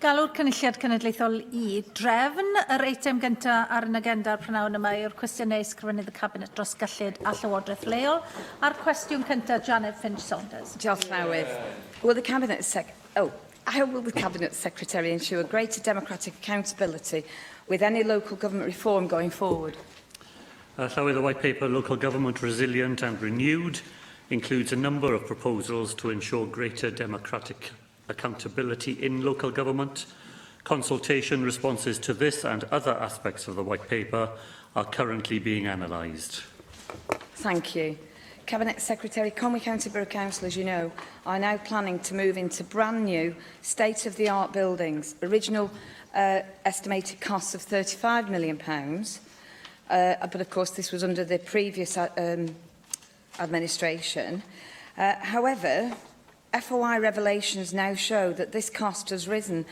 Galw'r Cynulliad Cenedlaethol drefn yr eitem gyntaf ar yn agenda'r prynawn yma yw'r cwestiynau ysgrifennydd y Cabinet dros gyllid a Llywodraeth leol. A'r cwestiwn cyntaf, Janet Finch-Saunders. Diolch Llywydd. How will the Cabinet Secretary ensure greater democratic accountability with any local government reform going forward? Llywydd, the White Paper, Local Government Resilient and Renewed, includes a number of proposals to ensure greater democratic accountability in local government. Consultation responses to this and other aspects of the White Paper are currently being analysed. Thank you. Cabinet Secretary, Conwy County Borough Council, as you know, are now planning to move into brand new state-of-the-art buildings. Original estimated costs of £35 million. But of course this was under the previous administration. However, FOI revelations now show that this cost has risen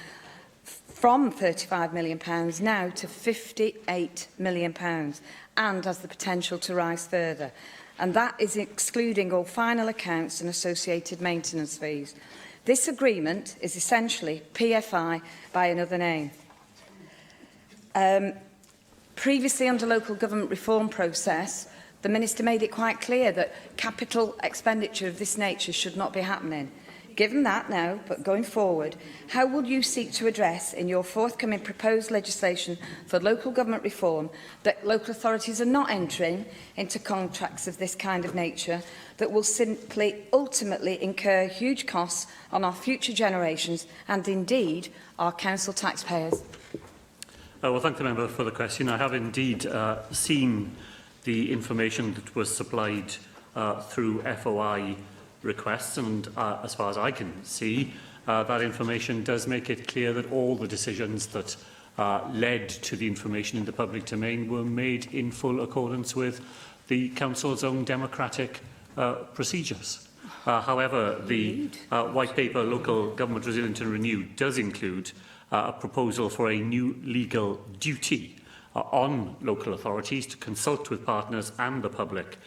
from £35 million now to £58 million and has the potential to rise further. And that is excluding all final accounts and associated maintenance fees. This agreement is essentially PFI by another name. Previously, under local government reform process, the Minister made it quite clear that capital expenditure of this nature should not be happening. Given that now, but going forward, how will you seek to address in your forthcoming proposed legislation for local government reform that local authorities are not entering into contracts of this kind of nature that will simply ultimately incur huge costs on our future generations and indeed our council taxpayers? Well, thank the member for the question. I have indeed seen the information that was supplied through FOI requests, and as far as I can see, that information does make it clear that all the decisions that led to the information in the public domain were made in full accordance with the Council's own democratic procedures. However, the White Paper Local Government Resilient and Renewed does include a proposal for a new legal duty on local authorities to consult with partners and the public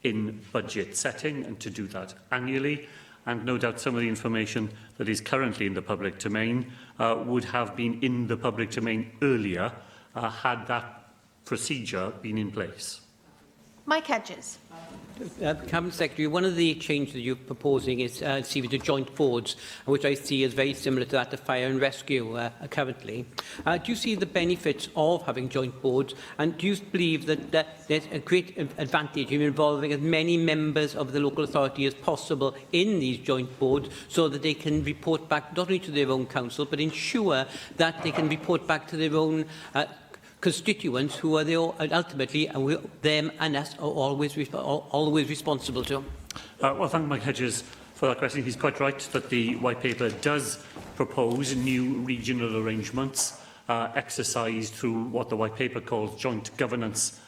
in budget setting, and to do that annually. And no doubt some of the information that is currently in the public domain would have been in the public domain earlier had that procedure been in place. Mike Hedges. Cabinet Secretary, one of the changes that you're proposing is to joint boards, which I see as very similar to that of fire and rescue currently. Do you see the benefits of having joint boards, and do you believe that there's a great advantage in involving as many members of the local authority as possible in these joint boards so that they can report back not only to their own council but ensure that they can report back to their own constituents who are ultimately, them and us, are always responsible to? Well, thank Mike Hedges for that question. He's quite right that the White Paper does propose new regional arrangements exercised through what the White Paper calls joint governance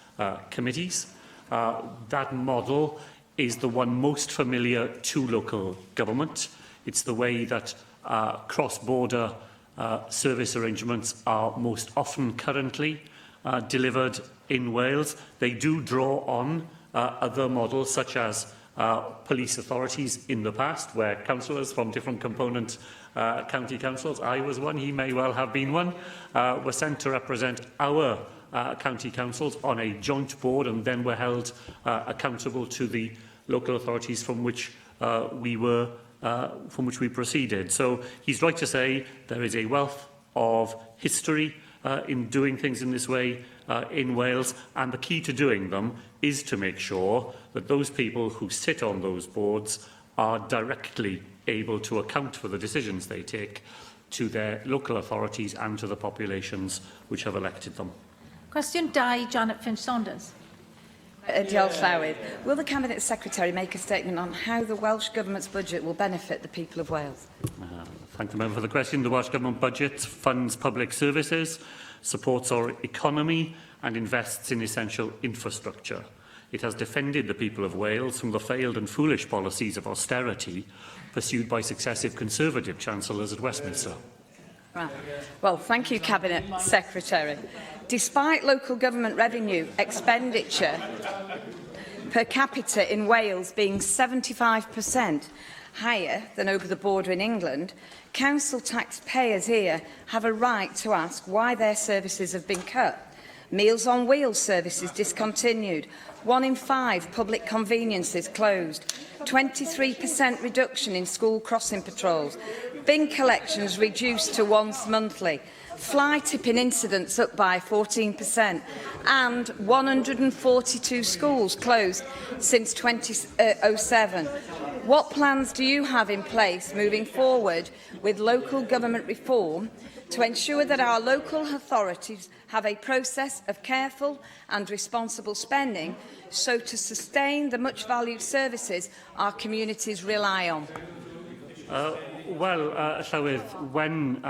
committees. That model is the one most familiar to local government. It's the way that cross-border service arrangements are most often currently delivered in Wales. They do draw on other models such as police authorities in the past, where councillors from different component county councils, I was one, he may well have been one, were sent to represent our county councils on a joint board and then were held accountable to the local authorities from which we proceeded. So he's right to say there is a wealth of history in doing things in this way in Wales, and the key to doing them is to make sure that those people who sit on those boards are directly able to account for the decisions they take to their local authorities and to the populations which have elected them. Question 2, Janet Finch-Saunders. Diolch Llywydd. Will the Cabinet Secretary make a statement on how the Welsh Government's budget will benefit the people of Wales? Thank the member for the question. The Welsh Government budget funds public services, supports our economy and invests in essential infrastructure. It has defended the people of Wales from the failed and foolish policies of austerity pursued by successive Conservative Chancellors at Westminster. Right. Well, thank you, Cabinet Secretary. Despite local government revenue expenditure per capita in Wales being 75% higher than over the border in England, council taxpayers here have a right to ask why their services have been cut. Meals on Wheels services discontinued, 1 in 5 public conveniences closed, 23% reduction in school crossing patrols, bin collections reduced to once monthly, fly tipping incidents up by 14%, and 142 schools closed since 2007. What plans do you have in place moving forward with local government reform to ensure that our local authorities have a process of careful and responsible spending so to sustain the much valued services our communities rely on? Llywydd, when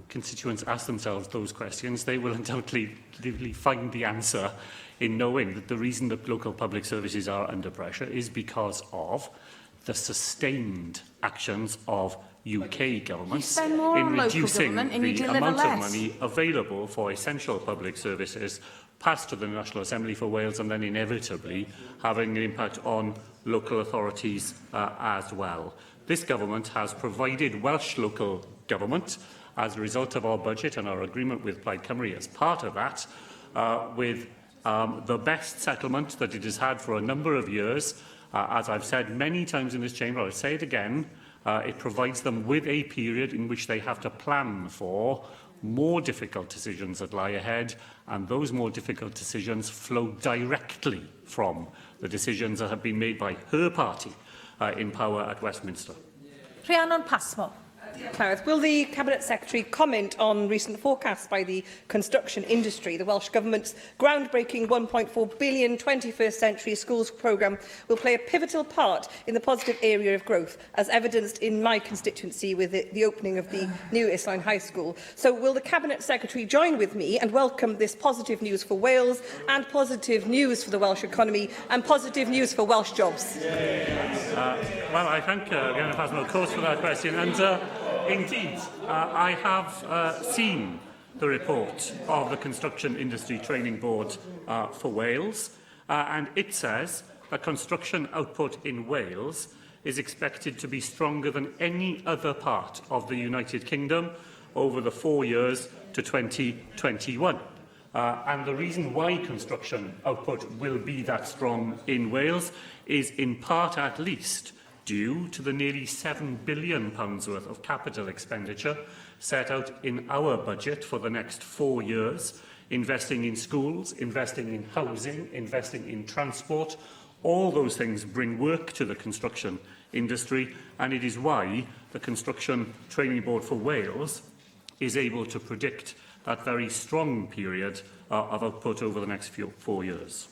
constituents ask themselves those questions, they will undoubtedly find the answer in knowing that the reason that local public services are under pressure is because of the sustained actions of UK governments in reducing the amount of money available for essential public services passed to the National Assembly for Wales and then inevitably having an impact on local authorities as well. This government has provided Welsh local government, as a result of our budget and our agreement with Plaid Cymru as part of that, with the best settlement that it has had for a number of years. As I've said many times in this chamber, I'll say it again, it provides them with a period in which they have to plan for more difficult decisions that lie ahead, and those more difficult decisions flow directly from the decisions that have been made by her party in power at Westminster. Rhiannon Pasmo. Clarence, will the Cabinet Secretary comment on recent forecasts by the construction industry? The Welsh Government's groundbreaking £1.4 billion 21st Century Schools programme will play a pivotal part in the positive area of growth, as evidenced in my constituency with the opening of the new Islwyn High School. So will the Cabinet Secretary join with me and welcome this positive news for Wales and positive news for the Welsh economy and positive news for Welsh jobs? I thank Rhiannon Pasmo, of course, for that question. And indeed, I have seen the report of the Construction Industry Training Board for Wales, and it says that construction output in Wales is expected to be stronger than any other part of the United Kingdom over the 4 years to 2021. And the reason why construction output will be that strong in Wales is in part at least due to the nearly £7 billion worth of capital expenditure set out in our budget for the next 4 years, investing in schools, investing in housing, investing in transport. All those things bring work to the construction industry, and it is why the Construction Training Board for Wales is able to predict that very strong period of output over the next 4 years.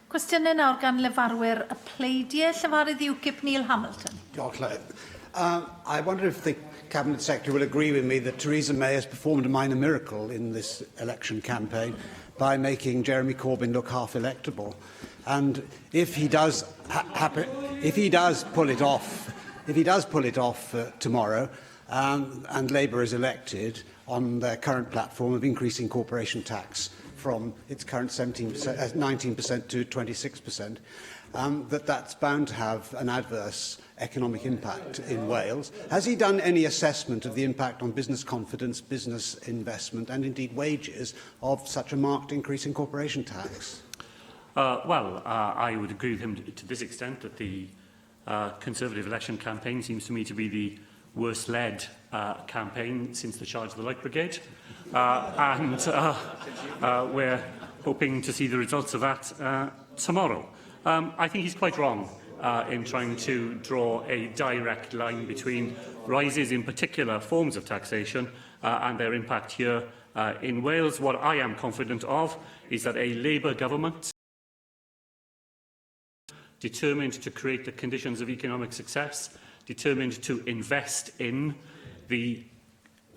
Cwestiynau nawr gan lefarwyr y pleidiau, Llefarydd UKIP Neil Hamilton. I wonder if the Cabinet Secretary will agree with me that Theresa May has performed a minor miracle in this election campaign by making Jeremy Corbyn look half electable. And if he does pull it off tomorrow, and Labour is elected on their current platform of increasing corporation tax from its current 19% to 26%, that's bound to have an adverse economic impact in Wales. Has he done any assessment of the impact on business confidence, business investment and indeed wages of such a marked increase in corporation tax? I would agree with him to this extent that the Conservative election campaign seems to me to be the worst led campaign since the charge of the Light Brigade. We're hoping to see the results of that tomorrow. I think he's quite wrong in trying to draw a direct line between rises in particular forms of taxation and their impact here in Wales. What I am confident of is that a Labour government determined to create the conditions of economic success, determined to invest in the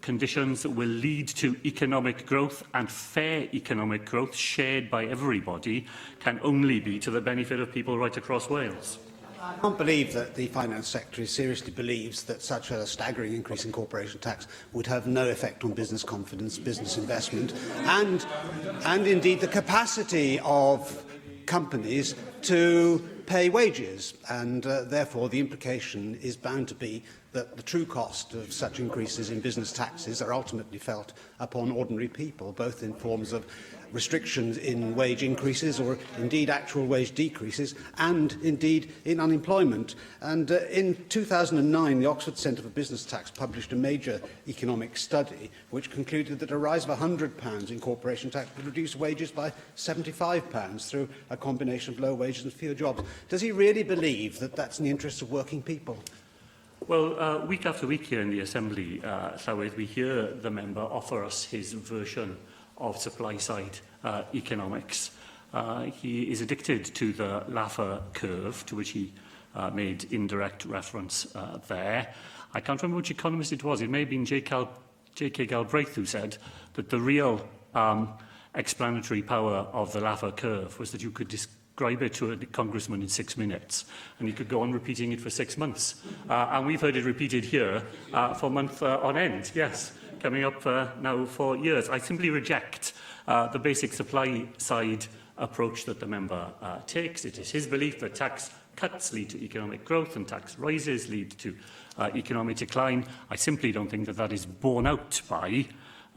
conditions that will lead to economic growth and fair economic growth shared by everybody, can only be to the benefit of people right across Wales. I can't believe that the Finance Secretary seriously believes that such a staggering increase in corporation tax would have no effect on business confidence, business investment, and indeed the capacity of companies to pay wages, and therefore the implication is bound to be that the true cost of such increases in business taxes are ultimately felt upon ordinary people, both in forms of restrictions in wage increases or indeed actual wage decreases, and indeed in unemployment. And in 2009, the Oxford Centre for Business Tax published a major economic study which concluded that a rise of £100 in corporation tax would reduce wages by £75 through a combination of low wages and fewer jobs. Does he really believe that that's in the interests of working people? Well, week after week here in the Assembly, Llywydd, we hear the member offer us his version of supply-side economics. He is addicted to the Laffer curve, to which he made indirect reference there. I can't remember which economist it was. It may have been J.K. Galbraith who said that the real explanatory power of the Laffer curve was that you could describe it to a congressman in 6 minutes, and he could go on repeating it for 6 months. And we've heard it repeated here for months on end, yes, coming up now for years. I simply reject the basic supply-side approach that the member takes. It is his belief that tax cuts lead to economic growth and tax rises lead to economic decline. I simply don't think that that is borne out by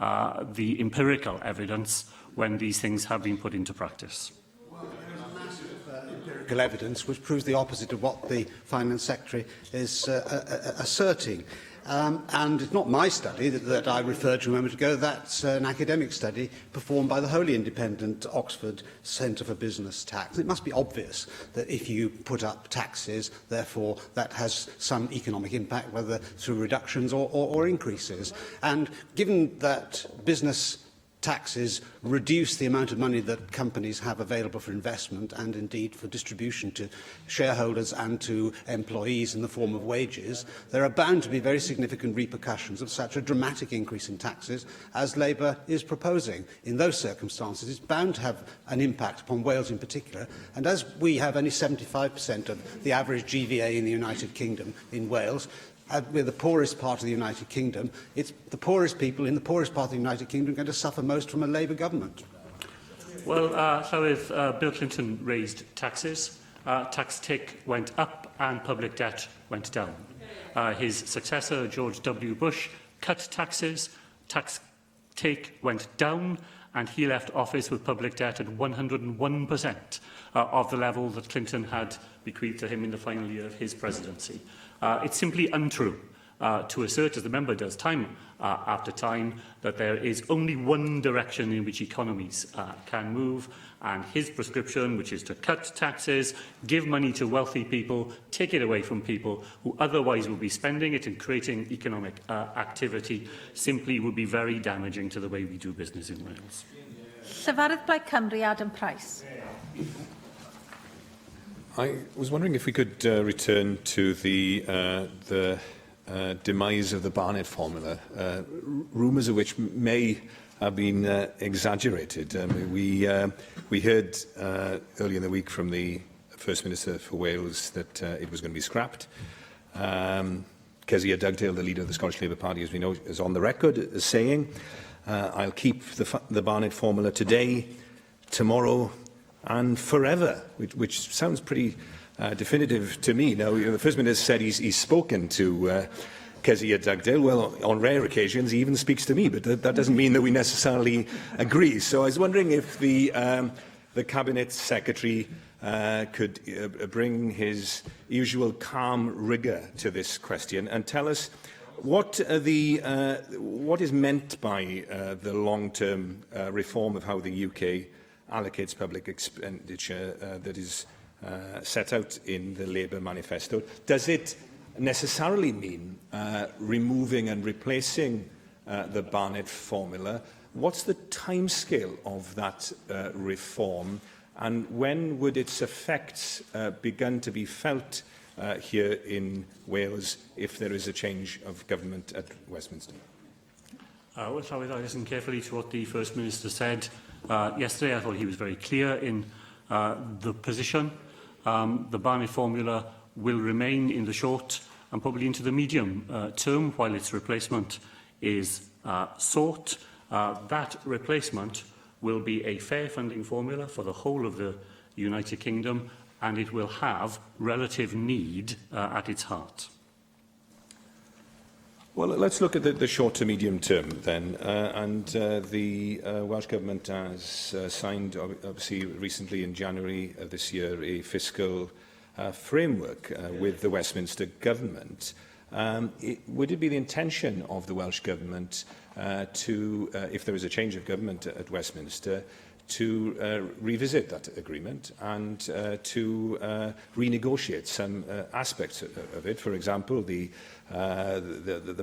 the empirical evidence when these things have been put into practice. Empirical evidence which proves the opposite of what the Finance Secretary is asserting. And it's not my study that I referred to a moment ago. That's an academic study performed by the wholly independent Oxford Centre for Business Tax. It must be obvious that if you put up taxes, therefore that has some economic impact, whether through reductions or increases. And given that business taxes reduce the amount of money that companies have available for investment and indeed for distribution to shareholders and to employees in the form of wages, there are bound to be very significant repercussions of such a dramatic increase in taxes as Labour is proposing. In those circumstances, it's bound to have an impact upon Wales in particular, and as we have only 75% of the average GVA in the United Kingdom in Wales, we're the poorest part of the United Kingdom. It's the poorest people in the poorest part of the United Kingdom going to suffer most from a Labour government. Well, Llywydd, Bill Clinton raised taxes, tax take went up and public debt went down. His successor, George W. Bush, cut taxes, tax take went down, and he left office with public debt at 101% of the level that Clinton had bequeathed to him in the final year of his presidency. It's simply untrue to assert, as the member does time after time, that there is only one direction in which economies can move, and his prescription, which is to cut taxes, give money to wealthy people, take it away from people who otherwise will be spending it and creating economic activity, simply would be very damaging to the way we do business in Wales. Llywydd Blaid Cymru, Adam Price. I was wondering if we could return to the demise of the Barnett formula, rumours of which may have been exaggerated. We heard earlier in the week from the First Minister for Wales that it was going to be scrapped. Kezia Dugdale, the leader of the Scottish Labour Party, as we know, is on the record as saying, I'll keep the Barnett formula today, tomorrow, and forever, which sounds pretty definitive to me. Now, the First Minister said he's spoken to Kezia Dugdale. Well, on rare occasions, he even speaks to me, but that doesn't mean that we necessarily agree. So I was wondering if the Cabinet Secretary could bring his usual calm rigour to this question and tell us what is meant by the long-term reform of how the UK allocates public expenditure that is set out in the Labour manifesto. Does it necessarily mean removing and replacing the Barnett formula? What's the timescale of that reform, and when would its effects begin to be felt here in Wales if there is a change of government at Westminster? Well, I listened carefully to what the First Minister said yesterday. I thought he was very clear in the position. The Barnett formula will remain in the short and probably into the medium term while its replacement is sought. That replacement will be a fair funding formula for the whole of the United Kingdom and it will have relative need at its heart. Well, let's look at the short to medium term then. The Welsh Government has signed, obviously recently in January of this year, a fiscal framework with the Westminster Government. Would it be the intention of the Welsh Government to, if there is a change of government at Westminster, to revisit that agreement and to renegotiate some aspects of it? For example, the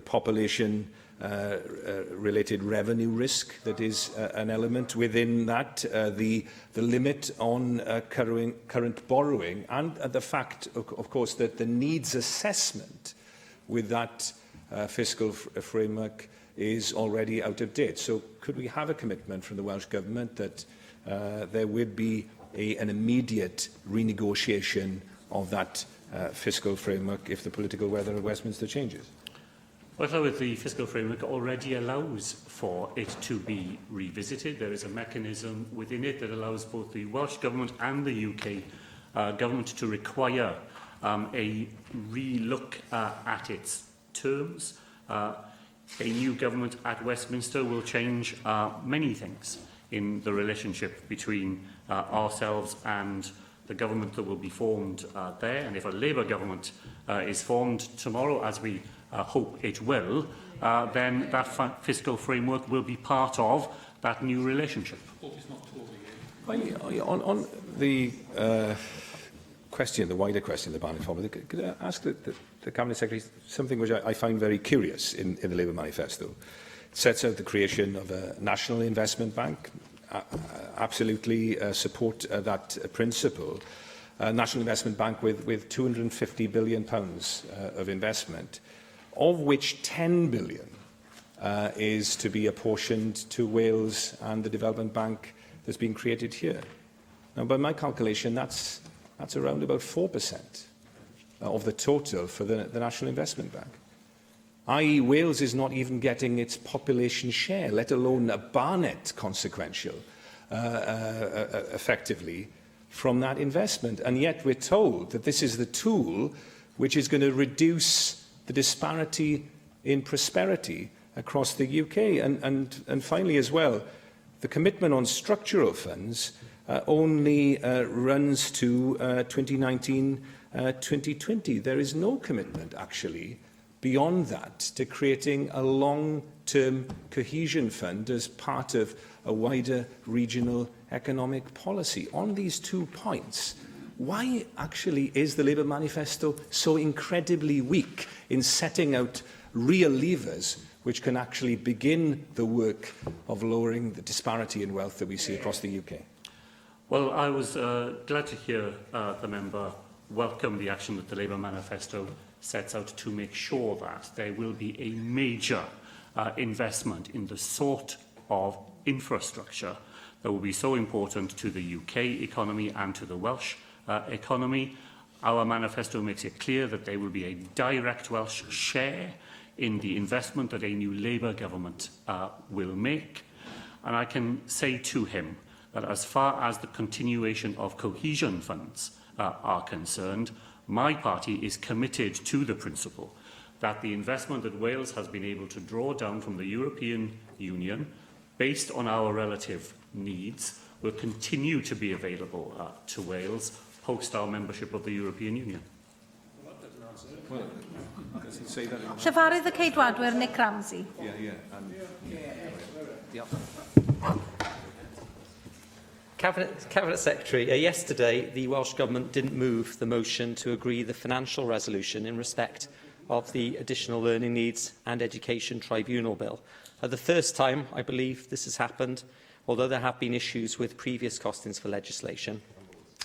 population-related revenue risk that is an element within that, the limit on current borrowing, and the fact, of course, that the needs assessment with that fiscal framework is already out of date. So could we have a commitment from the Welsh Government that there would be an immediate renegotiation of that fiscal framework if the political weather at Westminster changes? Well, the fiscal framework already allows for it to be revisited. There is a mechanism within it that allows both the Welsh Government and the UK Government to require a re-look at its terms. A new government at Westminster will change many things in the relationship between ourselves and the government that will be formed there. And if a Labour government is formed tomorrow, as we hope it will, then that fiscal framework will be part of that new relationship. On the question, the wider question, the Barnett formula, could I ask the Cabinet Secretary something which I find very curious in the Labour manifesto? It sets out the creation of a national investment bank. Absolutely support that principle. A national investment bank with £250 billion of investment, of which £10 billion is to be apportioned to Wales and the development bank that's been created here. Now, by my calculation, that's around about 4% of the total for the National Investment Bank. I.e., Wales is not even getting its population share, let alone a Barnett consequential, effectively, from that investment. And yet we're told that this is the tool which is going to reduce the disparity in prosperity across the UK. And finally, as well, the commitment on structural funds only runs to 2019-2020. There is no commitment, actually, beyond that, to creating a long-term cohesion fund as part of a wider regional economic policy. On these 2 points, why actually is the Labour manifesto so incredibly weak in setting out real levers which can actually begin the work of lowering the disparity in wealth that we see across the UK? Well, I was glad to hear the member welcome the action that the Labour manifesto sets out to make sure that there will be a major investment in the sort of infrastructure that will be so important to the UK economy and to the Welsh economy. Our manifesto makes it clear that there will be a direct Welsh share in the investment that a new Labour government will make. And I can say to him that as far as the continuation of cohesion funds are concerned, my party is committed to the principle that the investment that Wales has been able to draw down from the European Union, based on our relative needs, will continue to be available to Wales post our membership of the European Union. Llyfarydd y Ceidwadwyr Nick Ramsey. Cabinet Secretary, yesterday the Welsh Government didn't move the motion to agree the financial resolution in respect of the Additional Learning Needs and Education Tribunal Bill. The first time, I believe, this has happened, although there have been issues with previous costings for legislation.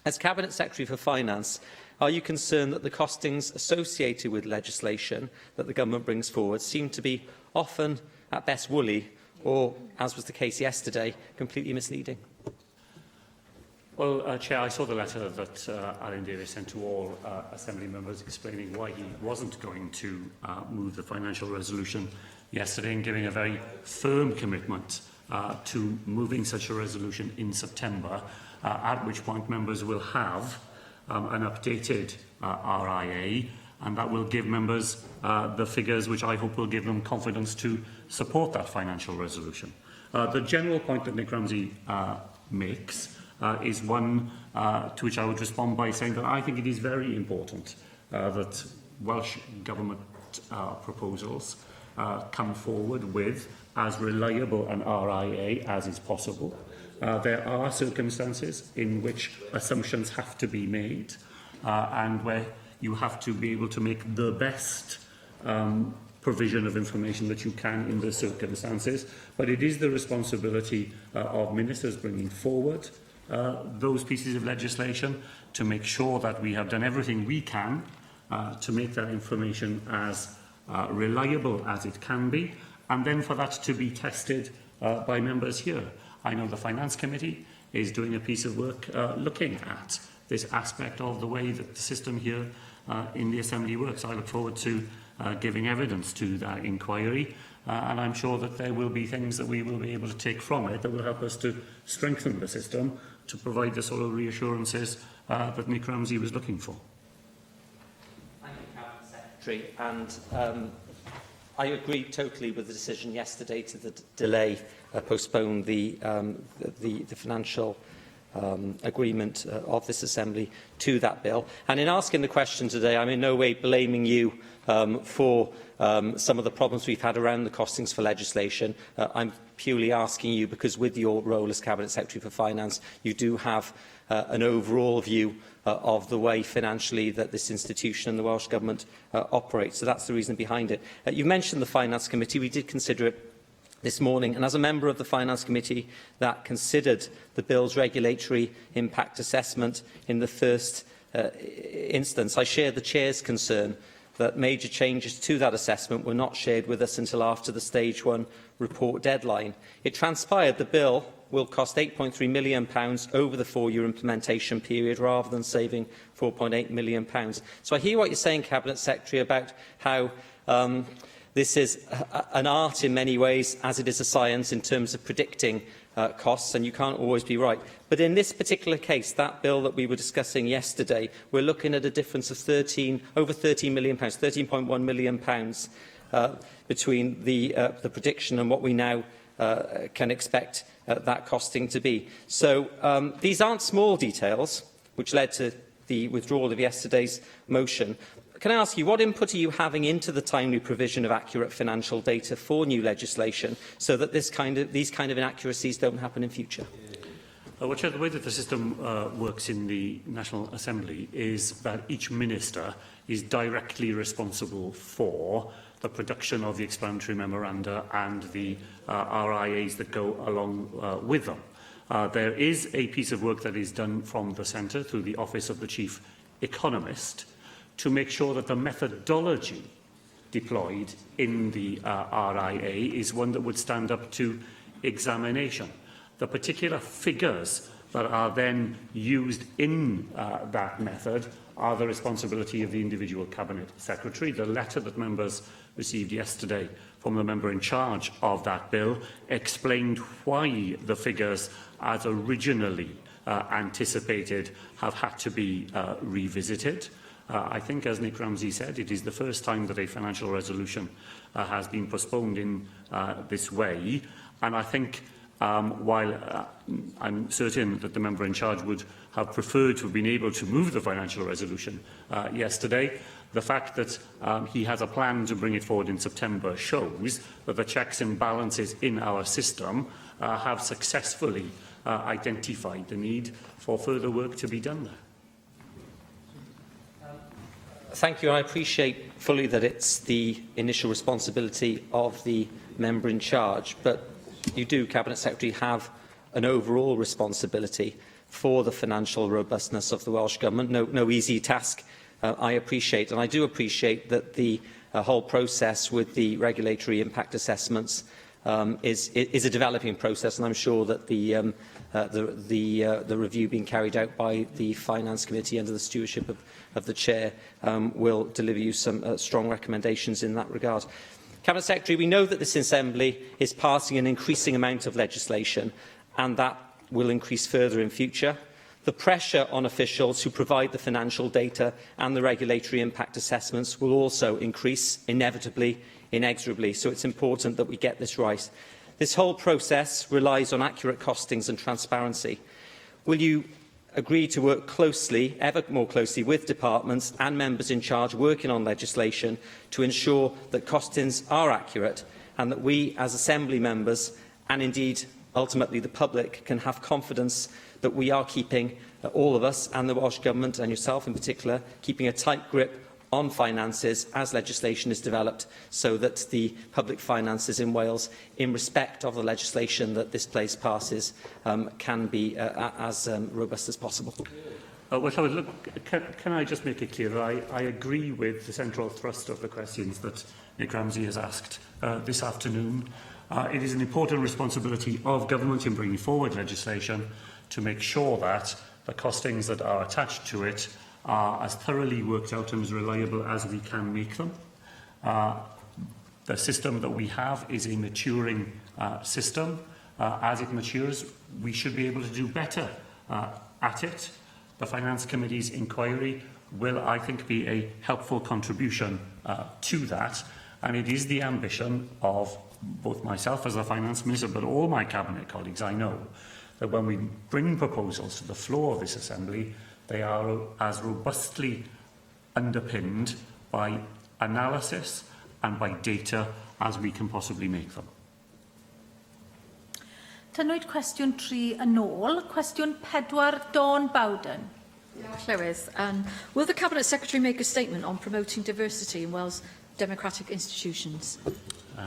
As Cabinet Secretary for Finance, are you concerned that the costings associated with legislation that the Government brings forward seem to be often, at best, woolly, or, as was the case yesterday, completely misleading? Well, Chair, I saw the letter that Alan Davies sent to all Assembly members explaining why he wasn't going to move the financial resolution yesterday and giving a very firm commitment to moving such a resolution in September, at which point members will have an updated RIA, and that will give members the figures which I hope will give them confidence to support that financial resolution. The general point that Nick Ramsey makes is one to which I would respond by saying that I think it is very important that Welsh Government proposals come forward with as reliable an RIA as is possible. There are circumstances in which assumptions have to be made and where you have to be able to make the best provision of information that you can in the circumstances, but it is the responsibility of ministers bringing forward those pieces of legislation to make sure that we have done everything we can to make that information as reliable as it can be, and then for that to be tested by members here. I know the Finance Committee is doing a piece of work looking at this aspect of the way that the system here in the Assembly works. I look forward to giving evidence to that inquiry, and I'm sure that there will be things that we will be able to take from it that will help us to strengthen the system to provide the sort of reassurances that Nick Ramsey was looking for. Thank you, Cabinet Secretary. And I agree totally with the decision yesterday to delay, postpone the financial agreement of this Assembly to that bill. And in asking the question today, I'm in no way blaming you for some of the problems we've had around the costings for legislation. I'm purely asking you because with your role as Cabinet Secretary for Finance, you do have an overall view of the way financially that this institution and the Welsh Government operates. So that's the reason behind it. You mentioned the Finance Committee. We did consider it this morning, and as a member of the Finance Committee that considered the bill's regulatory impact assessment in the first instance, I share the Chair's concern that major changes to that assessment were not shared with us until after the Stage 1 report deadline. It transpired the bill will cost £8.3 million over the 4-year implementation period rather than saving £4.8 million. So I hear what you're saying, Cabinet Secretary, about how this is an art in many ways, as it is a science in terms of predicting costs, and you can't always be right. But in this particular case, that bill that we were discussing yesterday, we're looking at a difference of over £13 million, £13.1 million between the prediction and what we now can expect that costing to be. So these aren't small details, which led to the withdrawal of yesterday's motion. Can I ask you, what input are you having into the timely provision of accurate financial data for new legislation so that these kind of inaccuracies don't happen in future? Well, Chair, the way that the system works in the National Assembly is that each minister is directly responsible for the production of the explanatory memoranda and the RIAs that go along with them. There is a piece of work that is done from the Centre through the Office of the Chief Economist to make sure that the methodology deployed in the RIA is one that would stand up to examination. The particular figures that are then used in that method are the responsibility of the individual Cabinet Secretary. The letter that members received yesterday from the member in charge of that bill explained why the figures as originally anticipated have had to be revisited. I think, as Nick Ramsey said, it is the first time that a financial resolution has been postponed in this way. And I think, while I'm certain that the member in charge would have preferred to have been able to move the financial resolution yesterday, the fact that he has a plan to bring it forward in September shows that the checks and balances in our system have successfully identified the need for further work to be done there. Thank you. I appreciate fully that it's the initial responsibility of the member in charge, but you do, Cabinet Secretary, have an overall responsibility for the financial robustness of the Welsh Government. No easy task, I appreciate. And I do appreciate that the whole process with the regulatory impact assessments is a developing process, and I'm sure that the review being carried out by the Finance Committee under the stewardship of the Chair will deliver you some strong recommendations in that regard. Cabinet Secretary, we know that this Assembly is passing an increasing amount of legislation, and that will increase further in future. The pressure on officials who provide the financial data and the regulatory impact assessments will also increase, inevitably, inexorably, so it's important that we get this right. This whole process relies on accurate costings and transparency. Will you agree to work closely, ever more closely, with departments and members in charge working on legislation to ensure that costings are accurate and that we, as Assembly members, and indeed ultimately the public, can have confidence that we are keeping, all of us and the Welsh Government and yourself in particular, keeping a tight grip on finances as legislation is developed, so that the public finances in Wales, in respect of the legislation that this place passes, can be as robust as possible. Well, look, can I just make it clear that I agree with the central thrust of the questions that Nick Ramsey has asked this afternoon. It is an important responsibility of government in bringing forward legislation to make sure that the costings that are attached to it are as thoroughly worked out and as reliable as we can make them. The system that we have is a maturing system. As it matures, we should be able to do better at it. The Finance Committee's inquiry will, I think, be a helpful contribution to that, and it is the ambition of both myself as the Finance Minister, but all my Cabinet colleagues, I know, that when we bring proposals to the floor of this Assembly, they are as robustly underpinned by analysis and by data as we can possibly make them. Tynwyd cwestiwn 3 yn ôl. Cwestiwn 4, Dawn Bowden. Llywydd, will the Cabinet Secretary make a statement on promoting diversity in Wales democratic institutions?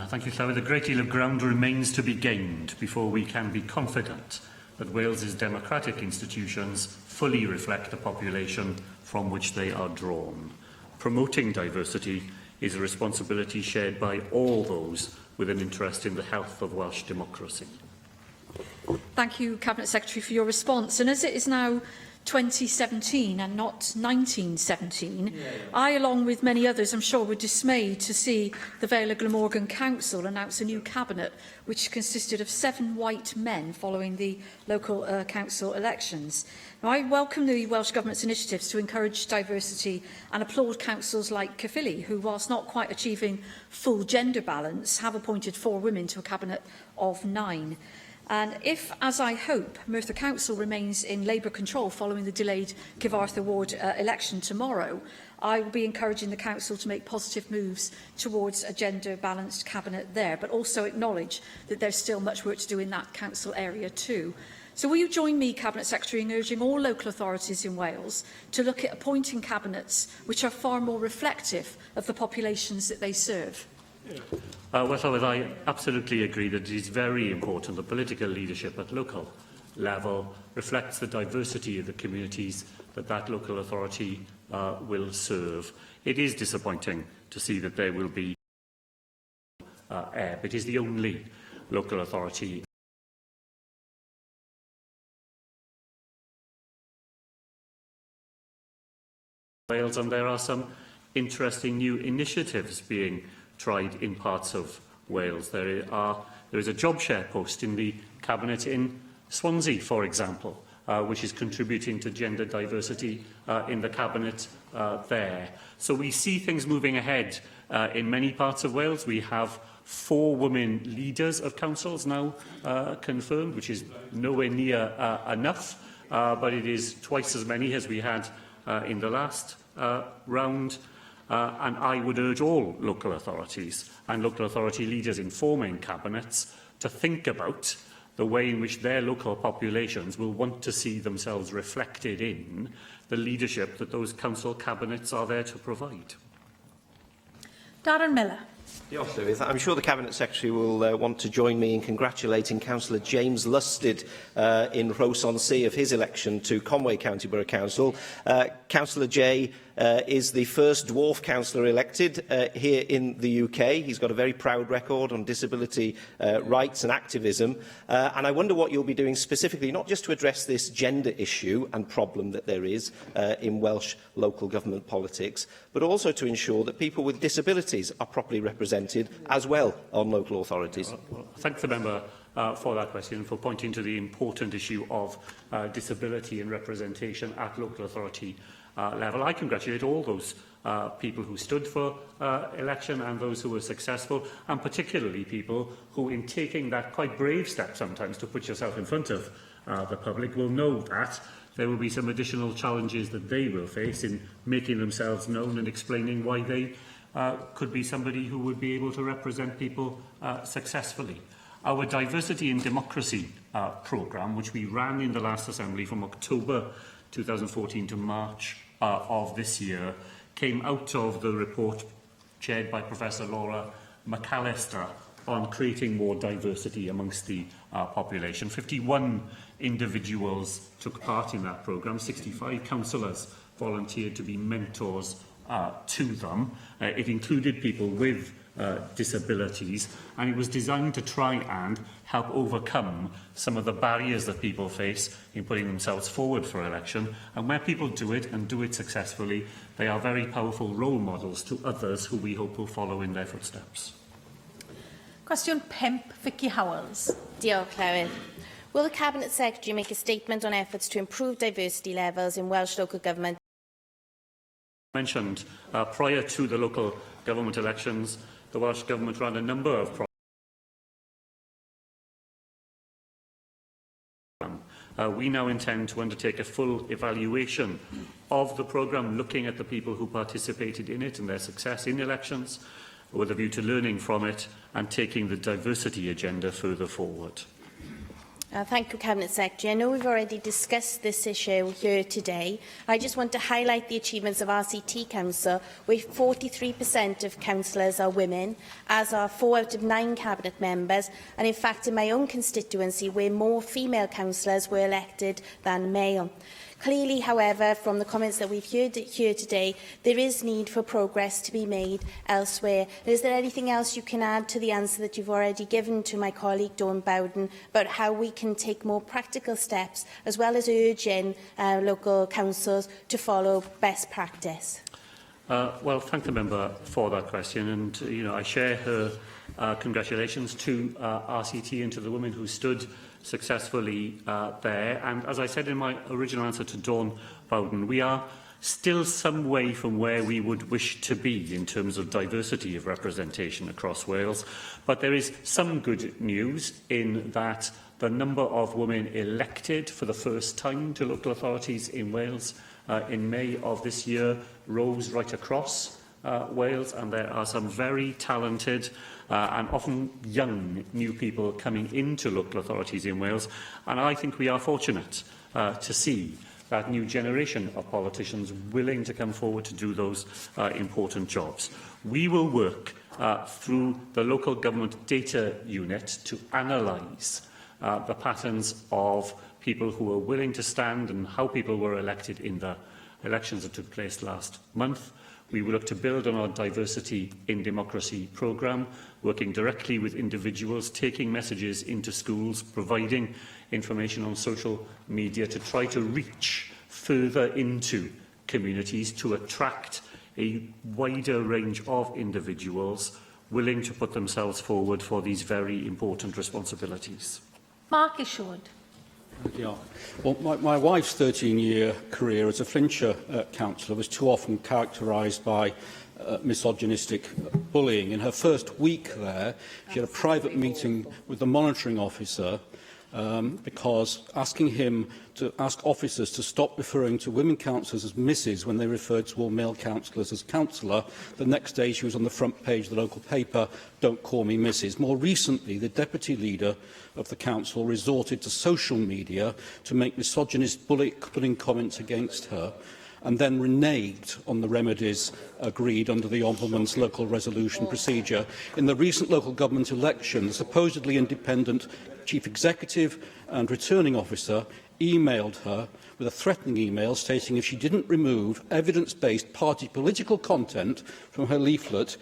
Thank you, Llywydd. A great deal of ground remains to be gained before we can be confident that Wales's democratic institutions fully reflect the population from which they are drawn. Promoting diversity is a responsibility shared by all those with an interest in the health of Welsh democracy. Thank you, Cabinet Secretary, for your response. And as it is now 2017 and not 1917, I, along with many others, I'm sure, were dismayed to see the Vale of Glamorgan Council announce a new cabinet which consisted of 7 white men following the local council elections. Now, I welcome the Welsh Government's initiatives to encourage diversity and applaud councils like Caerphilly, who, whilst not quite achieving full gender balance, have appointed 4 women to a cabinet of 9. And if, as I hope, Merthyr Council remains in Labour control following the delayed Cyfarfod Ward election tomorrow, I will be encouraging the Council to make positive moves towards a gender-balanced cabinet there, but also acknowledge that there's still much work to do in that council area too. So will you join me, Cabinet Secretary, in urging all local authorities in Wales to look at appointing cabinets which are far more reflective of the populations that they serve? Well, I absolutely agree that it is very important that political leadership at local level reflects the diversity of the communities that that local authority will serve. It is disappointing to see that there will be It is the only local authority in Wales, and there are some interesting new initiatives being tried in parts of Wales. There is a job share post in the Cabinet in Swansea, for example, which is contributing to gender diversity in the Cabinet there. So we see things moving ahead in many parts of Wales. We have 4 women leaders of councils now confirmed, which is nowhere near enough, but it is twice as many as we had in the last round. And I would urge all local authorities and local authority leaders in forming cabinets to think about the way in which their local populations will want to see themselves reflected in the leadership that those council cabinets are there to provide. Darren Miller. Diolch, Llywydd. I'm sure the Cabinet Secretary will want to join me in congratulating Councillor James Lusted in Rhos-on-Sea of his election to Conway County Borough Council. Councillor Jay is the first dwarf councillor elected here in the UK. He's got a very proud record on disability rights and activism. And I wonder what you'll be doing specifically, not just to address this gender issue and problem that there is in Welsh local government politics, but also to ensure that people with disabilities are properly represented as well on local authorities. Well, thank the member for that question, for pointing to the important issue of disability and representation at local authority level. I congratulate all those people who stood for election and those who were successful, and particularly people who, in taking that quite brave step sometimes to put yourself in front of the public, will know that there will be some additional challenges that they will face in making themselves known and explaining why they could be somebody who would be able to represent people successfully. Our Diversity and Democracy programme, which we ran in the last Assembly from October 2014 to March of this year, came out of the report chaired by Professor Laura McAllister on creating more diversity amongst the population. 51 individuals took part in that programme. 65 councillors volunteered to be mentors to them. It included people with disabilities, and it was designed to try and help overcome some of the barriers that people face in putting themselves forward for election. And where people do it, and do it successfully, they are very powerful role models to others who we hope will follow in their footsteps. Cwestiwn 5, Vicky Howells. Diolch, Llywydd. Will the Cabinet Secretary make a statement on efforts to improve diversity levels in Welsh local government? Mentioned prior to the local government elections, the Welsh Government ran a number of programmes. We now intend to undertake a full evaluation of the programme, looking at the people who participated in it and their success in elections, with a view to learning from it and taking the diversity agenda further forward. Thank you, Cabinet Secretary. I know we've already discussed this issue here today. I just want to highlight the achievements of RCT Council, where 43% of councillors are women, as are 4 out of 9 Cabinet members, and in fact in my own constituency, where more female councillors were elected than male. Clearly, however, from the comments that we've heard here today, there is need for progress to be made elsewhere. Is there anything else you can add to the answer that you've already given to my colleague Dawn Bowden about how we can take more practical steps, as well as urging local councils to follow best practice? Well, thank the member for that question, and I share her congratulations to RCT and to the women who stood successfully there. And as I said in my original answer to Dawn Bowden, we are still some way from where we would wish to be in terms of diversity of representation across Wales. But there is some good news in that the number of women elected for the first time to local authorities in Wales in May of this year rose right across Wales, and there are some very talented and often young new people coming into local authorities in Wales, and I think we are fortunate to see that new generation of politicians willing to come forward to do those important jobs. We will work through the local government data unit to analyse the patterns of people who are willing to stand and how people were elected in the elections that took place last month. We will look to build on our Diversity in Democracy programme, working directly with individuals, taking messages into schools, providing information on social media to try to reach further into communities, to attract a wider range of individuals willing to put themselves forward for these very important responsibilities. Mark Isherwood. Yeah. Well, my wife's 13-year career as a Flintshire councillor was too often characterised by misogynistic bullying. In her first week there, she had a private meeting with the monitoring officer because asking him to ask officers to stop referring to women councillors as Mrs. when they referred to all male councillors as councillor. The next day she was on the front page of the local paper, "Don't call me Mrs." More recently, the deputy leader of the council resorted to social media to make misogynist bullying comments against her. and then reneged on the remedies agreed under the Ombudsman's local resolution procedure. In the recent local government election, the supposedly independent chief executive and returning officer emailed her with a threatening email stating if she didn't remove evidence-based party political content from her leaflet,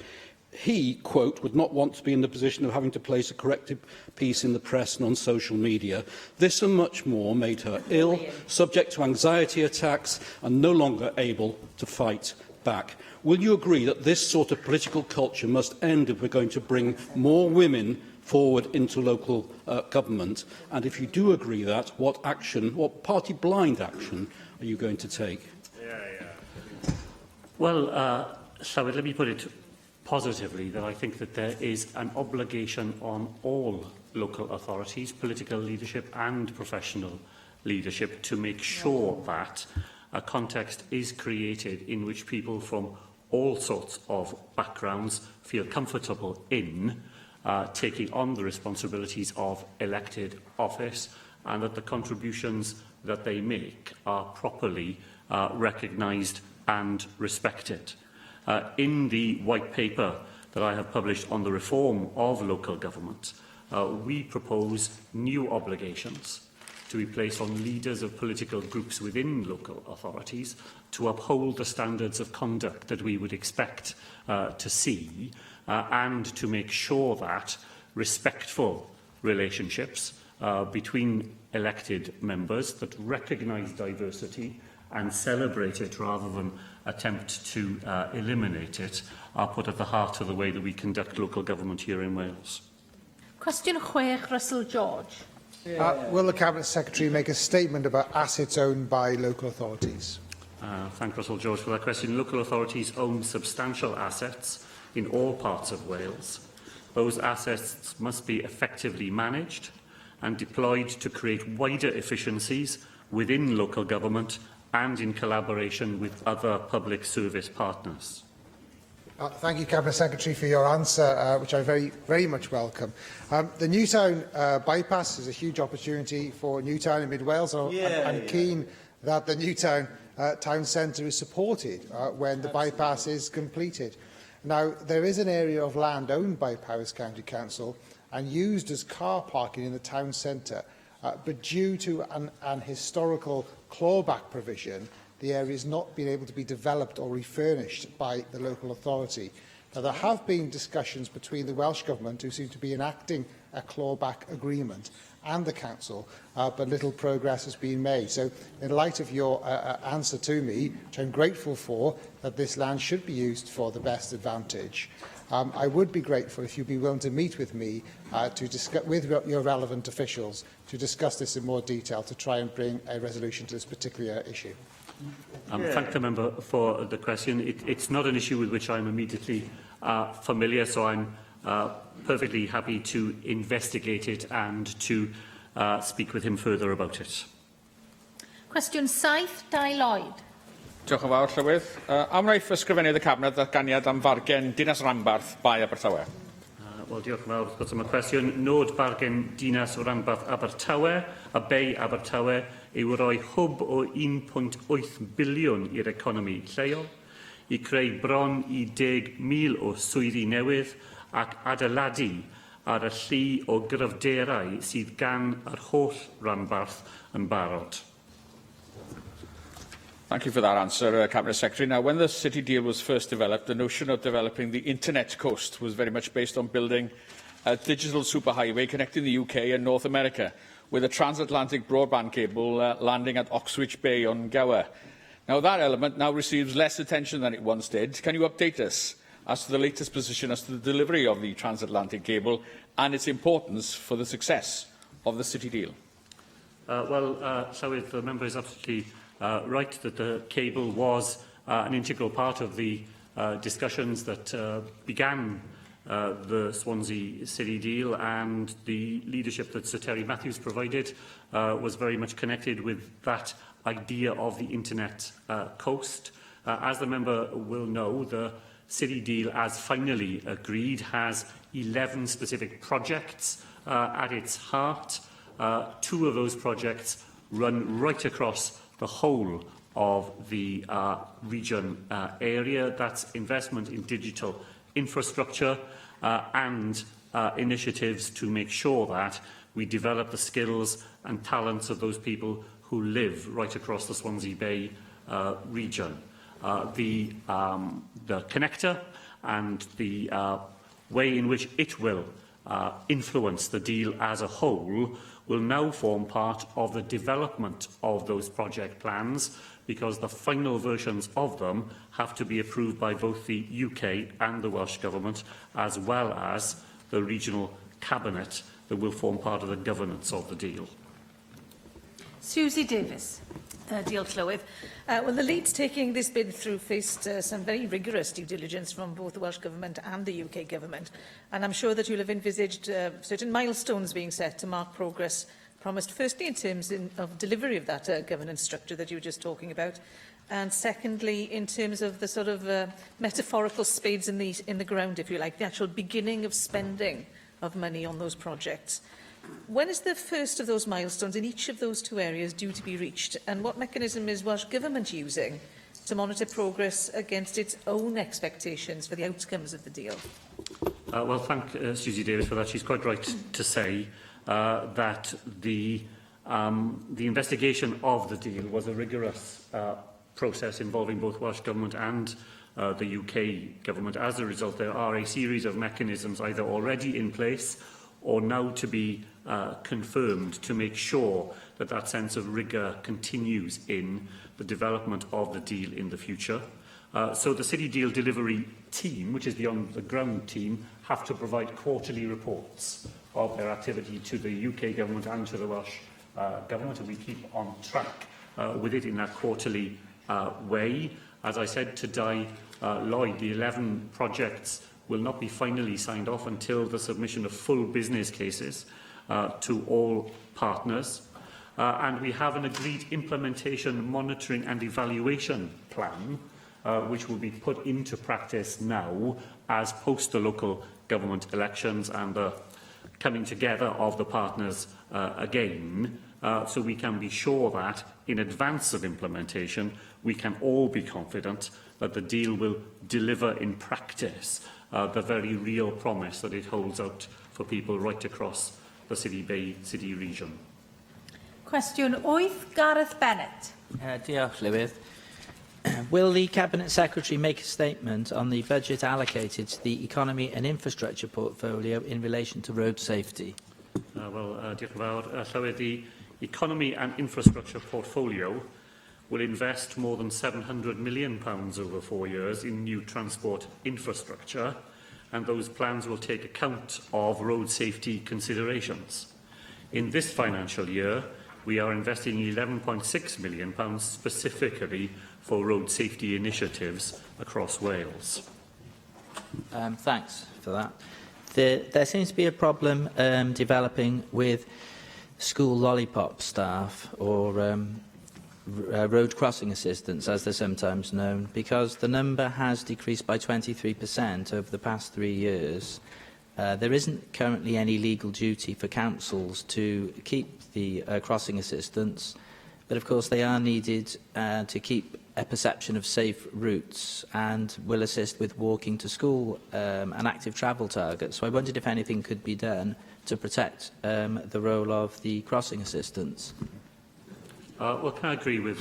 he, quote, would not want to be in the position of having to place a corrective piece in the press and on social media. This and much more made her ill, subject to anxiety attacks and no longer able to fight back. Will you agree that this sort of political culture must end if we're going to bring more women forward into local government? And if you do agree that, what party-blind action are you going to take? Well, Llywydd, let me put it positively, that I think that there is an obligation on all local authorities, political leadership and professional leadership, to make sure that a context is created in which people from all sorts of backgrounds feel comfortable in taking on the responsibilities of elected office, and that the contributions that they make are properly recognised and respected. In the white paper that I have published on the reform of local government, we propose new obligations to be placed on leaders of political groups within local authorities to uphold the standards of conduct that we would expect to see, and to make sure that respectful relationships between elected members that recognise diversity and celebrate it rather than attempt to eliminate it are put at the heart of the way that we conduct local government here in Wales. Cwestiwn 6, Russell George. Will the Cabinet Secretary make a statement about assets owned by local authorities? Thank Russell George for that question. Local authorities own substantial assets in all parts of Wales. Those assets must be effectively managed and deployed to create wider efficiencies within local government and in collaboration with other public service partners. Thank you, Cabinet Secretary, for your answer, which I very much welcome. The Newtown bypass is a huge opportunity for Newtown in Mid-Wales. I'm keen that the Newtown town centre is supported when the bypass is completed. Now, there is an area of land owned by Powys County Council and used as car parking in the town centre, but due to an historical clawback provision, the area has not been able to be developed or refurnished by the local authority. Now, there have been discussions between the Welsh Government, who seem to be enacting a clawback agreement, and the Council, but little progress has been made. So, in light of your answer to me, which I'm grateful for, that this land should be used for the best advantage, I would be grateful if you'd be willing to meet with me to discuss with your relevant officials to discuss this in more detail to try and bring a resolution to this particular issue. Thank the member for the question. It's not an issue with which I'm immediately familiar, so I'm perfectly happy to investigate it and to speak with him further about it. Cwestiwn 7, Dai Lloyd. Diolch yn fawr, Llywydd. Am wnaeth ysgrifennydd y Cabinet ddatganiad am fargen Dinas Ranbarth Bai Abertawe? Wel, diolch yn fawr. Wrth gwrs am y cwestiwn. Nod bargen Dinas o Ranbarth Abertawe a Bei Abertawe yw roi hwb o 1.8 biliwn i'r economi lleol, i creu bron i 10,000 o swyddi newydd ac adeiladu ar y llu o gryfderau sydd gan yr holl ranbarth yn barod. Thank you for that answer, Cabinet Secretary. Now, when the City deal was first developed, the notion of developing the internet coast was very much based on building a digital superhighway connecting the UK and North America, with a transatlantic broadband cable landing at Oxwich Bay on Gower. Now, that element now receives less attention than it once did. Can you update us as to the latest position as to the delivery of the transatlantic cable and its importance for the success of the City deal? Llywydd, the member is absolutely right that the cable was an integral part of the discussions that began the Swansea City deal, and the leadership that Sir Terry Matthews provided was very much connected with that idea of the internet coast. As the member will know, the City deal, as finally agreed, has 11 specific projects at its heart. 2 of those projects run right across the whole of the region area. That's investment in digital infrastructure and initiatives to make sure that we develop the skills and talents of those people who live right across the Swansea Bay region. The connector and the way in which it will influence the deal as a whole will now form part of the development of those project plans, because the final versions of them have to be approved by both the UK and the Welsh Government, as well as the regional cabinet that will form part of the governance of the deal. Susie Davis. Diolch, Llywydd. Well, the Leeds taking this bid through faced some very rigorous due diligence from both the Welsh Government and the UK Government, and I'm sure that you'll have envisaged certain milestones being set to mark progress promised, firstly in terms of delivery of that governance structure that you were just talking about, and secondly in terms of the sort of metaphorical spades in the ground, if you like, the actual beginning of spending of money on those projects. When is the first of those milestones in each of those two areas due to be reached, and what mechanism is Welsh Government using to monitor progress against its own expectations for the outcomes of the deal? Well, thank Susie Davis for that. She's quite right to say that the investigation of the deal was a rigorous process involving both Welsh Government and the UK Government. As a result, there are a series of mechanisms either already in place or now to be confirmed to make sure that that sense of rigour continues in the development of the deal in the future. So the City Deal Delivery Team, which is the on-the-ground team, have to provide quarterly reports of their activity to the UK Government and to the Welsh Government, and we keep on track with it in that quarterly way. As I said to Di Lloyd, the 11 projects will not be finally signed off until the submission of full business cases to all partners. And we have an agreed implementation, monitoring and evaluation plan, which will be put into practice now as post the local government elections and the coming together of the partners again, so we can be sure that in advance of implementation we can all be confident that the deal will deliver in practice the very real promise that it holds out for people right across the City region. Cwestiwn 8, Gareth Bennett. Diolch, Llywydd. Will the Cabinet Secretary make a statement on the budget allocated to the economy and infrastructure portfolio in relation to road safety? Diolch yn fawr. Llywydd, the economy and infrastructure portfolio will invest more than £700 million over 4 years in new transport infrastructure, and those plans will take account of road safety considerations. In this financial year, we are investing £11.6 million specifically for road safety initiatives across Wales. Thanks for that. There seems to be a problem developing with school lollipop staff, or road crossing assistants, as they're sometimes known, because the number has decreased by 23% over the past 3 years. There isn't currently any legal duty for councils to keep the crossing assistants, but of course they are needed to keep a perception of safe routes and will assist with walking to school and active travel targets. So I wondered if anything could be done to protect the role of the crossing assistants. Well, can I agree with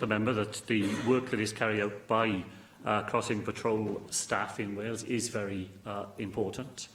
the member that the work that is carried out by crossing patrol staff in Wales is very important.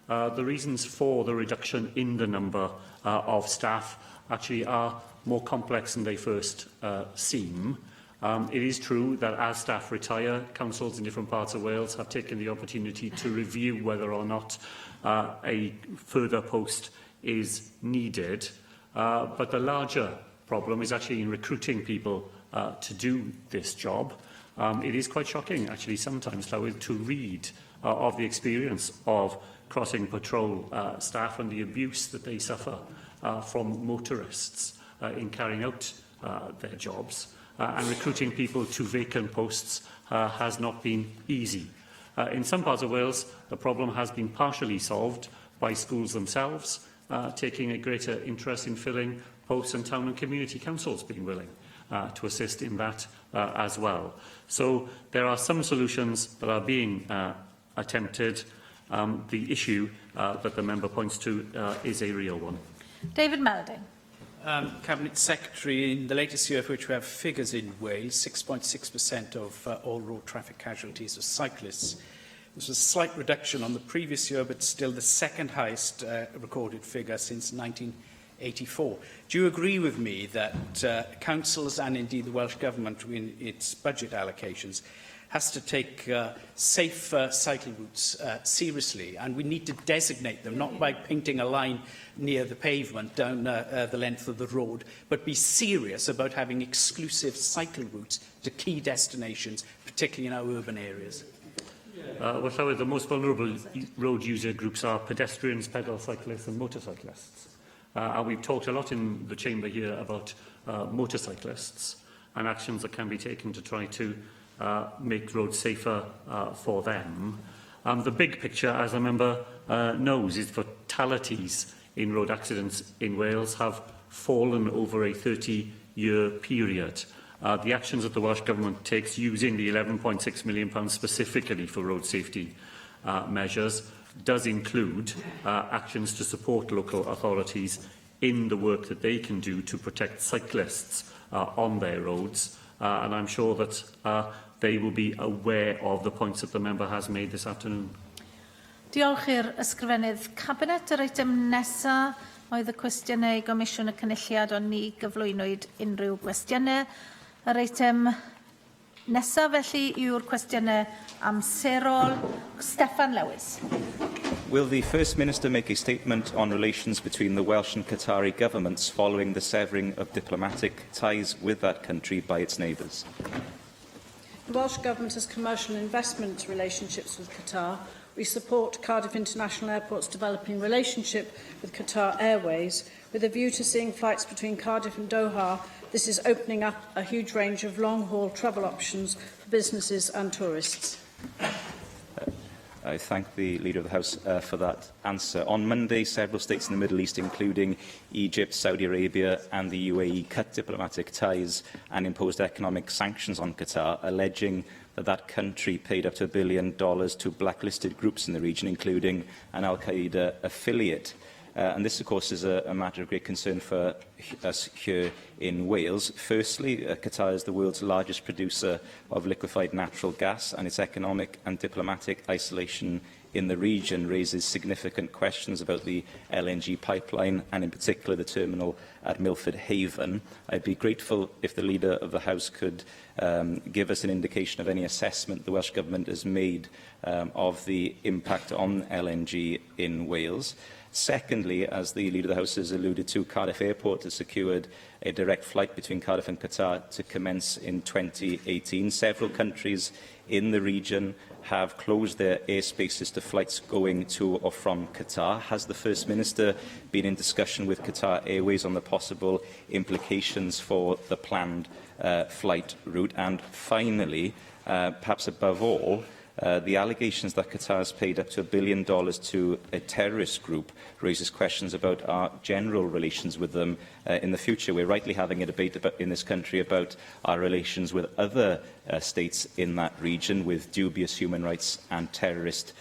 The reasons for the reduction in the number of staff actually are more complex than they first seem. It is true that as staff retire, councils in different parts of Wales have taken the opportunity to review whether or not a further post is needed. But the larger problem is actually in recruiting people to do this job. It is quite shocking, actually, sometimes, Llywydd, to read of the experience of crossing patrol staff and the abuse that they suffer from motorists in carrying out their jobs. And recruiting people to vacant posts has not been easy. In some parts of Wales, the problem has been partially solved by schools themselves taking a greater interest in filling posts, and town and community councils being willing to assist in that as well. So there are some solutions that are being attempted. The issue that the member points to is a real one. David Melding. Cabinet Secretary, in the latest year for which we have figures in Wales, 6.6% of all road traffic casualties are cyclists. This was a slight reduction on the previous year, but still the second highest recorded figure since 1984. Do you agree with me that councils and indeed the Welsh Government in its budget allocations has to take safe cycle routes seriously, and we need to designate them, not by painting a line near the pavement down the length of the road, but be serious about having exclusive cycle routes to key destinations, particularly in our urban areas? Well, Llywydd, the most vulnerable road user groups are pedestrians, pedal cyclists and motorcyclists. And we've talked a lot in the chamber here about motorcyclists and actions that can be taken to try to make roads safer for them. The big picture, as the member knows, is fatalities in road accidents in Wales have fallen over a 30-year period. The actions that the Welsh Government takes using the £11.6 million specifically for road safety measures does include actions to support local authorities in the work that they can do to protect cyclists on their roads. And I'm sure that they will be aware of the points that the member has made this afternoon. Diolch i'r ysgrifennydd Cabinet. Yr eitem nesaf oedd y cwestiynau Gomisiwn y Cynulliad ond ni gyflwynwyd unrhyw gwestiynau. Yr eitem nesaf felly yw'r cwestiynau amserol. Steffan Lewis. Will the First Minister make a statement on relations between the Welsh and Qatari governments following the severing of diplomatic ties with that country by its neighbours? The Welsh Government has commercial and investment relationships with Qatar. We support Cardiff International Airport's developing relationship with Qatar Airways with a view to seeing flights between Cardiff and Doha. This is opening up a huge range of long-haul travel options for businesses and tourists. I thank the Leader of the House for that answer. On Monday, several states in the Middle East, including Egypt, Saudi Arabia and the UAE, cut diplomatic ties and imposed economic sanctions on Qatar, alleging that that country paid up to $1 billion to blacklisted groups in the region, including an Al-Qaeda affiliate. And this, of course, is a matter of great concern for us here in Wales. Firstly, Qatar is the world's largest producer of liquefied natural gas, and its economic and diplomatic isolation in the region raises significant questions about the LNG pipeline and, in particular, the terminal at Milford Haven. I'd be grateful if the Leader of the House could give us an indication of any assessment the Welsh Government has made of the impact on LNG in Wales. Secondly, as the Leader of the House has alluded to, Cardiff Airport has secured a direct flight between Cardiff and Qatar to commence in 2018. Several countries in the region have closed their airspaces to flights going to or from Qatar. Has the First Minister been in discussion with Qatar Airways on the possible implications for the planned flight route? And finally, perhaps above all, the allegations that Qatar has paid up to $1 billion to a terrorist group raises questions about our general relations with them in the future. We're rightly having a debate in this country about our relations with other states in that region with dubious human rights and terrorist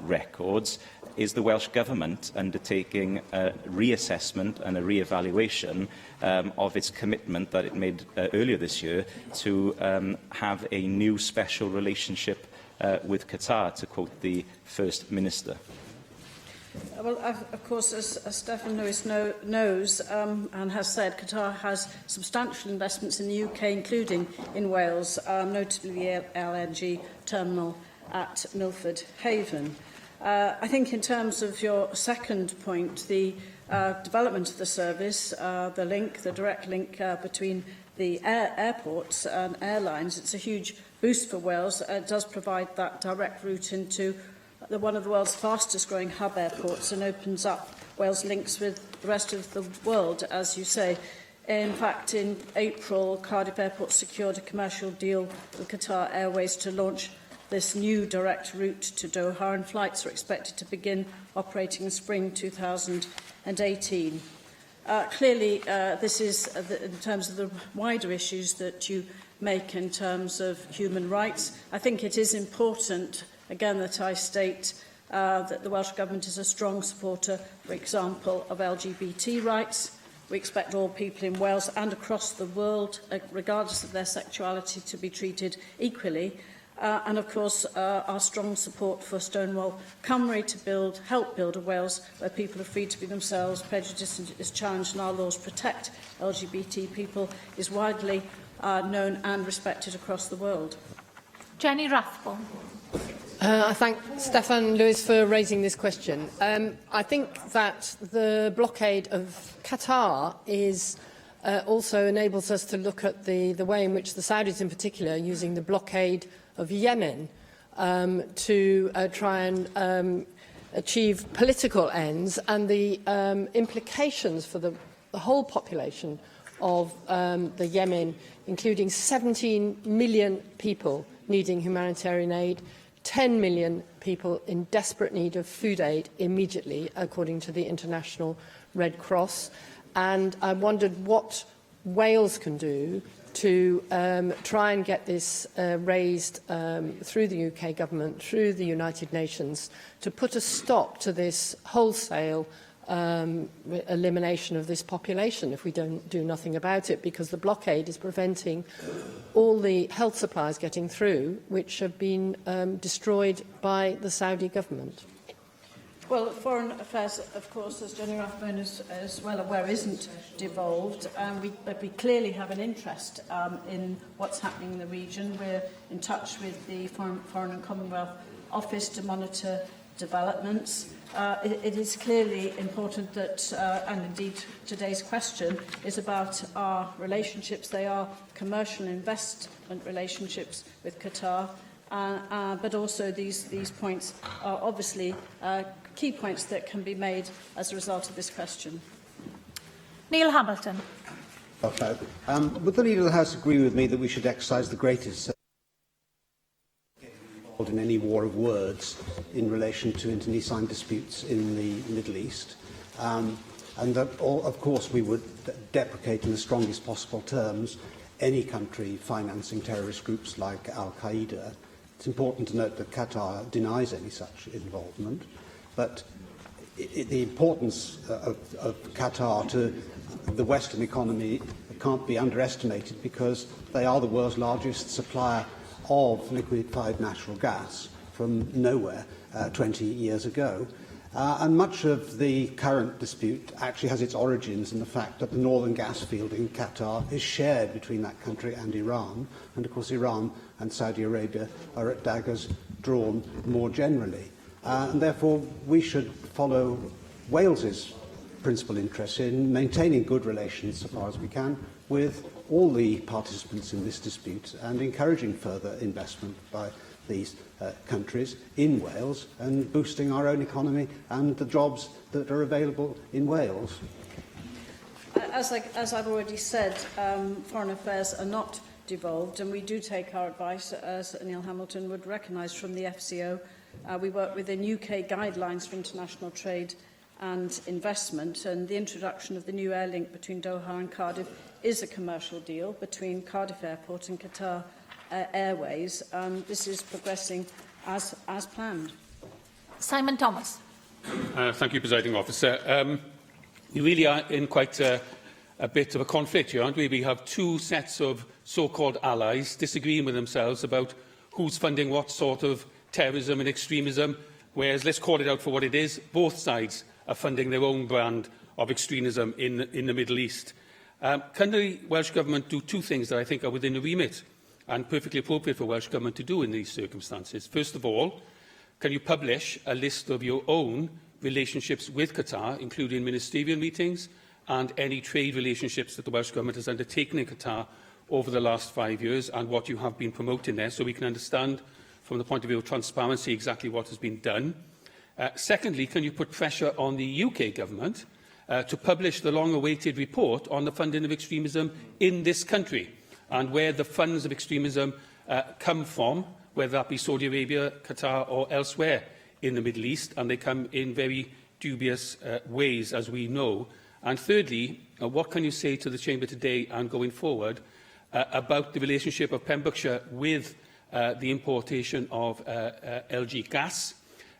records. Is the Welsh Government undertaking a reassessment and a re-evaluation of its commitment that it made earlier this year to have a new special relationship with Qatar, to quote the First Minister? Well, of course, as Stephen Lewis knows and has said, Qatar has substantial investments in the UK, including in Wales, notably the LNG terminal at Milford Haven. I think in terms of your second point, the development of the service, the direct link between the airports and airlines, it's a huge boost for Wales. It does provide that direct route into one of the world's fastest growing hub airports and opens up Wales' links with the rest of the world, as you say. In fact, in April, Cardiff Airport secured a commercial deal with Qatar Airways to launch this new direct route to Doha, and flights are expected to begin operating in spring 2018. Clearly, this is in terms of the wider issues that you make in terms of human rights. I think it is important, again, that I state that the Welsh Government is a strong supporter, for example, of LGBT rights. We expect all people in Wales and across the world, regardless of their sexuality, to be treated equally. And of course, our strong support for Stonewall Cymru to help build a Wales where people are free to be themselves, prejudice is challenged and our laws protect LGBT people is widely known and respected across the world. Jenny Rathbone. I thank Stefan Lewis for raising this question. I think that the blockade of Qatar also enables us to look at the way in which the Saudis in particular are using the blockade of Yemen to try and achieve political ends, and the implications for the whole population of the Yemen, including 17 million people needing humanitarian aid, 10 million people in desperate need of food aid immediately, according to the International Red Cross. And I wondered what Wales can do to try and get this raised through the UK government, through the United Nations, to put a stop to this wholesale elimination of this population if we don't do nothing about it, because the blockade is preventing all the health supplies getting through, which have been destroyed by the Saudi government. Well, foreign affairs, of course, as Jenny Rathbone is well aware, isn't devolved. But we clearly have an interest in what's happening in the region. We're in touch with the Foreign and Commonwealth Office to monitor developments. It is clearly important that, and indeed today's question is about our relationships. They are commercial investment relationships with Qatar, but also these points are obviously key points that can be made as a result of this question. Neil Hamilton. Okay. Would the Leader of the House agree with me that we should exercise the greatest involved in any war of words in relation to internecine disputes in the Middle East, and that, of course, we would deprecate in the strongest possible terms any country financing terrorist groups like Al-Qaeda? It's important to note that Qatar denies any such involvement, but the importance of Qatar to the Western economy can't be underestimated, because they are the world's largest supplier of liquefied natural gas from nowhere 20 years ago. And much of the current dispute actually has its origins in the fact that the northern gas field in Qatar is shared between that country and Iran. And of course, Iran and Saudi Arabia are at daggers drawn more generally. And therefore, we should follow Wales's principal interest in maintaining good relations, so far as we can, with all the participants in this dispute, and encouraging further investment by these countries in Wales, and boosting our own economy and the jobs that are available in Wales. As I've already said, foreign affairs are not devolved, and we do take our advice, as Neil Hamilton would recognise, from the FCO. We work within UK guidelines for international trade and investment, and the introduction of the new air link between Doha and Cardiff is a commercial deal between Cardiff Airport and Qatar Airways. This is progressing as planned. Simon Thomas. Thank you, Presiding Officer. We really are in quite a bit of a conflict here, aren't we? We have two sets of so-called allies disagreeing with themselves about who's funding what sort of terrorism and extremism, whereas, let's call it out for what it is, both sides are funding their own brand of extremism in the Middle East. Can the Welsh Government do two things that I think are within the remit and perfectly appropriate for Welsh Government to do in these circumstances? First of all, can you publish a list of your own relationships with Qatar, including ministerial meetings and any trade relationships that the Welsh Government has undertaken in Qatar over the last 5 years, and what you have been promoting there, so we can understand from the point of view of transparency exactly what has been done? Secondly, can you put pressure on the UK Government to publish the long-awaited report on the funding of extremism in this country, and where the funds of extremism come from, whether that be Saudi Arabia, Qatar or elsewhere in the Middle East, and they come in very dubious ways, as we know, And thirdly, what can you say to the Chamber today and going forward about the relationship of Pembrokeshire with the importation of LG gas?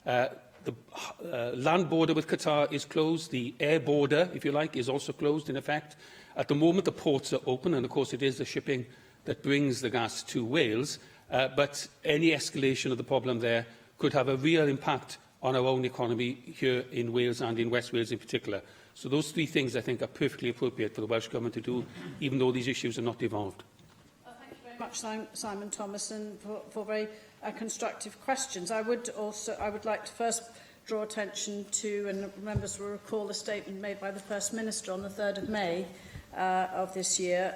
The land border with Qatar is closed. The air border, if you like, is also closed in effect. At the moment, the ports are open, and of course it is the shipping that brings the gas to Wales. But any escalation of the problem there could have a real impact on our own economy here in Wales and in West Wales in particular. So those three things, I think, are perfectly appropriate for the Welsh Government to do, even though these issues are not devolved. Thank you very much, Simon Thomason, for very constructive questions. I would like to first draw attention to, and members will recall the statement made by the First Minister on the 3rd of May of this year,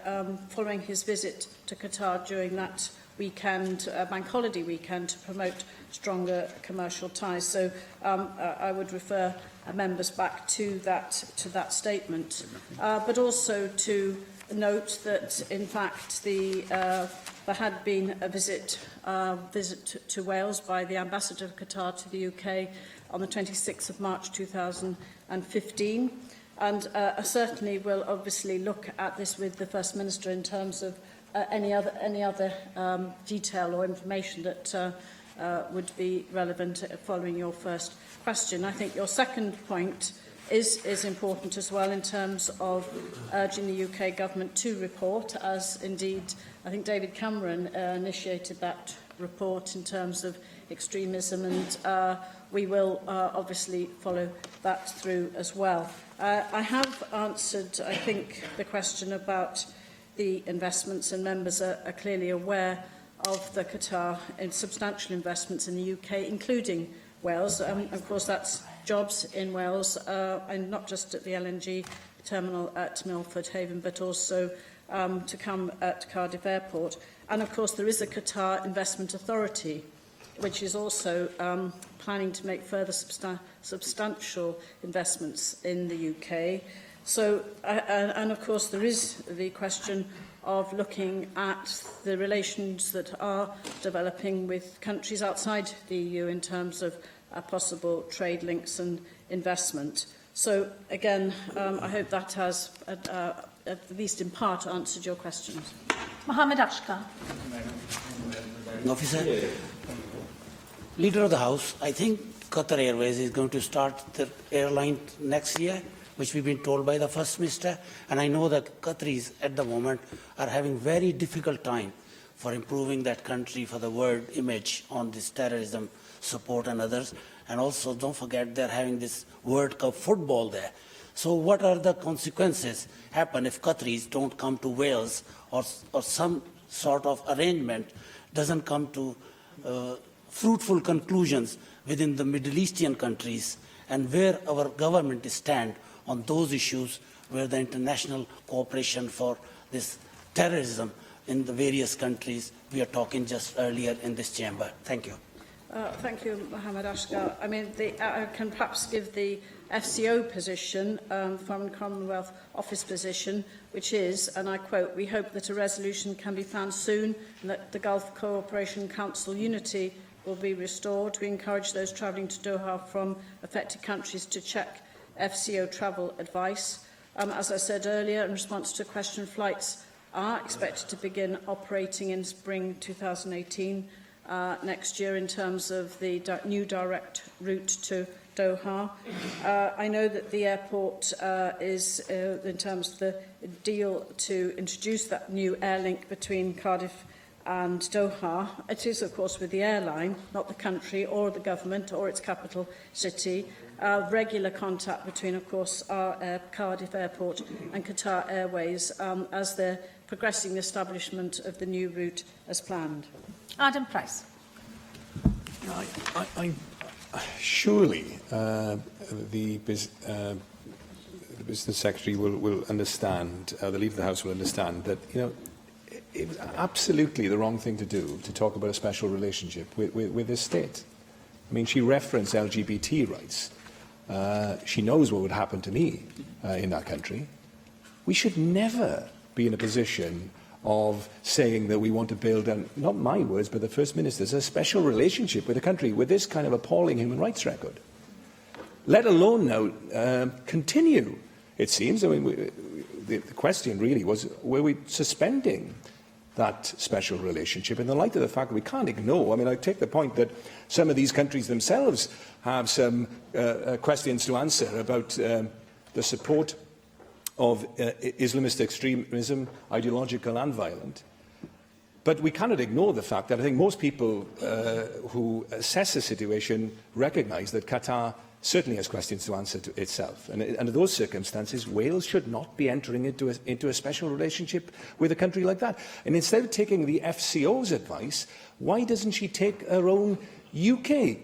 following his visit to Qatar during that weekend, bank holiday weekend, to promote stronger commercial ties. So I would refer members back to that statement, but also to note that, in fact, there had been a visit to Wales by the Ambassador of Qatar to the UK on the 26th of March 2015, and I certainly will obviously look at this with the First Minister in terms of any other detail or information that would be relevant following your first question. I think your second point is important as well in terms of urging the UK Government to report, as indeed I think David Cameron initiated that report in terms of extremism, and we will obviously follow that through as well. I have answered, I think, the question about the investments, and members are clearly aware of the Qatar in substantial investments in the UK, including Wales. Of course, that's jobs in Wales, and not just at the LNG terminal at Milford Haven, but also to come at Cardiff Airport. And of course, there is a Qatar Investment Authority, which is also planning to make further substantial investments in the UK. So, and of course, there is the question of looking at the relations that are developing with countries outside the EU in terms of possible trade links and investment. So, again, I hope that has, at least in part, answered your questions. Mohammed Ashkar. Officer, Leader of the House, I think Qatar Airways is going to start the airline next year, which we've been told by the First Minister, and I know that Qataris at the moment are having very difficult time for improving that country for the world image on this terrorism support and others, and also don't forget they're having this World Cup football there. So what are the consequences happen if Qataris don't come to Wales, or some sort of arrangement doesn't come to fruitful conclusions within the Middle Eastern countries, and where our government stand on those issues where the international cooperation for this terrorism in the various countries we are talking just earlier in this chamber. Thank you. Thank you, Mohammed Ashkar. I mean, I can perhaps give the FCO position, Foreign Commonwealth Office position, which is, and I quote, "We hope that a resolution can be found soon and that the Gulf Cooperation Council unity will be restored. We encourage those travelling to Doha from affected countries to check FCO travel advice." As I said earlier, in response to a question, flights are expected to begin operating in spring 2018 next year in terms of the new direct route to Doha. I know that the airport is, in terms of the deal to introduce that new air link between Cardiff and Doha, it is, of course, with the airline, not the country or the government or its capital city. Regular contact between, of course, our Cardiff Airport and Qatar Airways as they're progressing the establishment of the new route as planned. Adam Price. Surely the Business Secretary will understand, the Leader of the House will understand that, you know, it was absolutely the wrong thing to do to talk about a special relationship with this state. I mean, she referenced LGBT rights. She knows what would happen to me in that country. We should never be in a position of saying that we want to build, not my words, but the First Minister's, a special relationship with a country with this kind of appalling human rights record. Let alone now continue it seems. I mean, the question really was, were we suspending that special relationship in the light of the fact that we can't ignore? I mean, I take the point that some of these countries themselves have some questions to answer about the support of Islamist extremism, ideological and violent. But we cannot ignore the fact that I think most people who assess the situation recognise that Qatar certainly has questions to answer to itself. And under those circumstances, Wales should not be entering into a special relationship with a country like that. And instead of taking the FCO's advice, why doesn't she take her own UK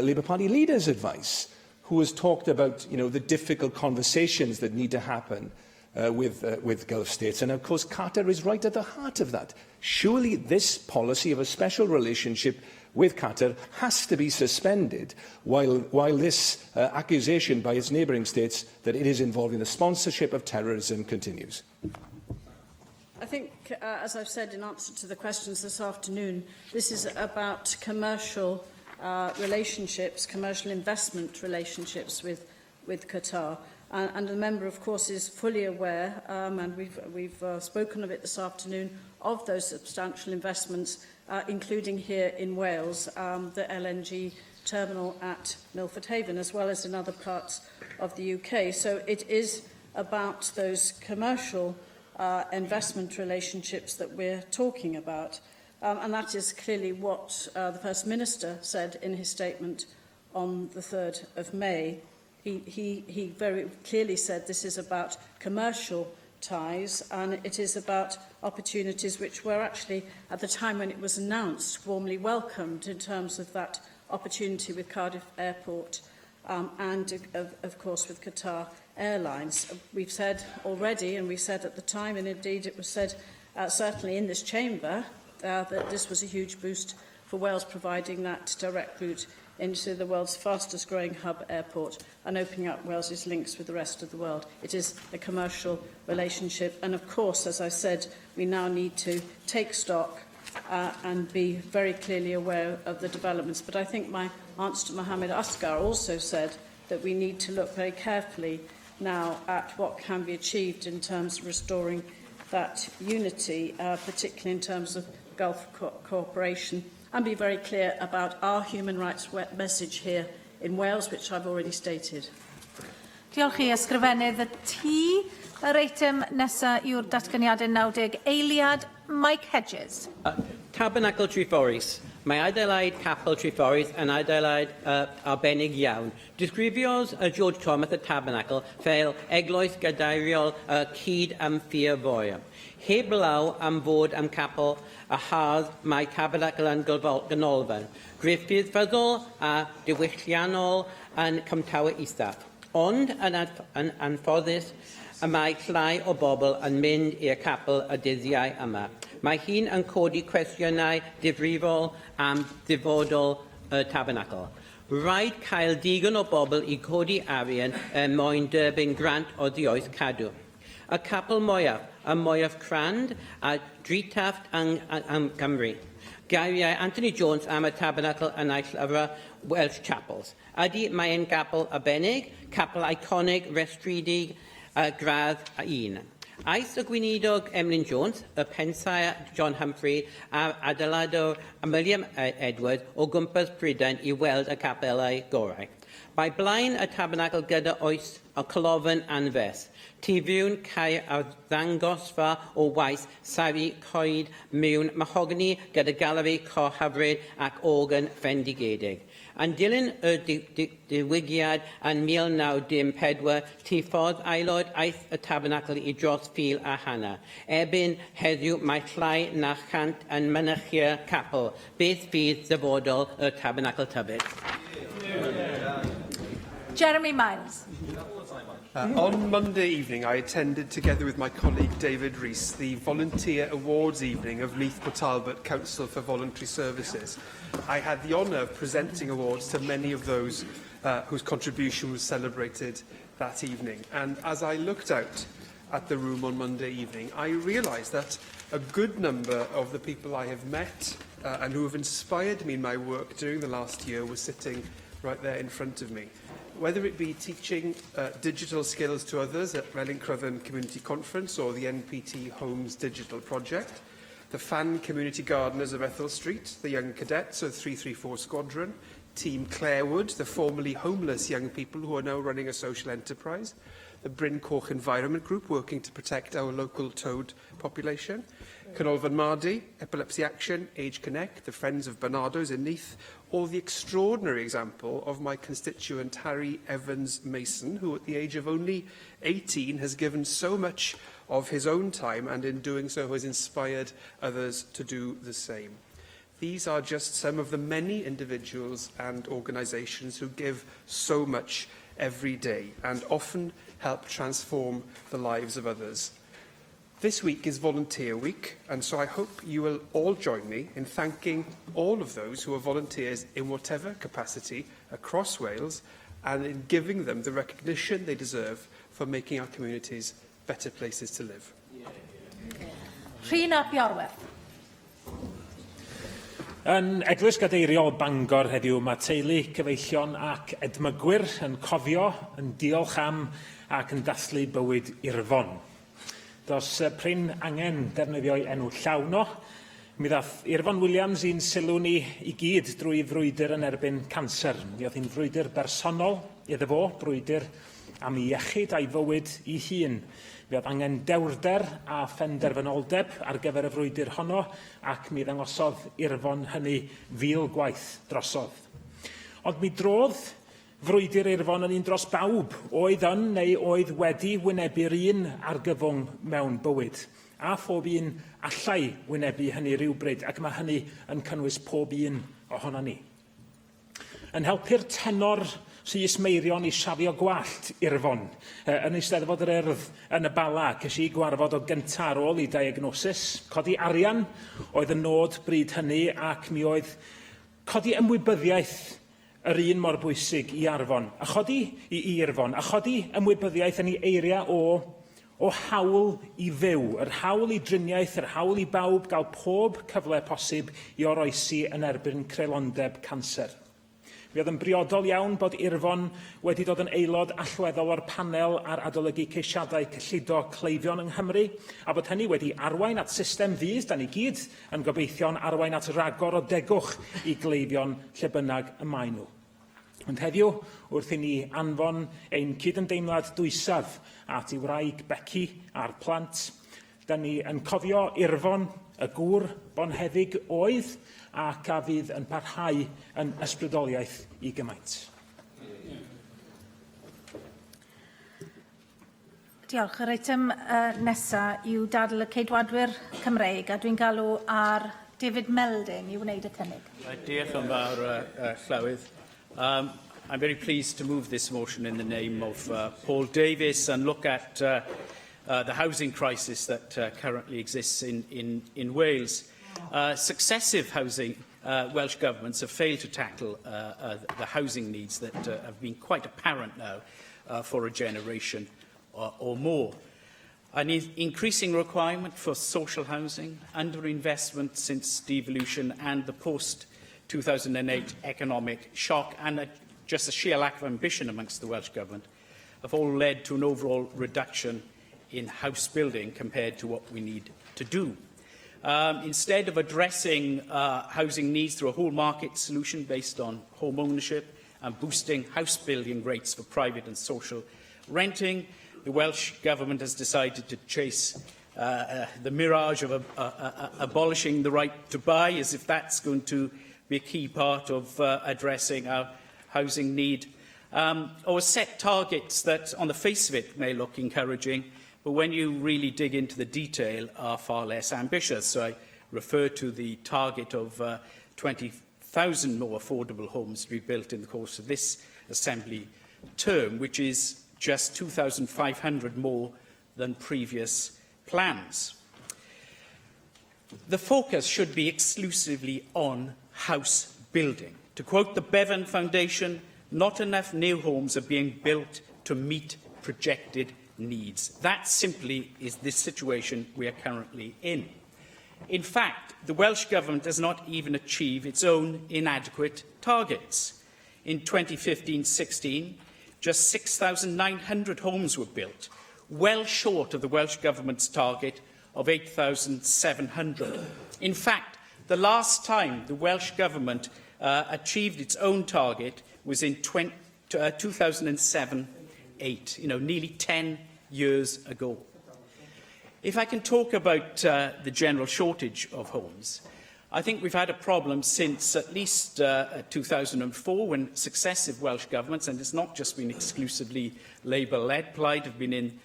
Labour Party leader's advice, who has talked about, you know, the difficult conversations that need to happen with Gulf states? And of course, Qatar is right at the heart of that. Surely this policy of a special relationship with Qatar has to be suspended while this accusation by its neighbouring states that it is involved in the sponsorship of terrorism continues. I think, as I've said in answer to the questions this afternoon, this is about commercial relationships, commercial investment relationships with Qatar. And the member, of course, is fully aware, and we've spoken of it this afternoon, of those substantial investments, including here in Wales, the LNG terminal at Milford Haven, as well as in other parts of the UK. So it is about those commercial investment relationships that we're talking about. And that is clearly what the First Minister said in his statement on the 3rd of May. He very clearly said this is about commercial ties, and it is about opportunities which were actually, at the time when it was announced, warmly welcomed in terms of that opportunity with Cardiff Airport and, of course, with Qatar Airlines. We've said already, and we said at the time, and indeed it was said certainly in this chamber, that this was a huge boost for Wales, providing that direct route into the world's fastest growing hub airport and opening up Wales's links with the rest of the world. It is a commercial relationship, and of course, as I said, we now need to take stock and be very clearly aware of the developments. But I think my answer to Mohammed Asghar also said that we need to look very carefully now at what can be achieved in terms of restoring that unity, particularly in terms of Gulf cooperation, and be very clear about our human rights message here in Wales, which I've already stated. Diolch i ysgrifennydd y T. Yr eitem nesaf yw'r datganiadau 90. Eiliad Mike Hedges. Tabernacl Treforys. Mae adeilad capel Treforys yn adeilad arbennig iawn. Disgrifiodd George Thomas y Tabernacl fel eglwys gadeirio'r cyd am ffyr fwy. Heb law am fod am capel a hardd mae Tabernacl yn ganolfan. Griffydd fyddol a diwylliannol yn Cymtawe Isaf. Ond yn anffodus, mae llai o bobl yn mynd i'r capel y dyddiau yma. Mae hi'n yn codi cwestiynau difrifol am dyfodol y Tabernacl. Rhaid cael digon o bobl i codi arian mwyn derbyn grant o ddioes cadw. Y capel mwyaf crand a dritafft yng Cymru. Gairiau Anthony Jones am y Tabernacl yn ei llyfr Welsh Chapels. Ydy mae'n capel arbennig, capel iconig, restredig, gradd 1. Aeth y gweinidog Emlyn Jones, y pensaer John Humphrey a adeiladwr William Edward o gwmpas Prydain i weld y capelau gorau. Mae blaen y Tabernacl gyda oes o colofyn anfers. Tifiwn cael arddangosfa o waith sari coed mewn mahogni gyda galeri corhyfryd ac organ fendigedig. Yn dilyn y diwygiad yn 1914, tiffodd aelod aeth y Tabernacl i dros fil a hanner. Erbyn heddiw mae llai na 100 yn mynychu'r capel. Beth fydd dyfodol y Tabernacl Tybyd? Jeremy Miles. On Monday evening, I attended, together with my colleague David Rees, the Volunteer Awards evening of Meath Port Talbot Council for Voluntary Services. I had the honour of presenting awards to many of those whose contribution was celebrated that evening. And as I looked out at the room on Monday evening, I realised that a good number of the people I have met and who have inspired me in my work during the last year were sitting right there in front of me. whether it be teaching digital skills to others at Crwthyn Community Conference or the NPT Homes Digital Project, the Fan Community Gardeners of Ethel Street, the Young Cadets of 334 Squadron, Team Clarewood, the formerly homeless young people who are now running a social enterprise, the Bryn Coch Environment Group working to protect our local toad population, Canolfan Mardi, Epilepsy Action, Age Connect, the Friends of Bernardo's in Neath, or the extraordinary example of my constituent Harry Evans Mason, who at the age of only 18 has given so much of his own time and in doing so has inspired others to do the same. These are just some of the many individuals and organisations who give so much every day and often help transform the lives of others. This week is Volunteer Week, and so I hope you will all join me in thanking all of those who are volunteers in whatever capacity across Wales and in giving them the recognition they deserve for making our communities better places to live. Rhyn ap Iorwerth. Yn Eglwys Gadeiriol Bangor heddiw, mae teulu, cyfeillion ac edmygwyr yn cofio, yn diolch am ac yn dathlu bywyd urfon. Does prin angen defnyddio'i enw llawn o. Mi ddath Irfon Williams i'n sylw ni i gyd drwy frwydr yn erbyn canser. Mi oedd hi'n frwydr bersonol iddo fo, brwydr am ei iechyd a'i fywyd ei hun. Mi oedd angen dewrder a phenderfynoldeb ar gyfer y frwydr honno ac mi ddangosodd Irfon hynny 1000 gwaith drosodd. Ond mi drodd frwydr Irfon yn un dros bawb, oedd yn neu oedd wedi wynebu'r un argyfwng mewn bywyd. A phob un allai wynebu hynny rhywbryd, ac mae hynny yn cynnwys pob un ohono ni. Yn helpu'r tenor Rhys Meirion i safio gwallt Irfon. Yn Eisteddfod yr Urdd yn y Bala, ces i gwarfod o gyntaf ar ôl i diagnosis. Codi arian oedd y nod bryd hynny ac mi oedd codi ymwybyddiaeth yr un mor bwysig i Irfon. A chodi ymwybyddiaeth yn ei eiriau o hawl i fyw, yr hawl i driniaeth, yr hawl i bawb gael pob cyfle posib i oroesi yn erbyn creulondeb canser. Mi oedd yn briodol iawn bod Irfon wedi dod yn aelod allweddol o'r panel ar adolygu ceisiadau cyllido cleifion yng Nghymru, a bod hynny wedi arwain at system fydd, da ni gyd yn gobeithio'n arwain at ragor o degwch i gleifion lle bynnag y maen nhw. Ond heddiw, wrth i ni anfon ein cydymdeimlad dwysaf at ei wraig Becky a'r plant, da ni yn cofio Irfon, y gŵr bonheddig oedd, ac a fydd yn parhau yn ysbrydoliaeth i gymaint. Diolch. Yr eitem nesaf yw dadl y ceidwadwyr Cymreig, a dwi'n galw ar David Melding i wneud y cynnig. Diolch yn fawr, Llywydd. I'm very pleased to move this motion in the name of Paul Davies and look at the housing crisis that currently exists in Wales. Successive Welsh governments have failed to tackle the housing needs that have been quite apparent now for a generation or more. An increasing requirement for social housing, underinvestment since devolution and the post-2008 economic shock, and just a sheer lack of ambition amongst the Welsh Government have all led to an overall reduction in house building compared to what we need to do. Instead of addressing housing needs through a whole market solution based on home ownership and boosting house building rates for private and social renting, the Welsh Government has decided to chase the mirage of abolishing the right to buy, as if that's going to be a key part of addressing our housing need, or set targets that on the face of it may look encouraging, but when you really dig into the detail are far less ambitious. So I refer to the target of 20,000 more affordable homes to be built in the course of this Assembly term, which is just 2,500 more than previous plans. The focus should be exclusively on house building. To quote the Bevan Foundation, not enough new homes are being built to meet projected needs. That simply is the situation we are currently in. In fact, the Welsh Government does not even achieve its own inadequate targets. In 2015-16, just 6,900 homes were built, well short of the Welsh Government's target of 8,700. In fact, the last time the Welsh Government achieved its own target was in 2007-8, nearly 10 years ago. If I can talk about the general shortage of homes, I think we've had a problem since at least 2004, when successive Welsh governments, and it's not just been exclusively Labour-led, Plaid have been in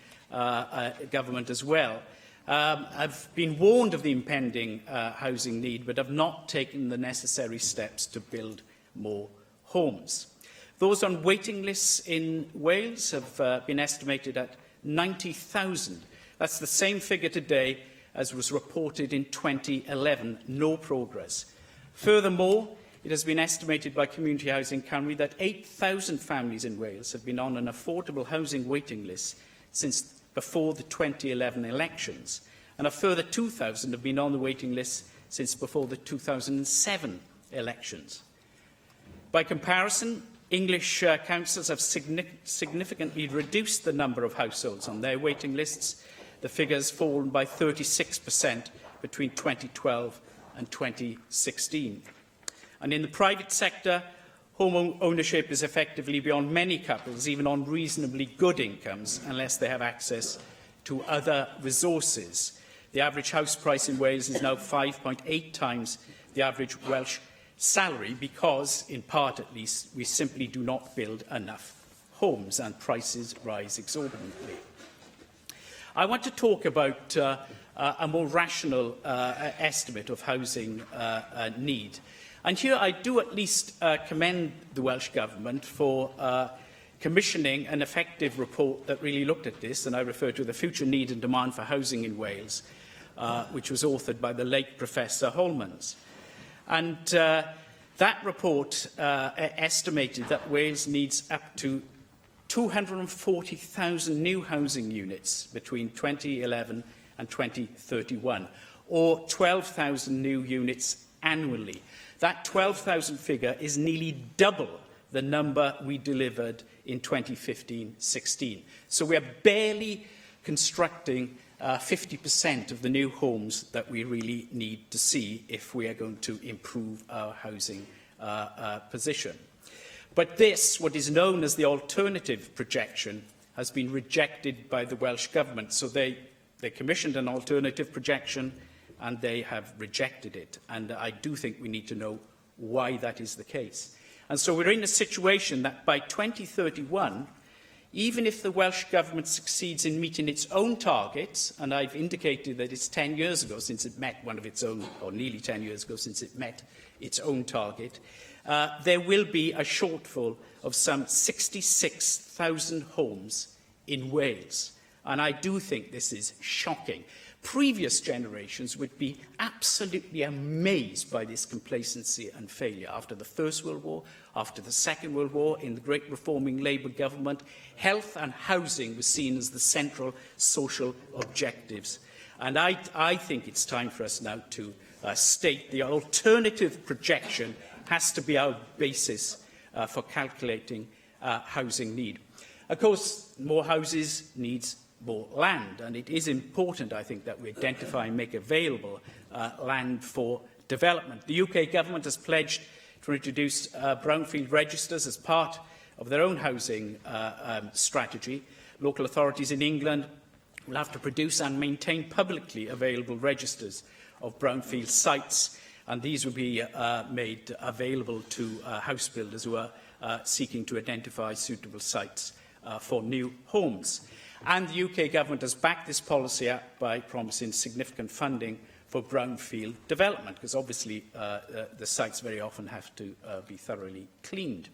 government as well, have been warned of the impending housing need, but have not taken the necessary steps to build more homes. Those on waiting lists in Wales have been estimated at 90,000. That's the same figure today as was reported in 2011. No progress. Furthermore, it has been estimated by Community Housing Cymru that 8,000 families in Wales have been on an affordable housing waiting list since before the 2011 elections, and a further 2,000 have been on the waiting list since before the 2007 elections. By comparison, English councils have significantly reduced the number of households on their waiting lists. The figures fallen by 36% between 2012 and 2016. And in the private sector, home ownership is effectively beyond many couples, even on reasonably good incomes, unless they have access to other resources. The average house price in Wales is now 5.8 times the average Welsh salary because, in part at least, we simply do not build enough homes and prices rise exorbitantly. I want to talk about a more rational estimate of housing need. And here I do at least commend the Welsh Government for commissioning an effective report that really looked at this, and I refer to the Future Need and Demand for Housing in Wales, which was authored by the late Professor Holmans. And that report estimated that Wales needs up to 240,000 new housing units between 2011 and 2031, or 12,000 new units annually. That 12,000 figure is nearly double the number we delivered in 2015-16. So we are barely constructing 50% of the new homes that we really need to see if we are going to improve our housing position. But this, what is known as the alternative projection, has been rejected by the Welsh Government. So they commissioned an alternative projection and they have rejected it. And I do think we need to know why that is the case. And so we're in a situation that by 2031, even if the Welsh Government succeeds in meeting its own targets, and I've indicated that it's 10 years ago since it met one of its own, or nearly 10 years ago since it met its own target, there will be a shortfall of some 66,000 homes in Wales. And I do think this is shocking. Previous generations would be absolutely amazed by this complacency and failure. After the First World War, after the Second World War, in the great reforming Labour government, health and housing was seen as the central social objectives. And I think it's time for us now to state the alternative projection has to be our basis for calculating housing need. Of course, more houses needs more land, and it is important, I think, that we identify and make available land for development. The UK Government has pledged to introduce brownfield registers as part of their own housing strategy. Local authorities in England will have to produce and maintain publicly available registers of brownfield sites, and these will be made available to house builders who are seeking to identify suitable sites for new homes. And the UK Government has backed this policy up by promising significant funding for brownfield development, because obviously the sites very often have to be thoroughly cleaned.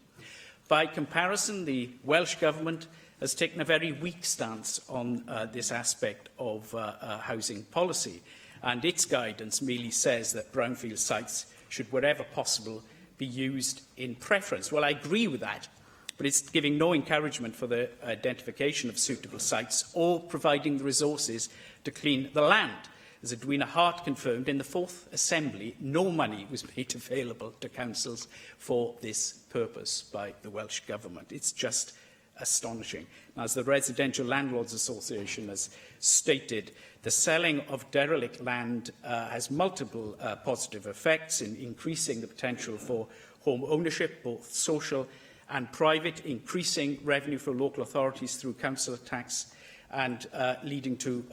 By comparison, the Welsh Government has taken a very weak stance on this aspect of housing policy, and its guidance merely says that brownfield sites should, wherever possible, be used in preference. Well, I agree with that, but it's giving no encouragement for the identification of suitable sites or providing the resources to clean the land. As Edwina Hart confirmed, in the Fourth Assembly, no money was made available to councils for this purpose by the Welsh Government. It's just astonishing. As the Residential Landlords Association has stated, the selling of derelict land has multiple positive effects in increasing the potential for home ownership, both social and private, increasing revenue for local authorities through council tax, and leading to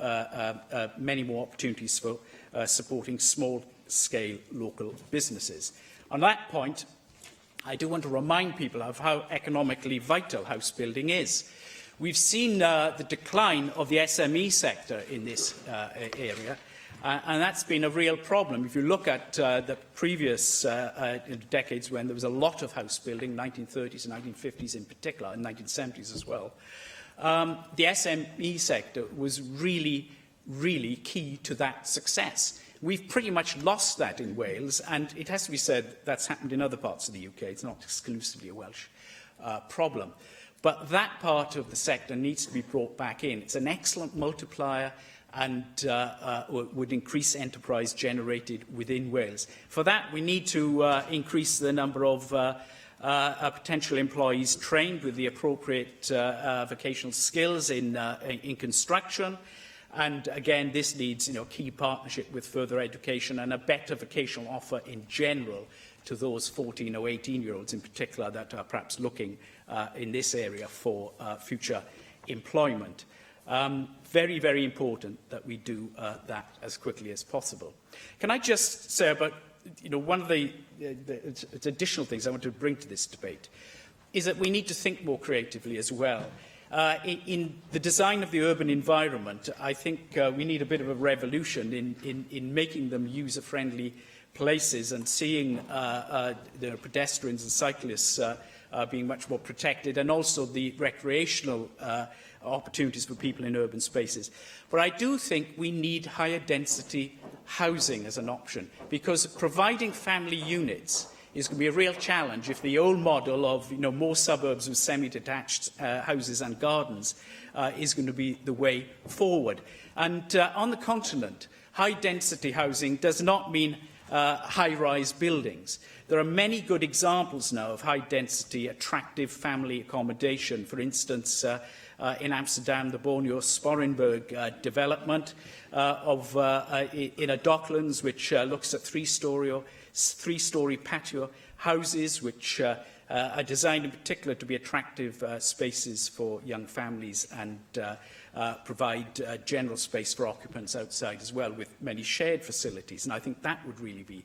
many more opportunities for supporting small-scale local businesses. On that point, I do want to remind people of how economically vital house building is. We've seen the decline of the SME sector in this area, and that's been a real problem. If you look at the previous decades when there was a lot of house building, 1930s and 1950s in particular, and 1970s as well, the SME sector was really, really key to that success. We've pretty much lost that in Wales, and it has to be said that's happened in other parts of the UK. It's not exclusively a Welsh problem. But that part of the sector needs to be brought back in. It's an excellent multiplier and would increase enterprise generated within Wales. For that, we need to increase the number of potential employees trained with the appropriate vocational skills in construction. And again, this needs key partnership with further education and a better vocational offer in general to those 14 or 18-year-olds in particular that are perhaps looking in this area for future employment. Very, very important that we do that as quickly as possible. Can I just say about one of the additional things I want to bring to this debate is that we need to think more creatively as well. In the design of the urban environment, I think we need a bit of a revolution in making them user-friendly places and seeing the pedestrians and cyclists being much more protected, and also the recreational opportunities for people in urban spaces. But I do think we need higher density housing as an option, because providing family units is going to be a real challenge if the old model of more suburbs with semi-detached houses and gardens is going to be the way forward. And on the continent, high-density housing does not mean high-rise buildings. There are many good examples now of high-density, attractive family accommodation. For instance, in Amsterdam, the Borneo Sporenburg development in a Docklands, which looks at three-storey patio houses, which are designed in particular to be attractive spaces for young families and provide general space for occupants outside as well, with many shared facilities. And I think that would really be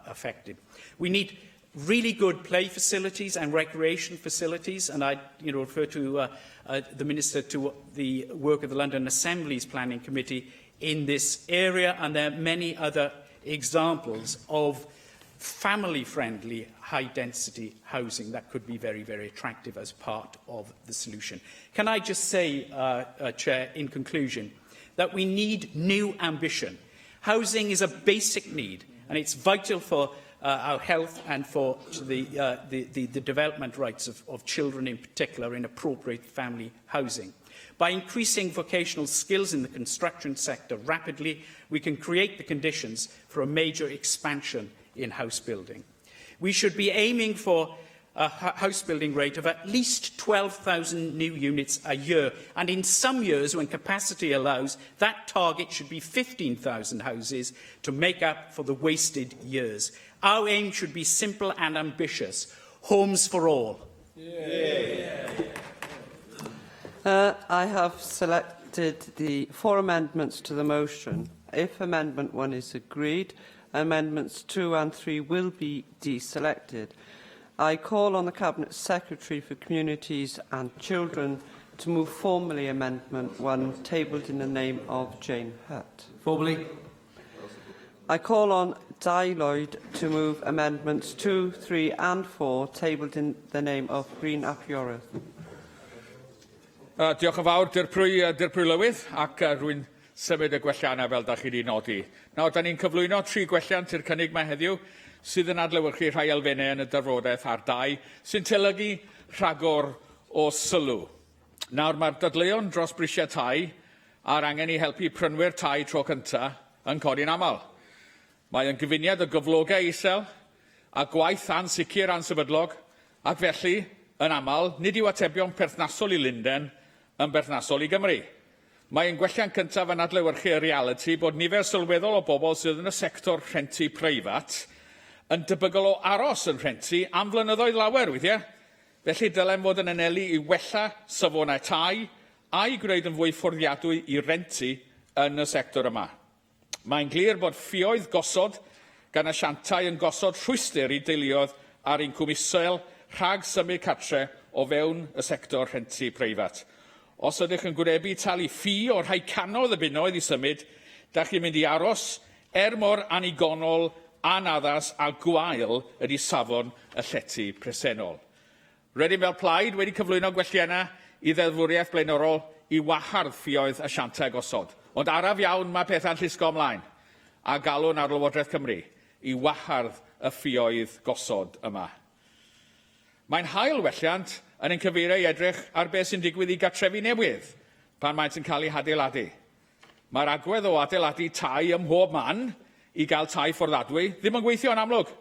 effective. We need really good play facilities and recreation facilities, and I refer to the Minister to the work of the London Assembly's Planning Committee in this area, and there are many other examples of family-friendly, high-density housing that could be very, very attractive as part of the solution. Can I just say, Chair, in conclusion, that we need new ambition. Housing is a basic need, and it's vital for our health and for the development rights of children in particular in appropriate family housing. By increasing vocational skills in the construction sector rapidly, we can create the conditions for a major expansion in house building. We should be aiming for a house building rate of at least 12,000 new units a year, and in some years, when capacity allows, that target should be 15,000 houses to make up for the wasted years. Our aim should be simple and ambitious: homes for all. I have selected the 4 amendments to the motion. If Amendment 1 is agreed, Amendments 2 and 3 will be deselected. I call on the Cabinet Secretary for Communities and Children to move formally Amendment 1, tabled in the name of Jane Hutt. Formally. I call on Aelodau'r to move Amendments 2, 3 and 4, tabled in the name of Green Apiorydd. Diolch yn fawr, dirprwy Llywydd, ac rwy'n symud y gwelliannau fel da chi wedi nodi. Nawr, da ni'n cyflwyno 3 gwelliant i'r cynnig mae heddiw, sydd yn adlewyrchu rhai elfennau yn y darfodaeth ar 2, sy'n tylygu rhagor o sylw. Nawr, mae'r dadleuon dros brisiau tai a'r angen i helpu prynwyr tai tro cyntaf yn codi'n aml. Mae yn gyfuniad o gyflogau isel a gwaith ansicr ansefydlog, ac felly Yn aml, nid yw atebion perthnasol i Lundain yn berthnasol i Gymru. Mae'n gwelliant cyntaf yn adlewyrchu y reality bod nifer sylweddol o bobl sydd yn y sector rhentu preifat yn debygol o aros yn rhentu am flynyddoedd lawer weithiau. Felly dylem fod yn anelu i wella safonau tai a'i gwneud yn fwy fforddiadwy i rentu yn y sector yma. Mae'n glir bod ffïoedd gosod gan asiantau yn gosod rhwystyr i deuluodd ar un cwm rhag symud cartre o fewn y sector rhentu preifat. Os ydych yn gwynebu talu ffi o rhai canoedd y bunnoedd i symud, da chi'n mynd i aros mor anigonol, anaddas a gwael ydy safon y llety presennol. Rydym fel plaid wedi cyflwyno gwelliannau i ddeddfwriaeth blaenorol i wahardd ffïoedd asiantau gosod. Ond araf iawn mae pethau'n llusgo ymlaen a galwn ar Lywodraeth Cymru i wahardd y ffïoedd gosod yma. Mae'n hael welliant yn ein cyfeirio i edrych ar beth sy'n digwydd i gartrefi newydd pan maent yn cael eu hadeiladu. Mae'r agwedd o adeiladu tai ym mhob man i gael tai fforddiadwy ddim yn gweithio yn amlwg.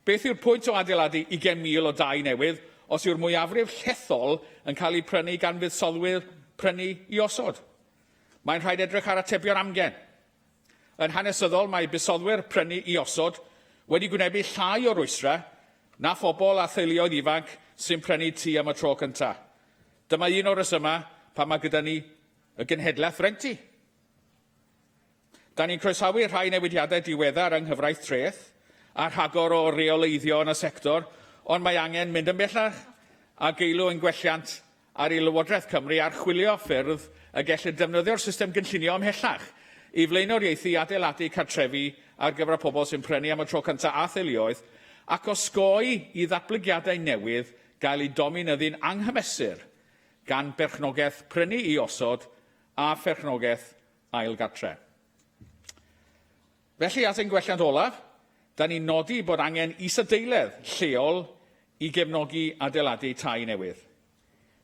Beth yw'r pwynt o adeiladu 20,000 o dai newydd os yw'r mwyafrif hethol yn cael ei prynu gan fuddsodwyr prynu i osod? Mae'n rhaid edrych ar atebion amgen. Yn hanesyddol mae buddsodwyr prynu i osod wedi gwynebu llai o rwystra na phobl a theuluoedd ifanc sy'n prynu tŷ am y tro cyntaf. Dyma un o'r resymau pan mae gyda ni y gynhedlaeth rentu. Da ni'n croesawu rhai newidiadau diweddar yng nghyfraith treth a rhagor o reoleiddio yn y sector, ond mae angen mynd yn bellach a geilw yn gwelliant ar ei Lywodraeth Cymru ar chwilio ffyrdd y gellir defnyddio'r system gynllunio ymhellach i flaenoriaethu adeiladu cartrefi ar gyfer y pobl sy'n prynu am y tro cyntaf a theuluoedd ac osgoi i ddatblygiadau newydd gael ei dominyddu'n anghymesur gan berchnogaeth prynu i osod a pherchnogaeth ailgartre. Felly at ein gwelliant olaf, da ni'n nodi bod angen isadeiledd lleol i gefnogi adeiladu tai newydd.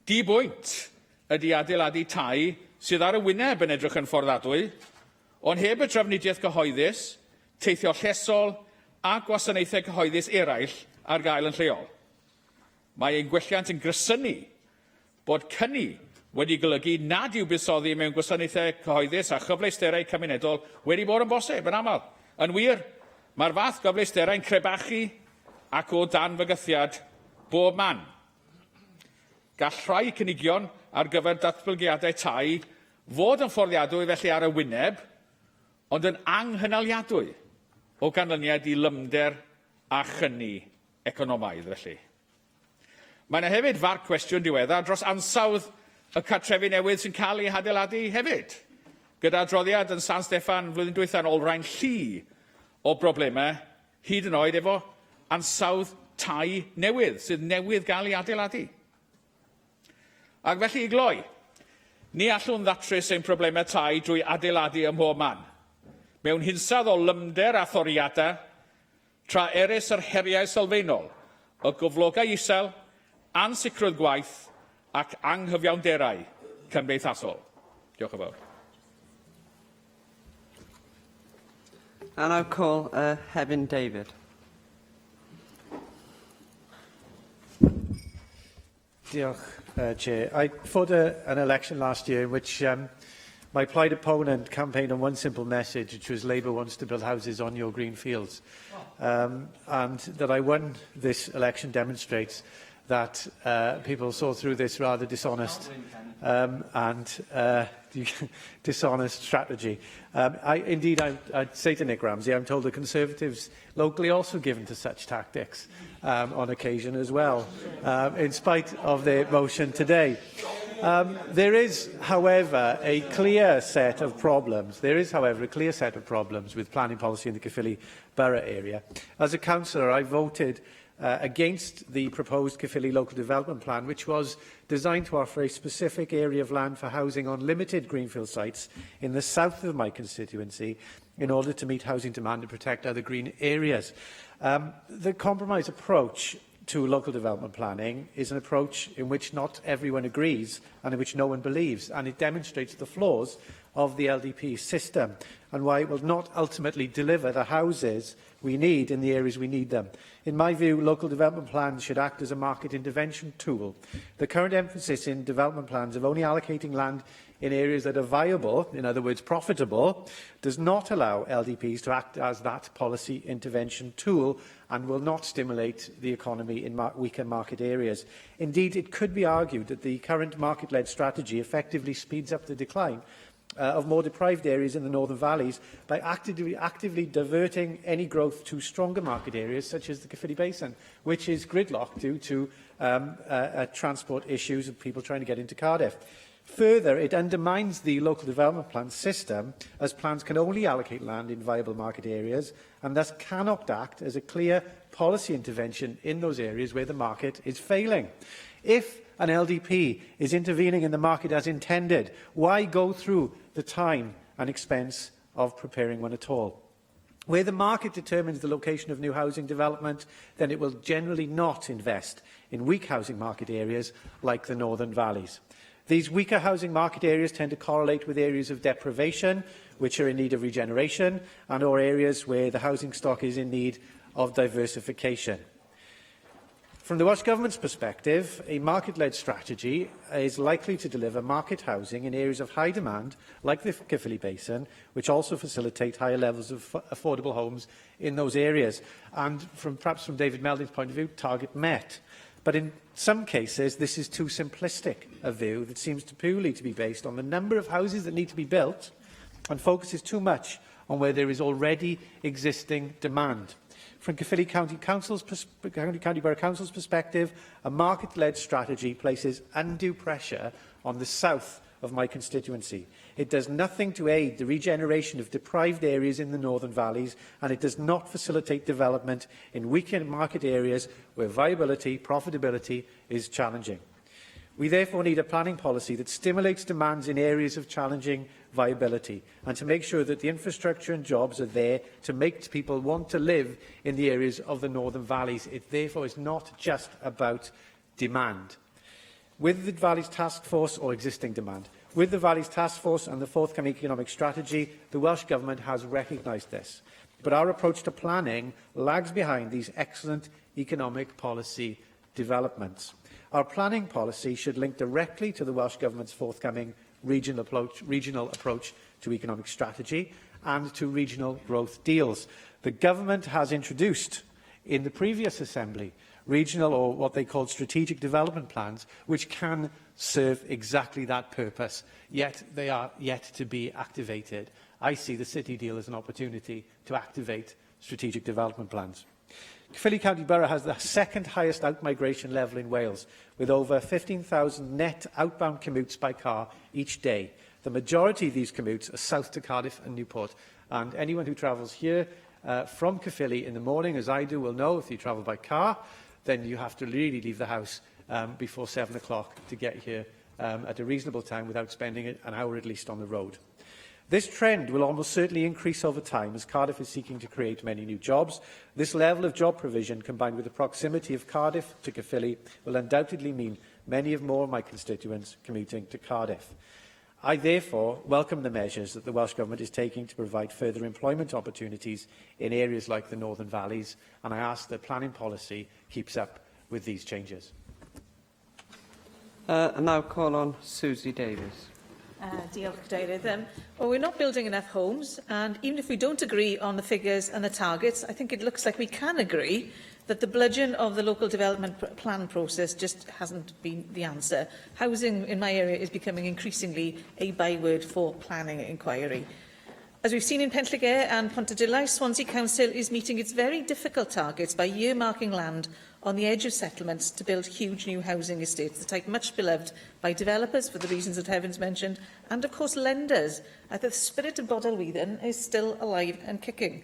Dibwynt ydy adeiladu tai sydd ar y wyneb yn edrych yn fforddadwy, ond heb y trafnidiaeth cyhoeddus, teithio llesol a gwasanaethau cyhoeddus eraill ar gael yn lleol. Mae ein gwelliant yn grysynu bod cynni wedi golygu nad yw buddsoddi mewn gwasanaethau cyhoeddus a chyfleusterau cymunedol wedi bod yn bosib yn aml. Yn wir, mae'r fath gyfleusterau'n crebachu ac o dan fygythiad bob man. Gall rhai cynigion ar gyfer datblygiadau tai fod yn fforddiadwy felly ar y wyneb, ond yn anghynaliadwy o ganlyniad i lymder a chynni economaidd felly. Mae yna hefyd farc cwestiwn diweddar dros ansawdd y cartrefi newydd sy'n cael ei hadeiladu hefyd, gyda adroddiad yn San Steffan flwyddyn diwethaf yn olrhain llu o broblemau, hyd yn oed efo ansawdd tai newydd, sydd newydd gael ei adeiladu. Ac felly i gloi, ni allwn ddatrys ein problemau tai drwy adeiladu ym mhob man, mewn hinsawdd o lymder a thoriadau, tra erys yr heriau sylfaenol, o gyflogau isel, ansicrwydd gwaith ac anghyfiawnderau cymdeithasol. Diolch yn fawr. And I'll call Hefin David. Diolch, Chair. I fought an election last year in which my plaid opponent campaigned on one simple message, which was Labour wants to build houses on your green fields. And that I won this election demonstrates that people saw through this rather dishonest dishonest strategy. I'd say to Nick Ramsey, I'm told the Conservatives locally also given to such tactics on occasion as well, in spite of their motion today. There is, however, a clear set of problems. There is, however, a clear set of problems with planning policy in the Caerphilly Borough area. As a councillor, I voted against the proposed Caerphilly Local Development Plan, which was designed to offer a specific area of land for housing on limited greenfield sites in the south of my constituency in order to meet housing demand and protect other green areas. The compromise approach to local development planning is an approach in which not everyone agrees and in which no one believes, and it demonstrates the flaws of the LDP system and why it will not ultimately deliver the houses we need in the areas we need them. In my view, local development plans should act as a market intervention tool. The current emphasis in development plans of only allocating land in areas that are viable, in other words profitable, does not allow LDPs to act as that policy intervention tool and will not stimulate the economy in weaker market areas. Indeed, it could be argued that the current market-led strategy effectively speeds up the decline of more deprived areas in the northern valleys by actively diverting any growth to stronger market areas such as the Caerphilly Basin, which is gridlocked due to transport issues of people trying to get into Cardiff. Further, it undermines the local development plan system, as plans can only allocate land in viable market areas and thus cannot act as a clear policy intervention in those areas where the market is failing. If an LDP is intervening in the market as intended, why go through the time and expense of preparing one at all? Where the market determines the location of new housing development, then it will generally not invest in weak housing market areas like the northern valleys. These weaker housing market areas tend to correlate with areas of deprivation, which are in need of regeneration, and or areas where the housing stock is in need of diversification. From the Welsh Government's perspective, a market-led strategy is likely to deliver market housing in areas of high demand, like the Caerphilly Basin, which also facilitate higher levels of affordable homes in those areas. And perhaps from David Melding's point of view, target met. But in some cases, this is too simplistic a view that seems purely to be based on the number of houses that need to be built and focuses too much on where there is already existing demand. From Caerphilly County Borough Council's perspective, a market-led strategy places undue pressure on the south of my constituency. It does nothing to aid the regeneration of deprived areas in the northern valleys, and it does not facilitate development in weaker market areas where viability, profitability is challenging. We therefore need a planning policy that stimulates demands in areas of challenging viability, and to make sure that the infrastructure and jobs are there to make people want to live in the areas of the northern valleys. It therefore is not just about demand. With the Valleys Task Force, or existing demand, with the Valleys Task Force and the forthcoming economic strategy, the Welsh Government has recognised this. But our approach to planning lags behind these excellent economic policy developments. Our planning policy should link directly to the Welsh Government's forthcoming regional approach to economic strategy and to regional growth deals. The Government has introduced in the previous Assembly regional, or what they called strategic development plans, which can serve exactly that purpose, yet they are yet to be activated. I see the City deal as an opportunity to activate strategic development plans. Caerphilly County Borough has the second highest out-migration level in Wales, with over 15,000 net outbound commutes by car each day. The majority of these commutes are south to Cardiff and Newport, and anyone who travels here from Caerphilly in the morning, as I do, will know if you travel by car, then you have to really leave the house before 7 o'clock to get here at a reasonable time without spending an hour at least on the road. This trend will almost certainly increase over time as Cardiff is seeking to create many new jobs. This level of job provision, combined with the proximity of Cardiff to Caerphilly, will undoubtedly mean many more of my constituents commuting to Cardiff. I therefore welcome the measures that the Welsh Government is taking to provide further employment opportunities in areas like the Northern Valleys, and I ask that planning policy keeps up with these changes. And now call on Susie Davies. Diolch, Cadeirydd. Well, we're not building enough homes, and even if we don't agree on the figures and the targets, I think it looks like we can agree that the bludgeon of the local development plan process just hasn't been the answer. Housing in my area is becoming increasingly a byword for planning inquiry. As we've seen in Penllygau and Pontarddulais, Swansea Council is meeting its very difficult targets by earmarking land on the edge of settlements to build huge new housing estates, the type much beloved by developers for the reasons that Heaven's mentioned, and of course lenders. The spirit of Bodil Weedon is still alive and kicking.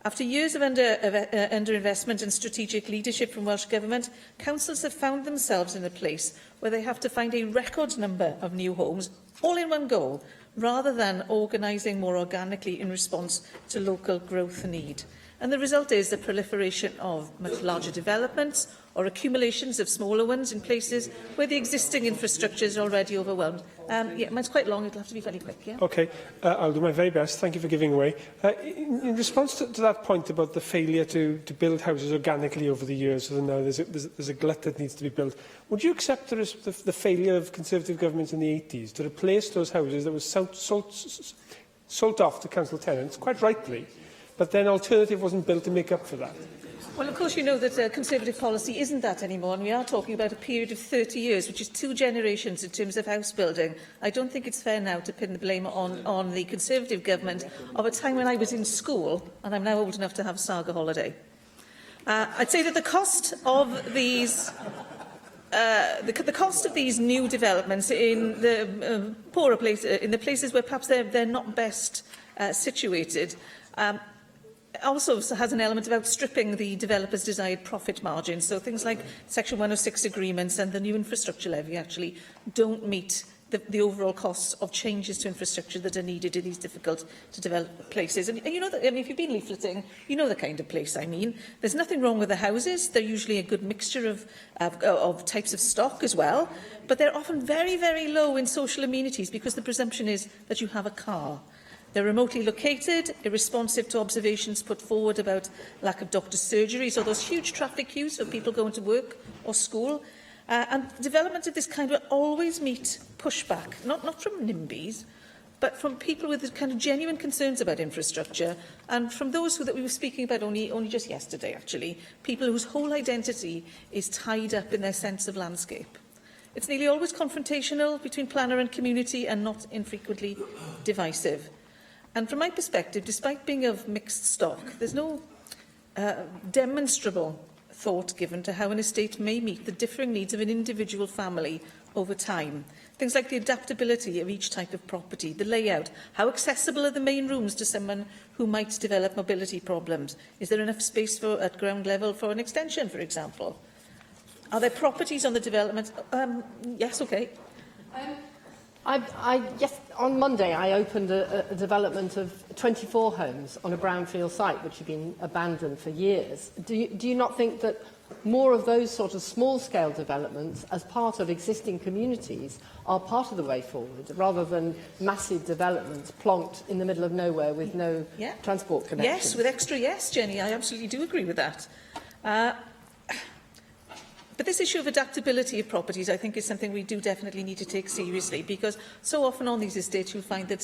After years of underinvestment and strategic leadership from Welsh Government, councils have found themselves in a place where they have to find a record number of new homes, all in one go, rather than organising more organically in response to local growth need. And the result is the proliferation of much larger developments or accumulations of smaller ones in places where the existing infrastructure is already overwhelmed. Yeah, mine's quite long, it'll have to be very quick, yeah? Okay, I'll do my very best. Thank you for giving way. In response to that point about the failure to build houses organically over the years, so now there's a glut that needs to be built, would you accept the failure of Conservative governments in the 80s to replace those houses that were sold off to council tenants, quite rightly, but then alternative wasn't built to make up for that? Well, of course, you know that Conservative policy isn't that anymore, and we are talking about a period of 30 years, which is 2 generations in terms of house building. I don't think it's fair now to pin the blame on the Conservative government of a time when I was in school, and I'm now old enough to have a saga holiday. I'd say that the cost of these the cost of these new developments in the poorer places, in the places where perhaps they're not best situated, also has an element of outstripping the developer's desired profit margin. So things like Section 106 agreements and the new infrastructure levy actually don't meet the overall costs of changes to infrastructure that are needed in these difficult to develop places. And you know that, I mean, if you've been leafleting, you know the kind of place I mean. There's nothing wrong with the houses. They're usually a good mixture of types of stock as well. But they're often very, very low in social amenities because the presumption is that you have a car. They're remotely located, irresponsive to observations put forward about lack of doctor's surgeries or those huge traffic queues for people going to work or school. And development of this kind will always meet pushback, not from NIMBYs, but from people with kind of genuine concerns about infrastructure, and from those that we were speaking about only just yesterday, actually, people whose whole identity is tied up in their sense of landscape. It's nearly always confrontational between planner and community and not infrequently divisive. And from my perspective, despite being of mixed stock, there's no demonstrable thought given to how an estate may meet the differing needs of an individual family over time. Things like the adaptability of each type of property, the layout, how accessible are the main rooms to someone who might develop mobility problems? Is there enough space at ground level for an extension, for example? Are there properties on the development? Yes, okay. Yes, on Monday I opened a development of 24 homes on a brownfield site which had been abandoned for years. Do you not think that more of those sort of small-scale developments as part of existing communities are part of the way forward, rather than massive developments plonked in the middle of nowhere with no transport connections? Yes, with extra yes, Jenny, I absolutely do agree with that. But this issue of adaptability of properties, I think, is something we do definitely need to take seriously, because so often on these estates you'll find that,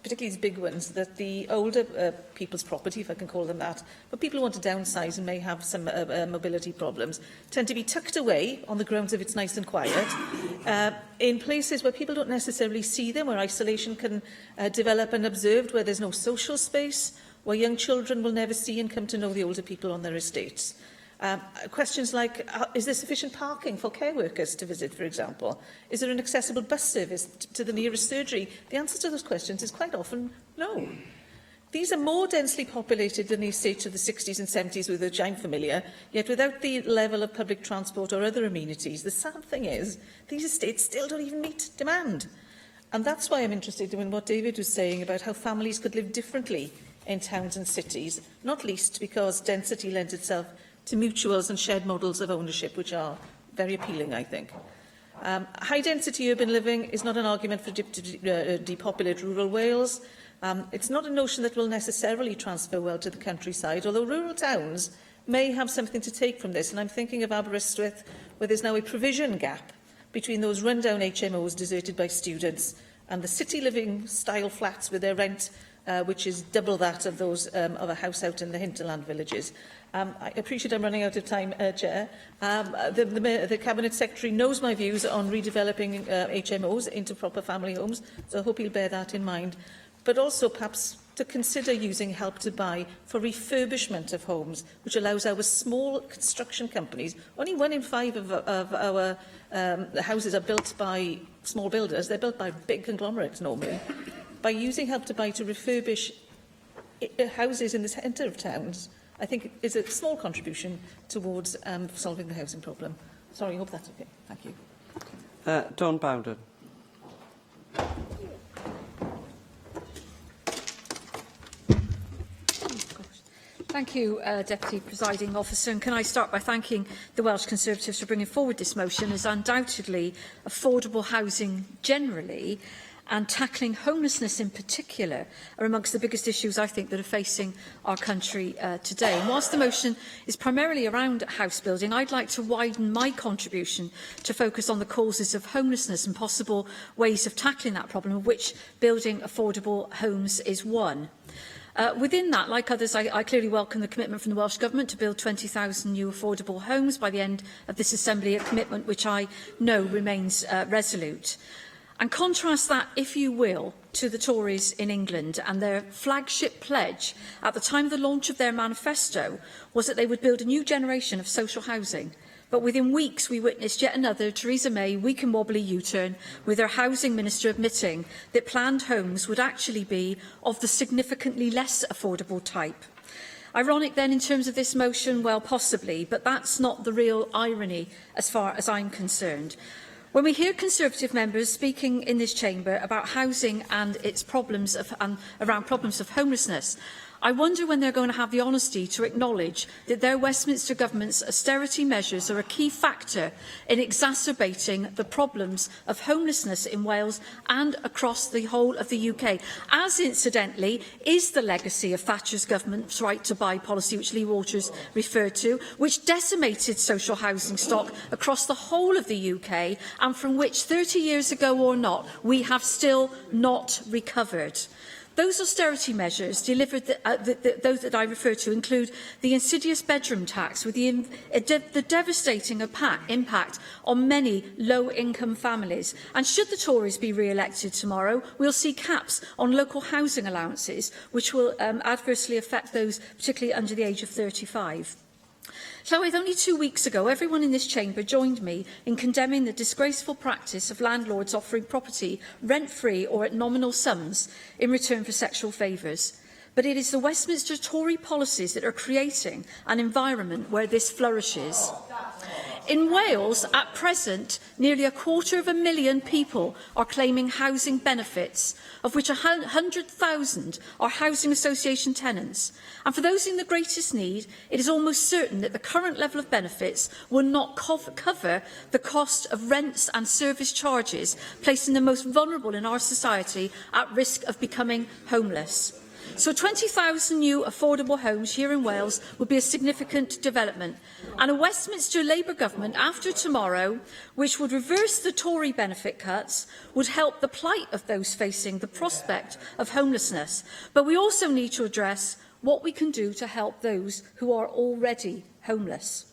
particularly these big ones, that the older people's property, if I can call them that, but people who want to downsize and may have some mobility problems, tend to be tucked away on the grounds of it's nice and quiet, in places where people don't necessarily see them, where isolation can develop unobserved, where there's no social space, where young children will never see and come to know the older people on their estates. Questions like, is there sufficient parking for care workers to visit, for example? Is there an accessible bus service to the nearest surgery? The answer to those questions is quite often no. These are more densely populated than the estates of the 60s and 70s with which I'm familiar, yet without the level of public transport or other amenities. The sad thing is, these estates still don't even meet demand. And that's why I'm interested in what David was saying about how families could live differently in towns and cities, not least because density lends itself to mutuals and shared models of ownership, which are very appealing, I think. High-density urban living is not an argument for depopulate rural Wales. It's not a notion that will necessarily transfer well to the countryside, although rural towns may have something to take from this. And I'm thinking of Aberystwyth, where there's now a provision gap between those rundown HMOs deserted by students and the city living style flats with their rent which is double that of those of a house out in the hinterland villages. I appreciate I'm running out of time, Chair. The Cabinet Secretary knows my views on redeveloping HMOs into proper family homes, so I hope he'll bear that in mind. But also perhaps to consider using Help to Buy for refurbishment of homes, which allows our small construction companies, only 1 in 5 of our houses are built by small builders, they're built by big conglomerates normally, by using Help to Buy to refurbish houses in the centre of towns, I think is a small contribution towards solving the housing problem. Sorry, I hope that's okay. Thank you. Dawn Bowden. Thank you, Deputy Presiding Officer. And can I start by thanking the Welsh Conservatives for bringing forward this motion, as undoubtedly affordable housing generally and tackling homelessness in particular are amongst the biggest issues, I think, that are facing our country today. And whilst the motion is primarily around house building, I'd like to widen my contribution to focus on the causes of homelessness and possible ways of tackling that problem, of which building affordable homes is one. Within that, like others, I clearly welcome the commitment from the Welsh Government to build 20,000 new affordable homes by the end of this Assembly, a commitment which I know remains resolute. And contrast that, if you will, to the Tories in England, and their flagship pledge at the time of the launch of their manifesto was that they would build a new generation of social housing. But within weeks, we witnessed yet another Theresa May weak and wobbly U-turn, with her housing minister admitting that planned homes would actually be of the significantly less affordable type. Ironic then in terms of this motion? Well, possibly, but that's not the real irony as far as I'm concerned. When we hear Conservative members speaking in this chamber about housing and its problems around problems of homelessness, I wonder when they're going to have the honesty to acknowledge that their Westminster Government's austerity measures are a key factor in exacerbating the problems of homelessness in Wales and across the whole of the UK, as incidentally is the legacy of Thatcher's government's right to buy policy, which Lee Waters referred to, which decimated social housing stock across the whole of the UK and from which 30 years ago or not, we have still not recovered. Those austerity measures delivered, those that I refer to, include the insidious bedroom tax with the devastating impact on many low-income families. And should the Tories be re-elected tomorrow, we'll see caps on local housing allowances, which will adversely affect those particularly under the age of 35. Llywydd, only 2 weeks ago, everyone in this chamber joined me in condemning the disgraceful practice of landlords offering property rent-free or at nominal sums in return for sexual favours. But it is the Westminster Tory policies that are creating an environment where this flourishes. In Wales, at present, nearly 250,000 people are claiming housing benefits, of which 100,000 are housing association tenants. And for those in the greatest need, it is almost certain that the current level of benefits will not cover the cost of rents and service charges, placing the most vulnerable in our society at risk of becoming homeless. So 20,000 new affordable homes here in Wales would be a significant development. And a Westminster Labour government after tomorrow, which would reverse the Tory benefit cuts, would help the plight of those facing the prospect of homelessness. But we also need to address what we can do to help those who are already homeless.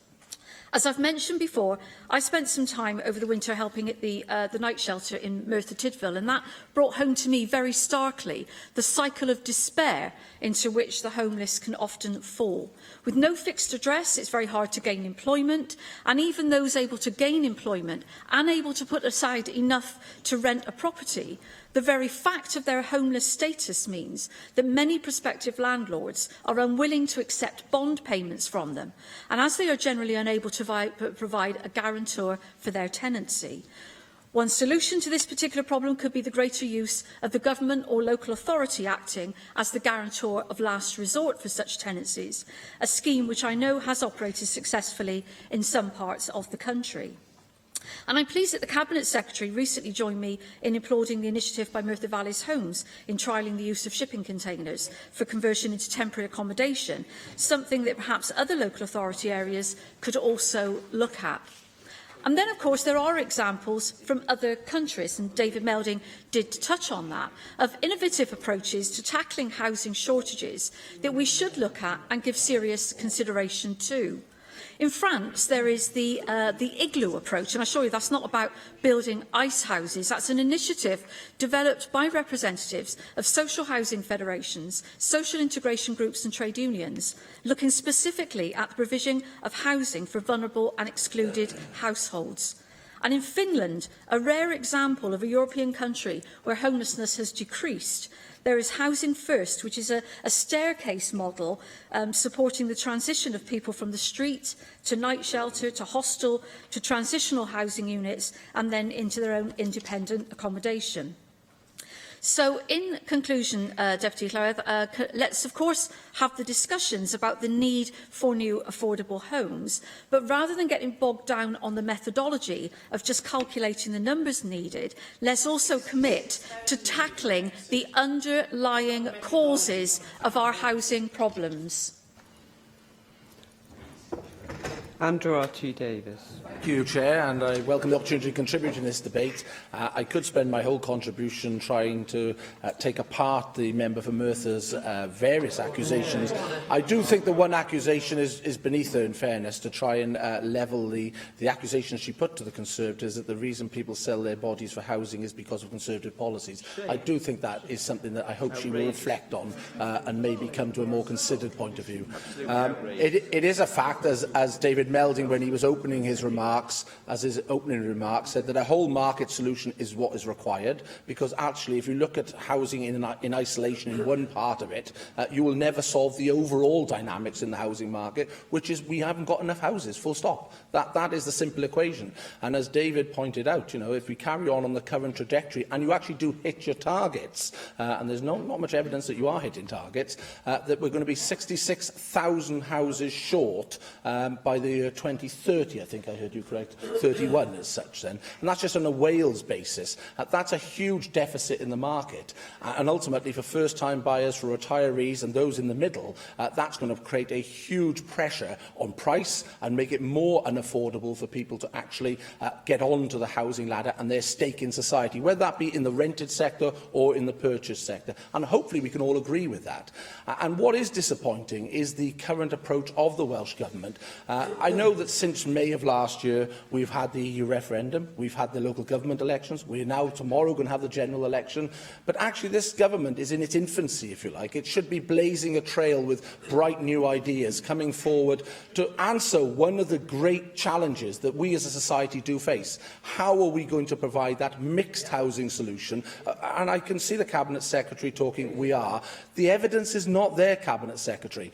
As I've mentioned before, I spent some time over the winter helping at the night shelter in Merthyr Tydfil, and that brought home to me very starkly the cycle of despair into which the homeless can often fall. With no fixed address, it's very hard to gain employment, and even those able to gain employment, unable to put aside enough to rent a property, the very fact of their homeless status means that many prospective landlords are unwilling to accept bond payments from them, and as they are generally unable to provide a guarantor for their tenancy. One solution to this particular problem could be the greater use of the government or local authority acting as the guarantor of last resort for such tenancies, a scheme which I know has operated successfully in some parts of the country. And I'm pleased that the Cabinet Secretary recently joined me in applauding the initiative by Merthyr Valley's Homes in trialling the use of shipping containers for conversion into temporary accommodation, something that perhaps other local authority areas could also look at. And then, of course, there are examples from other countries, and David Melding did touch on that, of innovative approaches to tackling housing shortages that we should look at and give serious consideration to. In France, there is the igloo approach, and I assure you that's not about building ice houses. That's an initiative developed by representatives of social housing federations, social integration groups and trade unions, looking specifically at the provision of housing for vulnerable and excluded households. And in Finland, a rare example of a European country where homelessness has decreased, there is Housing First, which is a staircase model supporting the transition of people from the street to night shelter, to hostel, to transitional housing units, and then into their own independent accommodation. So, in conclusion, Deputy Llywydd, let's of course have the discussions about the need for new affordable homes, but rather than getting bogged down on the methodology of just calculating the numbers needed, let's also commit to tackling the underlying causes of our housing problems. Andrew R.T. Davis. Thank you, Chair, and I welcome the opportunity to contribute in this debate. I could spend my whole contribution trying to take apart the member for Merthyr's various accusations. I do think the one accusation is beneath her, in fairness, to try and level the accusations she put to the Conservatives that the reason people sell their bodies for housing is because of Conservative policies. I do think that is something that I hope she will reflect on and maybe come to a more considered point of view. It is a fact, as David Melding, when he was opening his remarks, said that a whole market solution is what is required, because actually, if you look at housing in isolation in one part of it, you will never solve the overall dynamics in the housing market, which is we haven't got enough houses, full stop. That is the simple equation. And as David pointed out, if we carry on the current trajectory and you actually do hit your targets, and there's not much evidence that you are hitting targets, that we're going to be 66,000 houses short by the year 2030, I think I heard you correct, 31 as such then. And that's just on a Wales basis. That's a huge deficit in the market. And ultimately, for first-time buyers, for retirees and those in the middle, that's going to create a huge pressure on price and make it more unaffordable for people to actually get onto the housing ladder and their stake in society, whether that be in the rented sector or in the purchase sector. And hopefully we can all agree with that. And what is disappointing is the current approach of the Welsh Government. I know that since May of last year, we've had the EU referendum, we've had the local government elections, we're now tomorrow going to have the general election, but actually this government is in its infancy, if you like. It should be blazing a trail with bright new ideas coming forward to answer one of the great challenges that we as a society do face. How are we going to provide that mixed housing solution? And I can see the Cabinet Secretary talking, we are. The evidence is not there, Cabinet Secretary.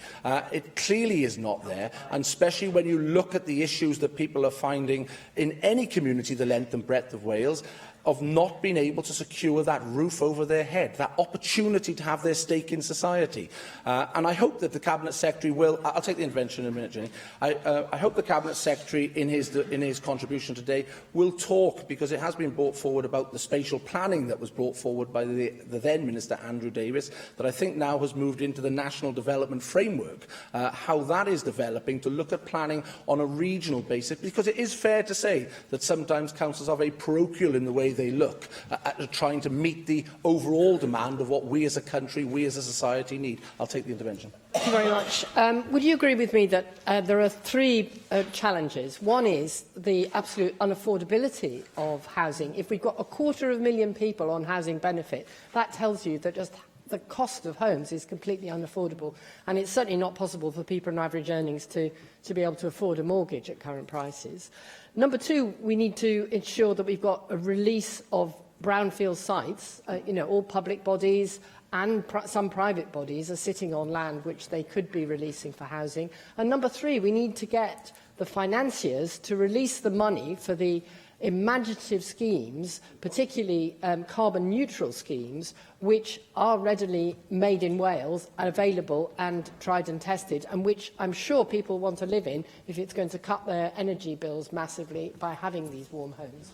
It clearly is not there, and especially when you look at the issues that people are finding in any community the length and breadth of Wales, of not being able to secure that roof over their head, that opportunity to have their stake in society. And I hope that the Cabinet Secretary will... I'll take the intervention in a minute, Jenny. I hope the Cabinet Secretary, in his contribution today, will talk, because it has been brought forward about the spatial planning that was brought forward by the then Minister Andrew Davies, that I think now has moved into the National Development Framework, how that is developing to look at planning on a regional basis, because it is fair to say that sometimes councils are very parochial in the way they look at trying to meet the overall demand of what we as a country, we as a society need. I'll take the intervention. Thank you very much. Would you agree with me that there are three challenges? One is the absolute unaffordability of housing. If we've got 250,000 people on housing benefit, that tells you that just the cost of homes is completely unaffordable, and it's certainly not possible for people on average earnings to be able to afford a mortgage at current prices. Number two, we need to ensure that we've got a release of brownfield sites. All public bodies and some private bodies are sitting on land which they could be releasing for housing. And number three, we need to get the financiers to release the money for the imaginative schemes, particularly carbon-neutral schemes, which are readily made in Wales and available and tried and tested, and which I'm sure people want to live in if it's going to cut their energy bills massively by having these warm homes.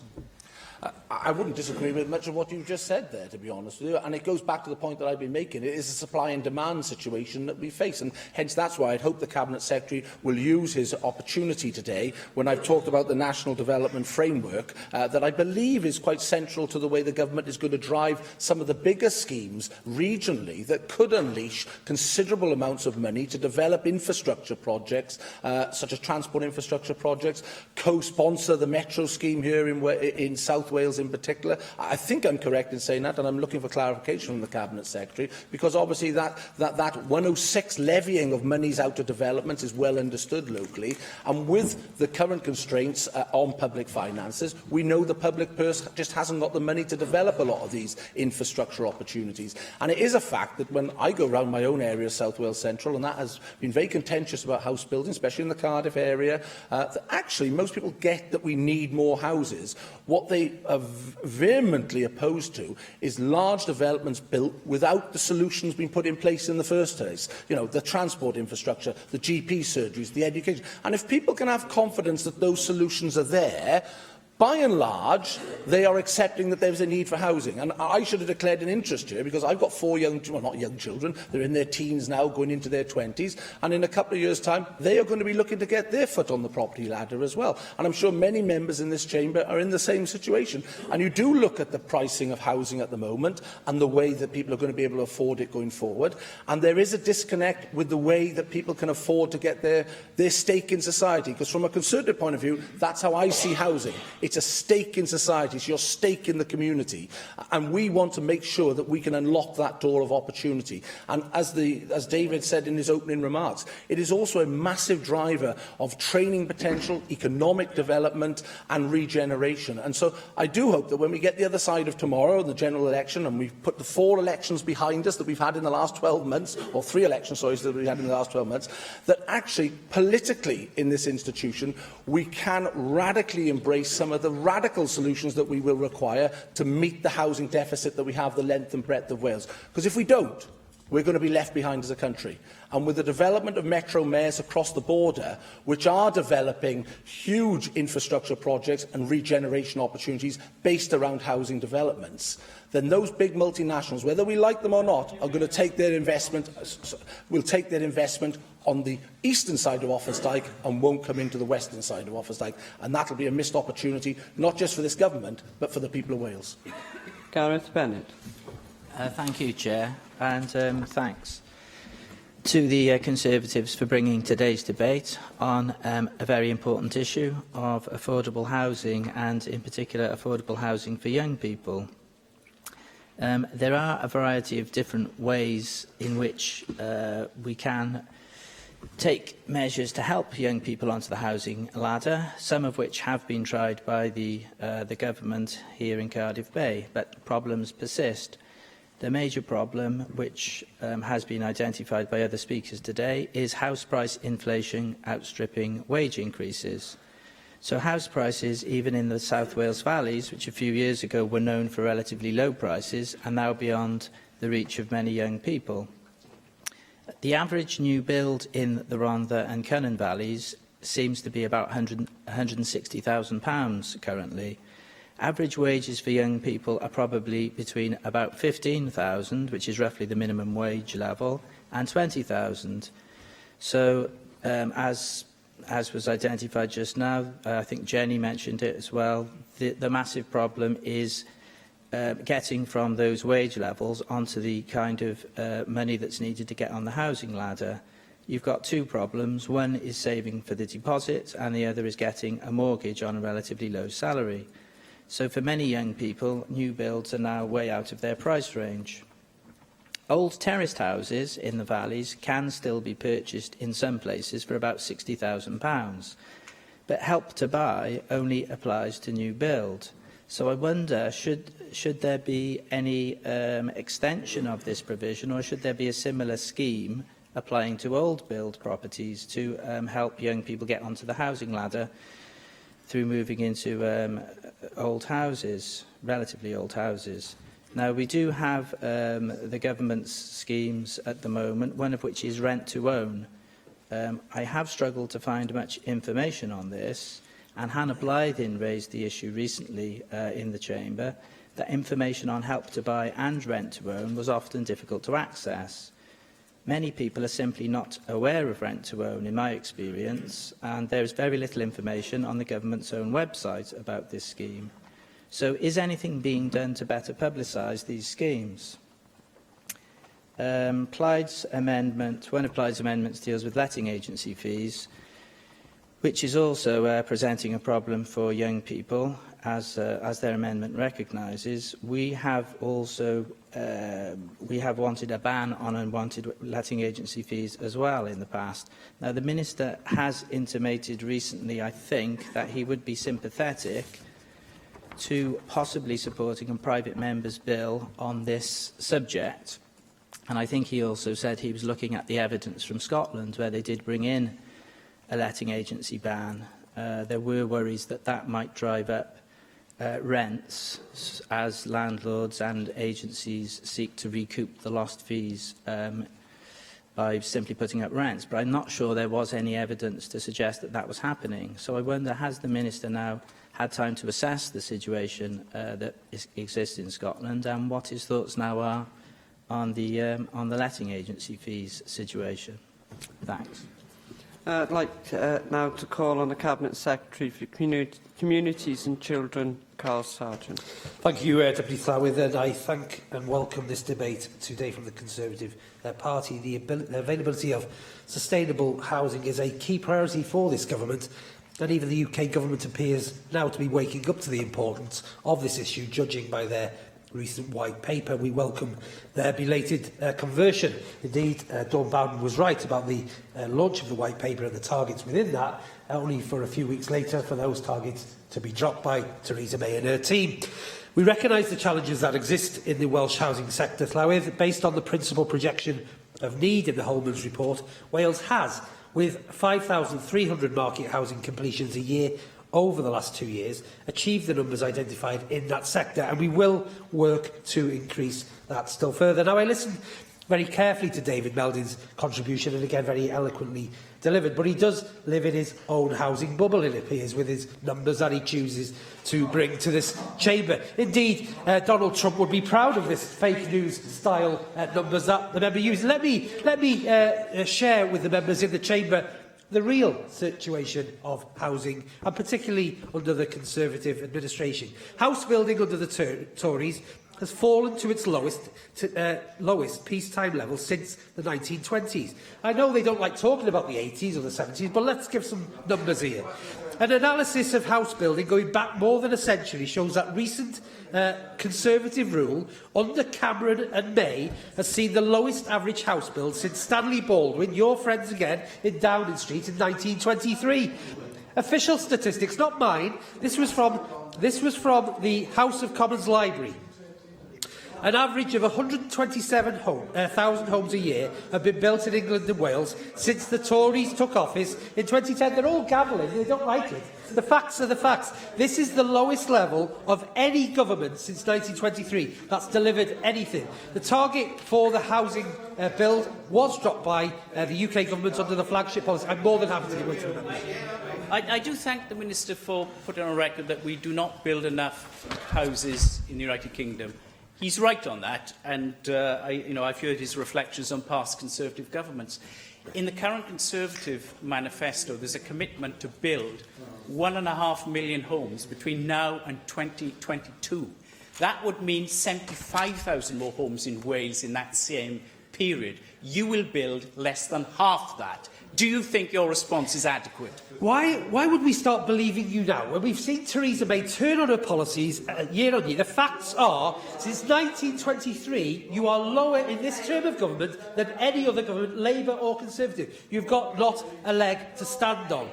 I wouldn't disagree with much of what you just said there, to be honest with you, and it goes back to the point that I've been making. It is a supply and demand situation that we face, and hence that's why I'd hope the Cabinet Secretary will use his opportunity today, when I've talked about the National Development Framework, that I believe is quite central to the way the government is going to drive some of the bigger schemes regionally that could unleash considerable amounts of money to develop infrastructure projects, such as transport infrastructure projects, co-sponsor the Metro scheme here in South Wales in particular. I think I'm correct in saying that, and I'm looking for clarification from the Cabinet Secretary, because obviously that 106 levying of monies out to developments is well understood locally, and with the current constraints on public finances, we know the public purse just hasn't got the money to develop a lot of these infrastructure opportunities. And it is a fact that when I go around my own area, South Wales Central, and that has been very contentious about house building, especially in the Cardiff area, that actually most people get that we need more houses. What they vehemently opposed to is large developments built without the solutions being put in place in the first place. You know, the transport infrastructure, the GP surgeries, the education. And if people can have confidence that those solutions are there, by and large, they are accepting that there's a need for housing. And I should have declared an interest here, because I've got 4 not young children, they're in their teens now, going into their 20s, and in a couple of years' time, they are going to be looking to get their foot on the property ladder as well. And I'm sure many members in this chamber are in the same situation. And you do look at the pricing of housing at the moment, and the way that people are going to be able to afford it going forward, and there is a disconnect with the way that people can afford to get their stake in society. Because from a Conservative point of view, that's how I see housing. It's a stake in society, it's your stake in the community, and we want to make sure that we can unlock that door of opportunity. And as David said in his opening remarks, it is also a massive driver of training potential, economic development and regeneration. And so I do hope that when we get the other side of tomorrow, the general election, and we've put the 4 elections behind us that we've had in the last 12 months, or 3 elections, sorry, that we've had in the last 12 months, that actually politically in this institution we can radically embrace some of the radical solutions that we will require to meet the housing deficit that we have the length and breadth of Wales. Because if we don't, we're going to be left behind as a country. And with the development of metro mayors across the border, which are developing huge infrastructure projects and regeneration opportunities based around housing developments, then those big multinationals, whether we like them or not, are going to take their investment, on the eastern side of Offa's-Dyke and won't come into the western side of Offa's-Dyke. And that will be a missed opportunity, not just for this government, but for the people of Wales. Gareth Bennett. Thank you, Chair, and thanks to the Conservatives for bringing today's debate on a very important issue of affordable housing, and in particular affordable housing for young people. There are a variety of different ways in which we can take measures to help young people onto the housing ladder, some of which have been tried by the government here in Cardiff Bay, but problems persist. The major problem, which has been identified by other speakers today, is house price inflation outstripping wage increases. So house prices, even in the South Wales valleys, which a few years ago were known for relatively low prices, are now beyond the reach of many young people. The average new build in the Rhondda and Cynon valleys seems to be about £160,000 currently. Average wages for young people are probably between about £15,000, which is roughly the minimum wage level, and £20,000. So, as was identified just now, I think Jenny mentioned it as well, the massive problem is getting from those wage levels onto the kind of money that's needed to get on the housing ladder. You've got 2 problems. One is saving for the deposit, and the other is getting a mortgage on a relatively low salary. So for many young people, new builds are now way out of their price range. Old terraced houses in the valleys can still be purchased in some places for about £60,000, but Help to Buy only applies to new build. So I wonder, should there be any extension of this provision, or should there be a similar scheme applying to old build properties to help young people get onto the housing ladder through moving into old houses, relatively old houses? Now, we do have the government's schemes at the moment, one of which is rent to own. I have struggled to find much information on this, and Hannah Blythin raised the issue recently in the Chamber, that information on Help to Buy and rent to own was often difficult to access. Many people are simply not aware of rent to own, in my experience, and there is very little information on the government's own website about this scheme. So is anything being done to better publicise these schemes? Plaid's amendment, one of Plaid's amendments deals with letting agency fees, which is also presenting a problem for young people, as their amendment recognises. We have also wanted a ban on unwanted letting agency fees as well in the past. Now, the Minister has intimated recently, I think, that he would be sympathetic to possibly supporting a private member's bill on this subject. And I think he also said he was looking at the evidence from Scotland, where they did bring in a letting agency ban. There were worries that that might drive up rents as landlords and agencies seek to recoup the lost fees by simply putting up rents. But I'm not sure there was any evidence to suggest that that was happening. So I wonder, has the Minister now had time to assess the situation that exists in Scotland, and what his thoughts now are on the letting agency fees situation? Thanks. I'd like now to call on the Cabinet Secretary for Communities and Children, Carl Sargent. Thank you, Deputy Llawydd, and I thank and welcome this debate today from the Conservative Party. The availability of sustainable housing is a key priority for this government, and even the UK government appears now to be waking up to the importance of this issue, judging by their recent white paper. We welcome their belated conversion. Indeed, Dawn Bowden was right about the launch of the white paper and the targets within that, only for a few weeks later for those targets to be dropped by Theresa May and her team. We recognise the challenges that exist in the Welsh housing sector, Llawydd. Based on the principal projection of need in the Holman's report, Wales has, with 5,300 market housing completions a year over the last 2 years, achieved the numbers identified in that sector, and we will work to increase that still further. Now, I listened very carefully to David Melding's contribution, and again very eloquently delivered, but he does live in his own housing bubble, it appears, with his numbers that he chooses to bring to this chamber. Indeed, Donald Trump would be proud of this fake news style numbers that the member used. Let me share with the members in the chamber the real situation of housing, and particularly under the Conservative administration. House building under the Tories has fallen to its lowest peacetime level since the 1920s. I know they don't like talking about the 80s or the 70s, but let's give some numbers here. An analysis of house building going back more than a century shows that recent Conservative rule under Cameron and May has seen the lowest average house build since Stanley Baldwin, your friends again, in Downing Street in 1923. Official statistics, not mine. This was from the House of Commons Library. An average of 127,000 homes a year have been built in England and Wales since the Tories took office in 2010. They're all gabbling, they don't like it. The facts are the facts. This is the lowest level of any government since 1923 that's delivered anything. The target for the housing build was dropped by the UK government under the flagship policy. I'm more than happy to give way to the members. I do thank the Minister for putting on record that we do not build enough houses in the United Kingdom. He's right on that, and I've heard his reflections on past Conservative governments. In the current Conservative manifesto, there's a commitment to build 1.5 million homes between now and 2022. That would mean 75,000 more homes in Wales in that same period. You will build less than half that. Do you think your response is adequate? Why would we start believing you now, when we've seen Theresa May turn on her policies year on year? The facts are, since 1923, you are lower in this term of government than any other government, Labour or Conservative. You've got not a leg to stand on.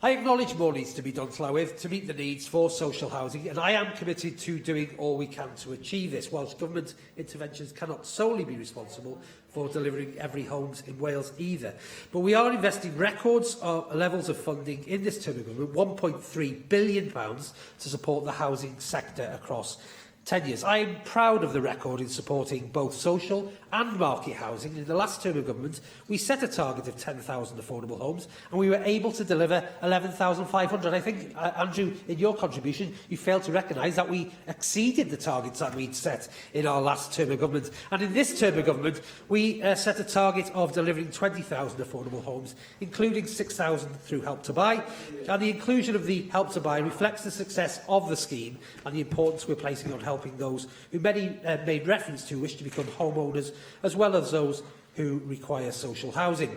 I acknowledge more needs to be done, Llawydd, to meet the needs for social housing, and I am committed to doing all we can to achieve this, whilst government interventions cannot solely be responsible for delivering every homes in Wales either. But we are investing records levels of funding in this term of government, £1.3 billion to support the housing sector across 10 years. I am proud of the record in supporting both social and market housing. In the last term of government, we set a target of 10,000 affordable homes, and we were able to deliver 11,500. I think, Andrew, in your contribution, you failed to recognise that we exceeded the targets that we'd set in our last term of government. And in this term of government, we set a target of delivering 20,000 affordable homes, including 6,000 through Help to Buy. And the inclusion of the Help to Buy reflects the success of the scheme and the importance we're placing on helping those who many made reference to wish to become homeowners, as well as those who require social housing.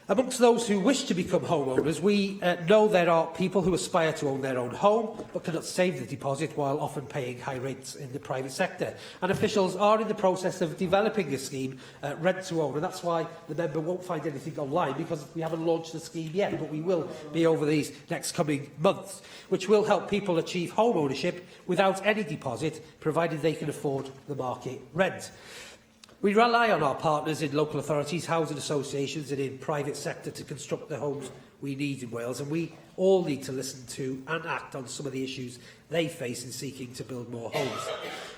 Amongst those who wish to become homeowners, we know there are people who aspire to own their own home but cannot save the deposit, while often paying high rates in the private sector. And officials are in the process of developing a scheme, rent to own, and that's why the member won't find anything online, because we haven't launched the scheme yet, but we will be over these next coming months, which will help people achieve home ownership without any deposit, provided they can afford the market rent. We rely on our partners in local authorities, housing associations and in private sector to construct the homes we need in Wales, and we all need to listen to and act on some of the issues they face in seeking to build more homes.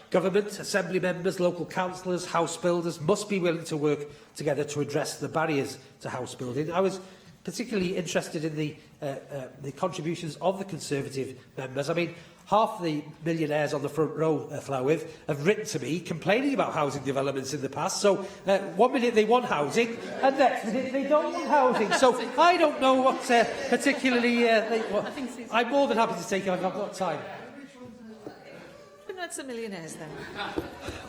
Government, Assembly members, local councillors, house builders must be willing to work together to address the barriers to house building. I was particularly interested in the contributions of the Conservative members. I mean, half the millionaires on the front row, Llywydd, have written to me complaining about housing developments in the past. So, 1 minute they want housing, and next minute they don't want housing. So, I don't know what particularly... I'm more than happy to take it. I've got time. That's the millionaires, then.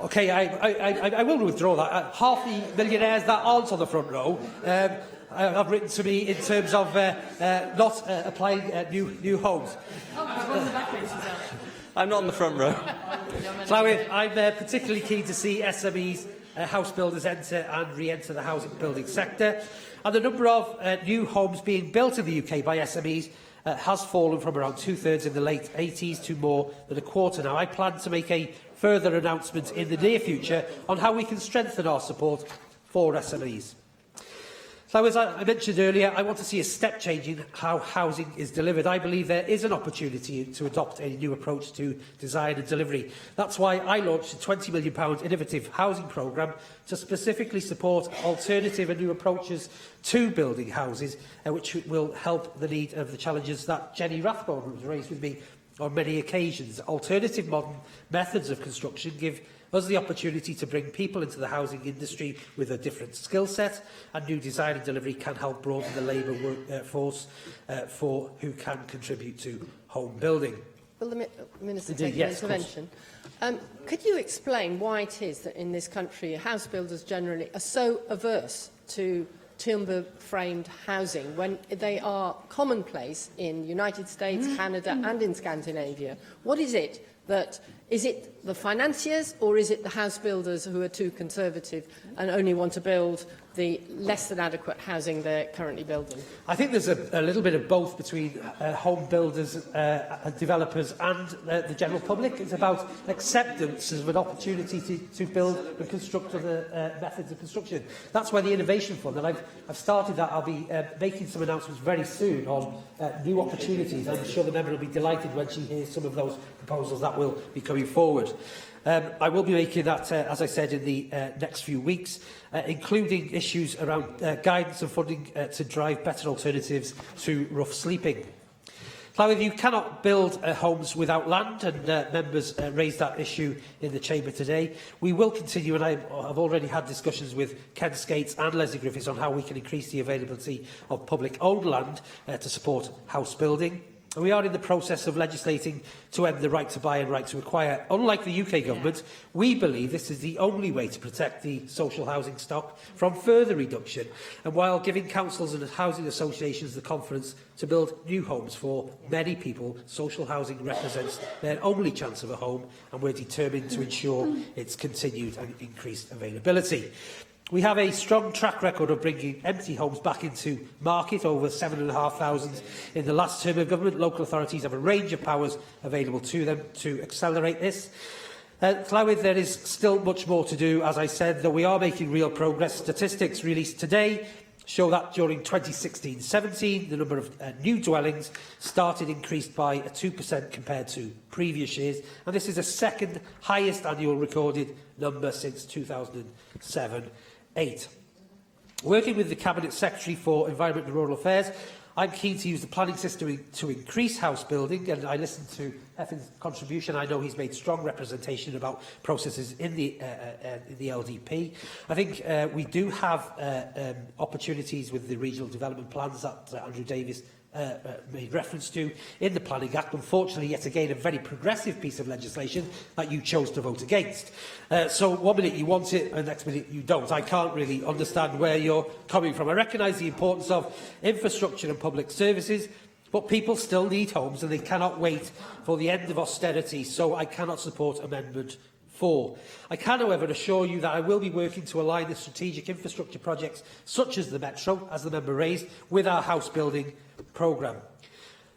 OK, I will withdraw that. Half the millionaires that aren't on the front row have written to me in terms of not applying new homes. I'm not in the front row. Llywydd, I'm particularly keen to see SMEs, house builders enter and re-enter the housing building sector. And the number of new homes being built in the UK by SMEs has fallen from around 2/3 in the late 80s to more than a quarter now. I plan to make a further announcement in the near future on how we can strengthen our support for SMEs. So, as I mentioned earlier, I want to see a step change in how housing is delivered. I believe there is an opportunity to adopt a new approach to design and delivery. That's why I launched a £20 million innovative housing programme to specifically support alternative and new approaches to building houses, which will help the need of the challenges that Jenny Rathbone has raised with me on many occasions. Alternative modern methods of construction give us the opportunity to bring people into the housing industry with a different skill set, and new design and delivery can help broaden the labour workforce for who can contribute to home building. Will the Minister take an intervention? Could you explain why it is that in this country house builders generally are so averse to timber-framed housing when they are commonplace in the United States, Canada and in Scandinavia? What is it that... Is it the financiers, or is it the house builders who are too conservative and only want to build the less than adequate housing they're currently building? I think there's a little bit of both between home builders, developers and the general public. It's about acceptance of an opportunity to build and construct other methods of construction. That's why the Innovation Fund, and I've started that. I'll be making some announcements very soon on new opportunities. I'm sure the member will be delighted when she hears some of those proposals that will be coming forward. I will be making that, as I said, in the next few weeks, including issues around guidance and funding to drive better alternatives to rough sleeping. Llywydd, you cannot build homes without land, and members raised that issue in the Chamber today. We will continue, and I've already had discussions with Ken Skates and Leslie Griffiths on how we can increase the availability of public-owned land to support house building. We are in the process of legislating to end the right to buy and right to acquire. Unlike the UK government, we believe this is the only way to protect the social housing stock from further reduction, and while giving councils and housing associations the confidence to build new homes for many people, social housing represents their only chance of a home, and we're determined to ensure its continued and increased availability. We have a strong track record of bringing empty homes back into market, over 7,500 in the last term of government. Local authorities have a range of powers available to them to accelerate this. Llywydd, there is still much more to do, as I said, though we are making real progress. Statistics released today show that during 2016-17, the number of new dwellings started increased by 2% compared to previous years, and this is the second highest annual recorded number since 2007-8. Working with the Cabinet Secretary for Environment and Rural Affairs, I'm keen to use the planning system to increase house building, and I listened to Effen's contribution. I know he's made strong representation about processes in the LDP. I think we do have opportunities with the regional development plans that Andrew Davies made reference to in the Planning Act. Unfortunately, yet again, a very progressive piece of legislation that you chose to vote against. So 1 minute you want it, and the next minute you don't. I can't really understand where you're coming from. I recognise the importance of infrastructure and public services, but people still need homes, and they cannot wait for the end of austerity, so I cannot support Amendment 4. I can, however, assure you that I will be working to align the strategic infrastructure projects, such as the Metro, as the member raised, with our house building programme.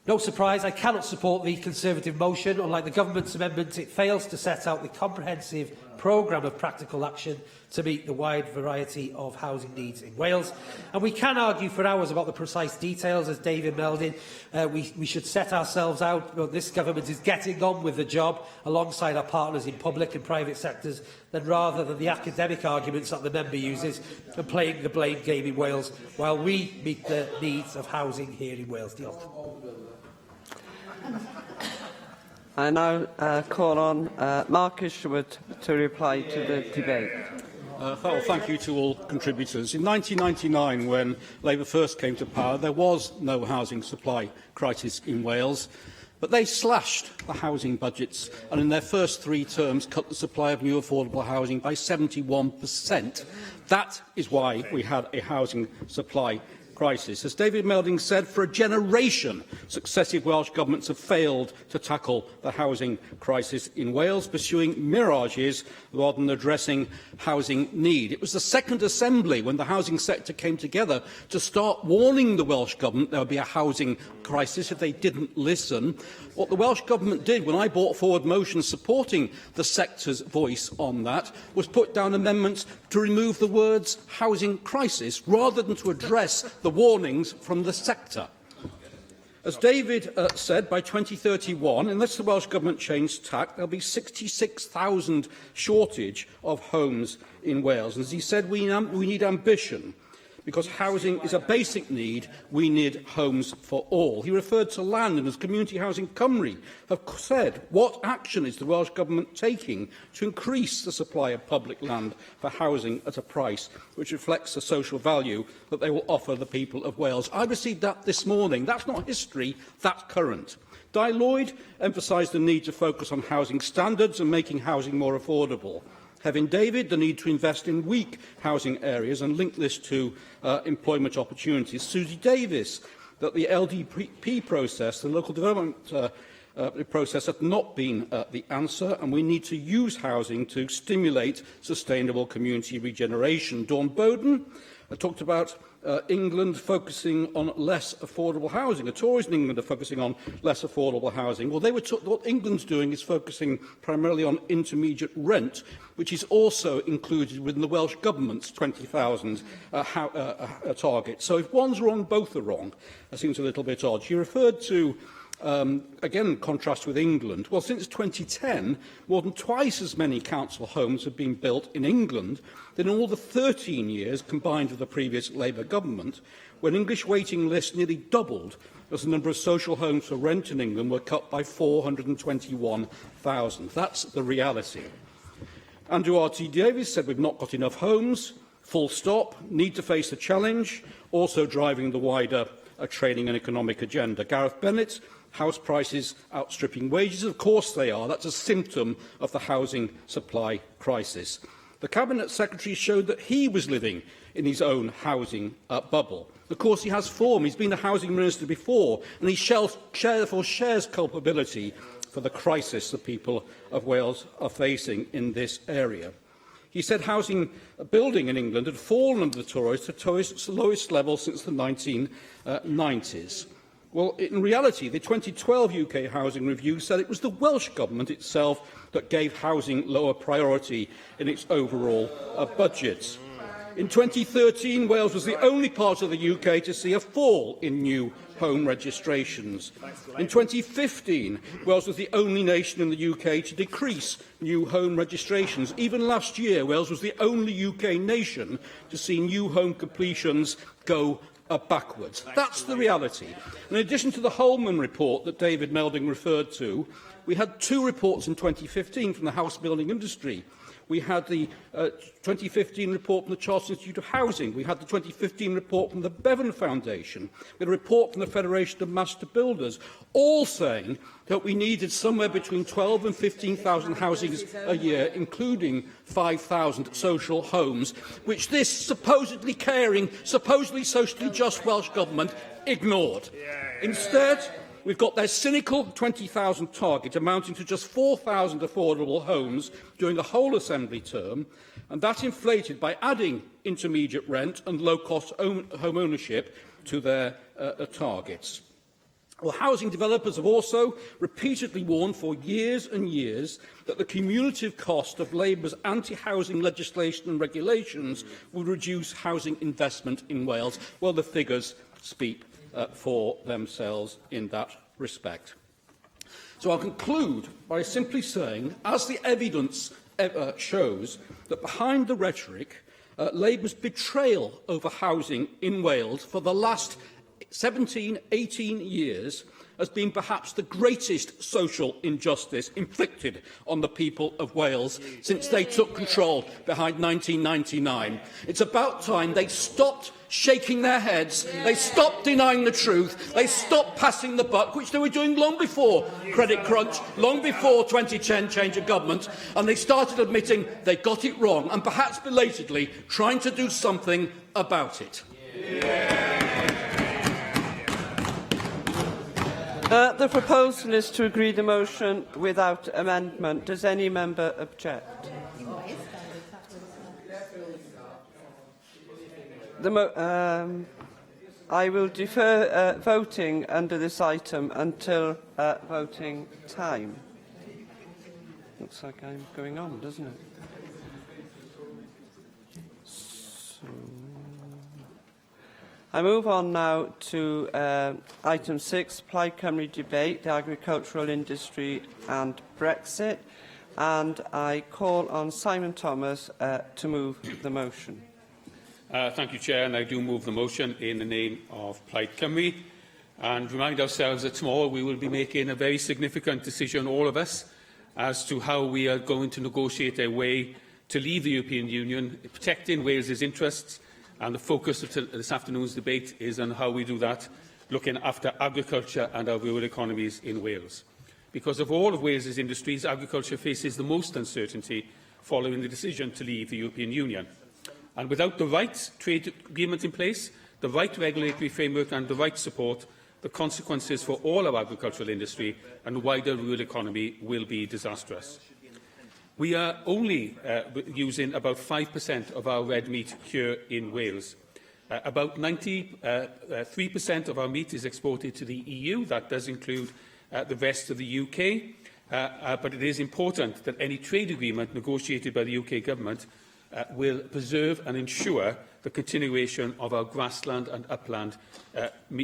No surprise, I cannot support the Conservative motion. Unlike the Government's amendment, it fails to set out the comprehensive programme of practical action to meet the wide variety of housing needs in Wales. And we can argue for hours about the precise details, as David Melding. We should set ourselves out. Well, this government is getting on with the job alongside our partners in public and private sectors, rather than the academic arguments that the member uses and playing the blame game in Wales while we meet the needs of housing here in Wales. I now call on Mark Isherwood to reply to the debate. Thank you to all contributors. In 1999, when Labour first came to power, there was no housing supply crisis in Wales, but they slashed the housing budgets and in their first 3 terms cut the supply of new affordable housing by 71%. That is why we had a housing supply crisis. As David Melding said, for a generation, successive Welsh governments have failed to tackle the housing crisis in Wales, pursuing mirages rather than addressing housing need. It was the Second Assembly, when the housing sector came together, to start warning the Welsh Government there would be a housing crisis if they didn't listen. What the Welsh Government did when I brought forward motions supporting the sector's voice on that was put down amendments to remove the words housing crisis rather than to address the warnings from the sector. As David said, by 2031, unless the Welsh Government changed tack, there will be 66,000 shortage of homes in Wales. And as he said, we need ambition. Because housing is a basic need, we need homes for all. He referred to land, and as Community Housing Cymru have said, what action is the Welsh Government taking to increase the supply of public land for housing at a price which reflects the social value that they will offer the people of Wales? I received that this morning. That's not history, that's current. Di Lloyd emphasised the need to focus on housing standards and making housing more affordable. Having David, the need to invest in weak housing areas and link this to employment opportunities. Susie Davis, that the LDP process, the local development process, had not been the answer, and we need to use housing to stimulate sustainable community regeneration. Dawn Bowden talked about England focusing on less affordable housing. The Tories in England are focusing on less affordable housing. Well, what England's doing is focusing primarily on intermediate rent, which is also included within the Welsh Government's 20,000 target. So if one's wrong, both are wrong. That seems a little bit odd. She referred to again, contrast with England. Well, since 2010, more than twice as many council homes have been built in England than in all the 13 years combined with the previous Labour government, when English waiting lists nearly doubled as the number of social homes for rent in England were cut by 421,000. That's the reality. Andrew R.T. Davies said we've not got enough homes, full stop, need to face the challenge, also driving the wider training and economic agenda. Gareth Bennett, house prices outstripping wages. Of course they are. That's a symptom of the housing supply crisis. The Cabinet Secretary showed that he was living in his own housing bubble. Of course, he has form. He's been a housing minister before, and he therefore shares culpability for the crisis the people of Wales are facing in this area. He said housing building in England had fallen under the Tories to its lowest level since the 1990s. Well, in reality, the 2012 UK Housing Review said it was the Welsh Government itself that gave housing lower priority in its overall budget. In 2013, Wales was the only part of the UK to see a fall in new home registrations. In 2015, Wales was the only nation in the UK to decrease new home registrations. Even last year, Wales was the only UK nation to see new home completions go backwards. That's the reality. In addition to the Holman report that David Melding referred to, we had 2 reports in 2015 from the house building industry. We had the 2015 report from the Chartered Institute of Housing. We had the 2015 report from the Bevan Foundation. We had a report from the Federation of Master Builders, all saying that we needed somewhere between 12 and 15,000 housings a year, including 5,000 social homes, which this supposedly caring, supposedly socially just Welsh Government ignored. Instead, we've got their cynical 20,000 target, amounting to just 4,000 affordable homes during the whole Assembly term, and that inflated by adding intermediate rent and low-cost home ownership to their targets. Well, housing developers have also repeatedly warned for years and years that the cumulative cost of Labour's anti-housing legislation and regulations will reduce housing investment in Wales. Well, the figures speak for themselves in that respect. So I'll conclude by simply saying, as the evidence shows, that behind the rhetoric, Labour's betrayal over housing in Wales for the last 17, 18 years has been perhaps the greatest social injustice inflicted on the people of Wales since they took control behind 1999. It's about time they stopped shaking their heads, they stopped denying the truth, they stopped passing the buck, which they were doing long before credit crunch, long before 2010 change of government, and they started admitting they got it wrong and perhaps belatedly trying to do something about it. The proposal is to agree the motion without amendment. Does any member object? I will defer voting under this item until voting time. Looks like I'm going on, doesn't it? So I move on now to item 6, Plaid Cymru debate, the agricultural industry and Brexit, and I call on Simon Thomas to move the motion. Thank you, Chair, and I do move the motion in the name of Plaid Cymru, and remind ourselves that tomorrow we will be making a very significant decision, all of us, as to how we are going to negotiate a way to leave the European Union, protecting Wales's interests. And the focus of this afternoon's debate is on how we do that, looking after agriculture and our rural economies in Wales. Because of all of Wales's industries, agriculture faces the most uncertainty following the decision to leave the European Union. And without the right trade agreement in place, the right regulatory framework and the right support, the consequences for all our agricultural industry and the wider rural economy will be disastrous. We are only using about 5% of our red meat here in Wales. About 93% of our meat is exported to the EU. That does include the rest of the UK. But it is important that any trade agreement negotiated by the UK government will preserve and ensure the continuation of our grassland and upland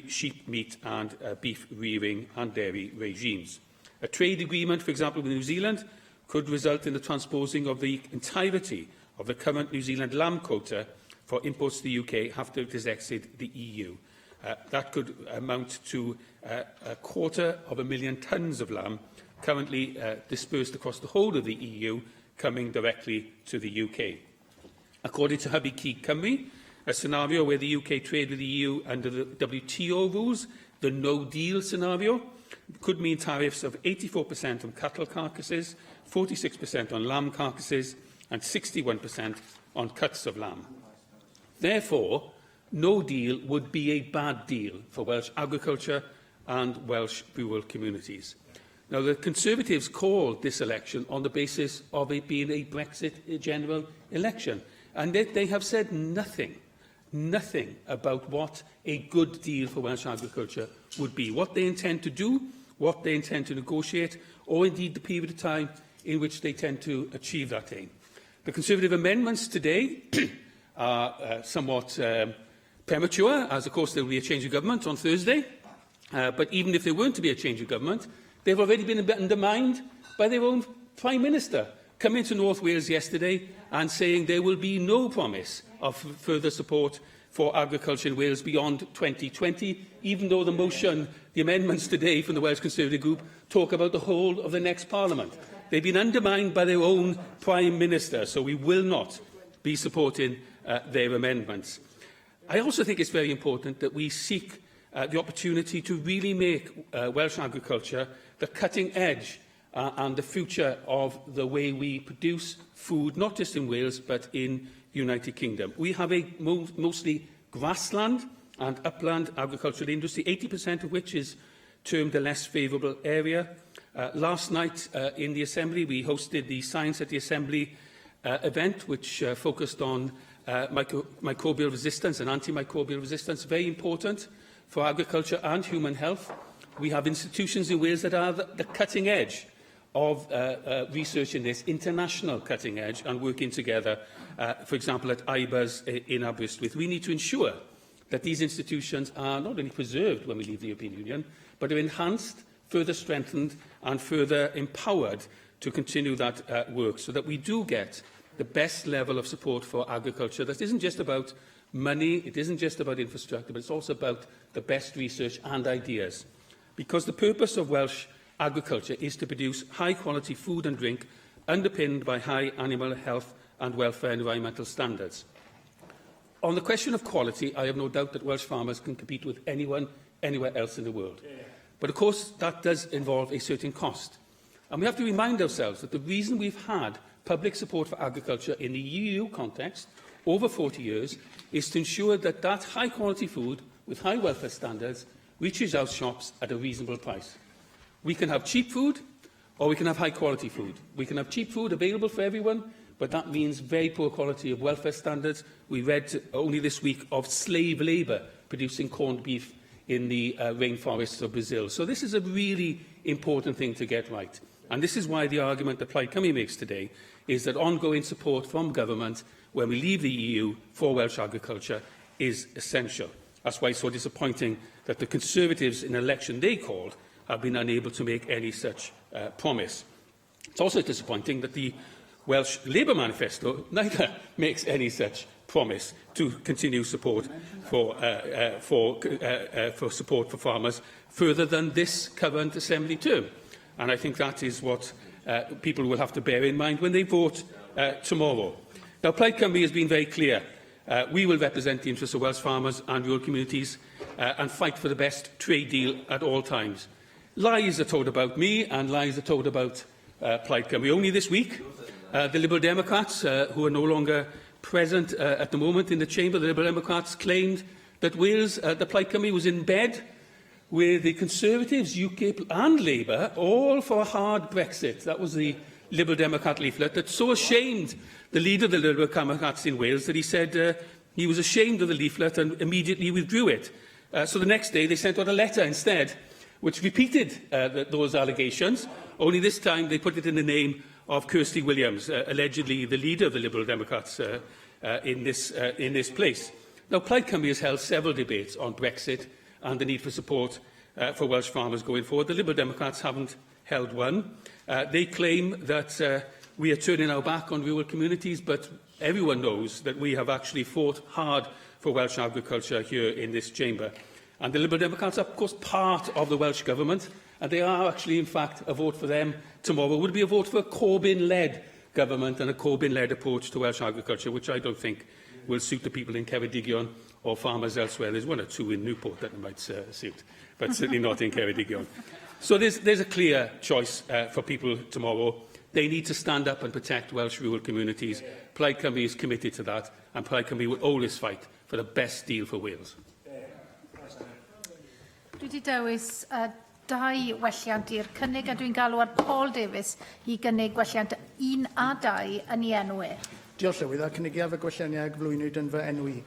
sheep meat and beef rearing and dairy regimes. A trade agreement, for example, with New Zealand, could result in the transposing of the entirety of the current New Zealand lamb quota for imports to the UK after it has exited the EU. That could amount to 250,000 tonnes of lamb currently dispersed across the whole of the EU, coming directly to the UK. According to Hubby Key Cymru, a scenario where the UK trade with the EU under the WTO rules, the no-deal scenario, could mean tariffs of 84% on cattle carcasses, 46% on lamb carcasses and 61% on cuts of lamb. Therefore, no deal would be a bad deal for Welsh agriculture and Welsh rural communities. Now, the Conservatives called this election on the basis of it being a Brexit general election, and yet they have said nothing about what a good deal for Welsh agriculture would be, what they intend to do, what they intend to negotiate, or indeed the period of time in which they tend to achieve that aim. The Conservative amendments today are somewhat premature, as of course there will be a change of government on Thursday. But even if there weren't to be a change of government, they've already been undermined by their own Prime Minister, coming to North Wales yesterday and saying there will be no promise of further support for agriculture in Wales beyond 2020, even though the amendments today from the Welsh Conservative Group talk about the whole of the next Parliament. They've been undermined by their own Prime Minister, so we will not be supporting their amendments. I also think it's very important that we seek the opportunity to really make Welsh agriculture the cutting edge and the future of the way we produce food, not just in Wales, but in the United Kingdom. We have a mostly grassland and upland agricultural industry, 80% of which is termed a less favourable area. Last night in the Assembly, we hosted the Science at the Assembly event, which focused on microbial resistance and antimicrobial resistance, very important for agriculture and human health. we have institutions in Wales that are the cutting edge of research in this, international cutting edge, and working together, for example, at IBAS in Aberystwyth. We need to ensure that these institutions are not only preserved when we leave the European Union, but are enhanced, further strengthened and further empowered to continue that work, so that we do get the best level of support for agriculture. That isn't just about money, it isn't just about infrastructure, but it's also about the best research and ideas. Because the purpose of Welsh agriculture is to produce high-quality food and drink underpinned by high animal health and welfare and environmental standards. On the question of quality, I have no doubt that Welsh farmers can compete with anyone anywhere else in the world. But of course, that does involve a certain cost. And we have to remind ourselves that the reason we've had public support for agriculture in the EU context over 40 years is to ensure that that high-quality food with high welfare standards reaches our shops at a reasonable price. We can have cheap food, or we can have high-quality food. We can have cheap food available for everyone, but that means very poor quality of welfare standards. We read only this week of slave labour producing corned beef in the rainforests of Brazil. So this is a really important thing to get right. And this is why the argument that Plaid Cymru makes today is that ongoing support from government when we leave the EU for Welsh agriculture is essential. That's why it's so disappointing that the Conservatives, in an election they called, have been unable to make any such promise. It's also disappointing that the Welsh Labour Manifesto neither makes any such promise to continue support for support for farmers further than this current Assembly term. And I think that is what people will have to bear in mind when they vote tomorrow. Now, Plaid Cymru has been very clear. We will represent the interests of Welsh farmers and rural communities and fight for the best trade deal at all times. Lies are told about me and lies are told about Plaid Cymru. Only this week, the Liberal Democrats, who are no longer present at the moment in the Chamber, the Liberal Democrats claimed that Wales, that Plaid Cymru was in bed with the Conservatives, UKIP and Labour, all for a hard Brexit. That was the Liberal Democrat leaflet that so ashamed the leader of the Liberal Democrats in Wales that he said he was ashamed of the leaflet and immediately withdrew it. So the next day they sent out a letter instead, which repeated those allegations, only this time they put it in the name of Kirsty Williams, allegedly the leader of the Liberal Democrats in this place. Now, Plaid Cymru has held several debates on Brexit and the need for support for Welsh farmers going forward. The Liberal Democrats haven't held one. They claim that we are turning our back on rural communities, but everyone knows that we have actually fought hard for Welsh agriculture here in this chamber. And the Liberal Democrats are, of course, part of the Welsh Government, and they are actually, in fact, a vote for them tomorrow would be a vote for a Corbyn-led government and a Corbyn-led approach to Welsh agriculture, which I don't think will suit the people in Ceredigion or farmers elsewhere. There's one or two in Newport that might suit, but certainly not in Ceredigion. So there's a clear choice for people tomorrow. They need to stand up and protect Welsh rural communities. Plaid Cymru is committed to that, and Plaid Cymru will always fight for the best deal for Wales. Dwi wedi dewis dau welliant i'r cynnig a dwi'n galw ar Paul Davies i gynnig welliant 1 a 2 yn ei enw e. Diolch Llywydd, a cynigiaf y gwelliannau gyflwynwyd yn fy enw i.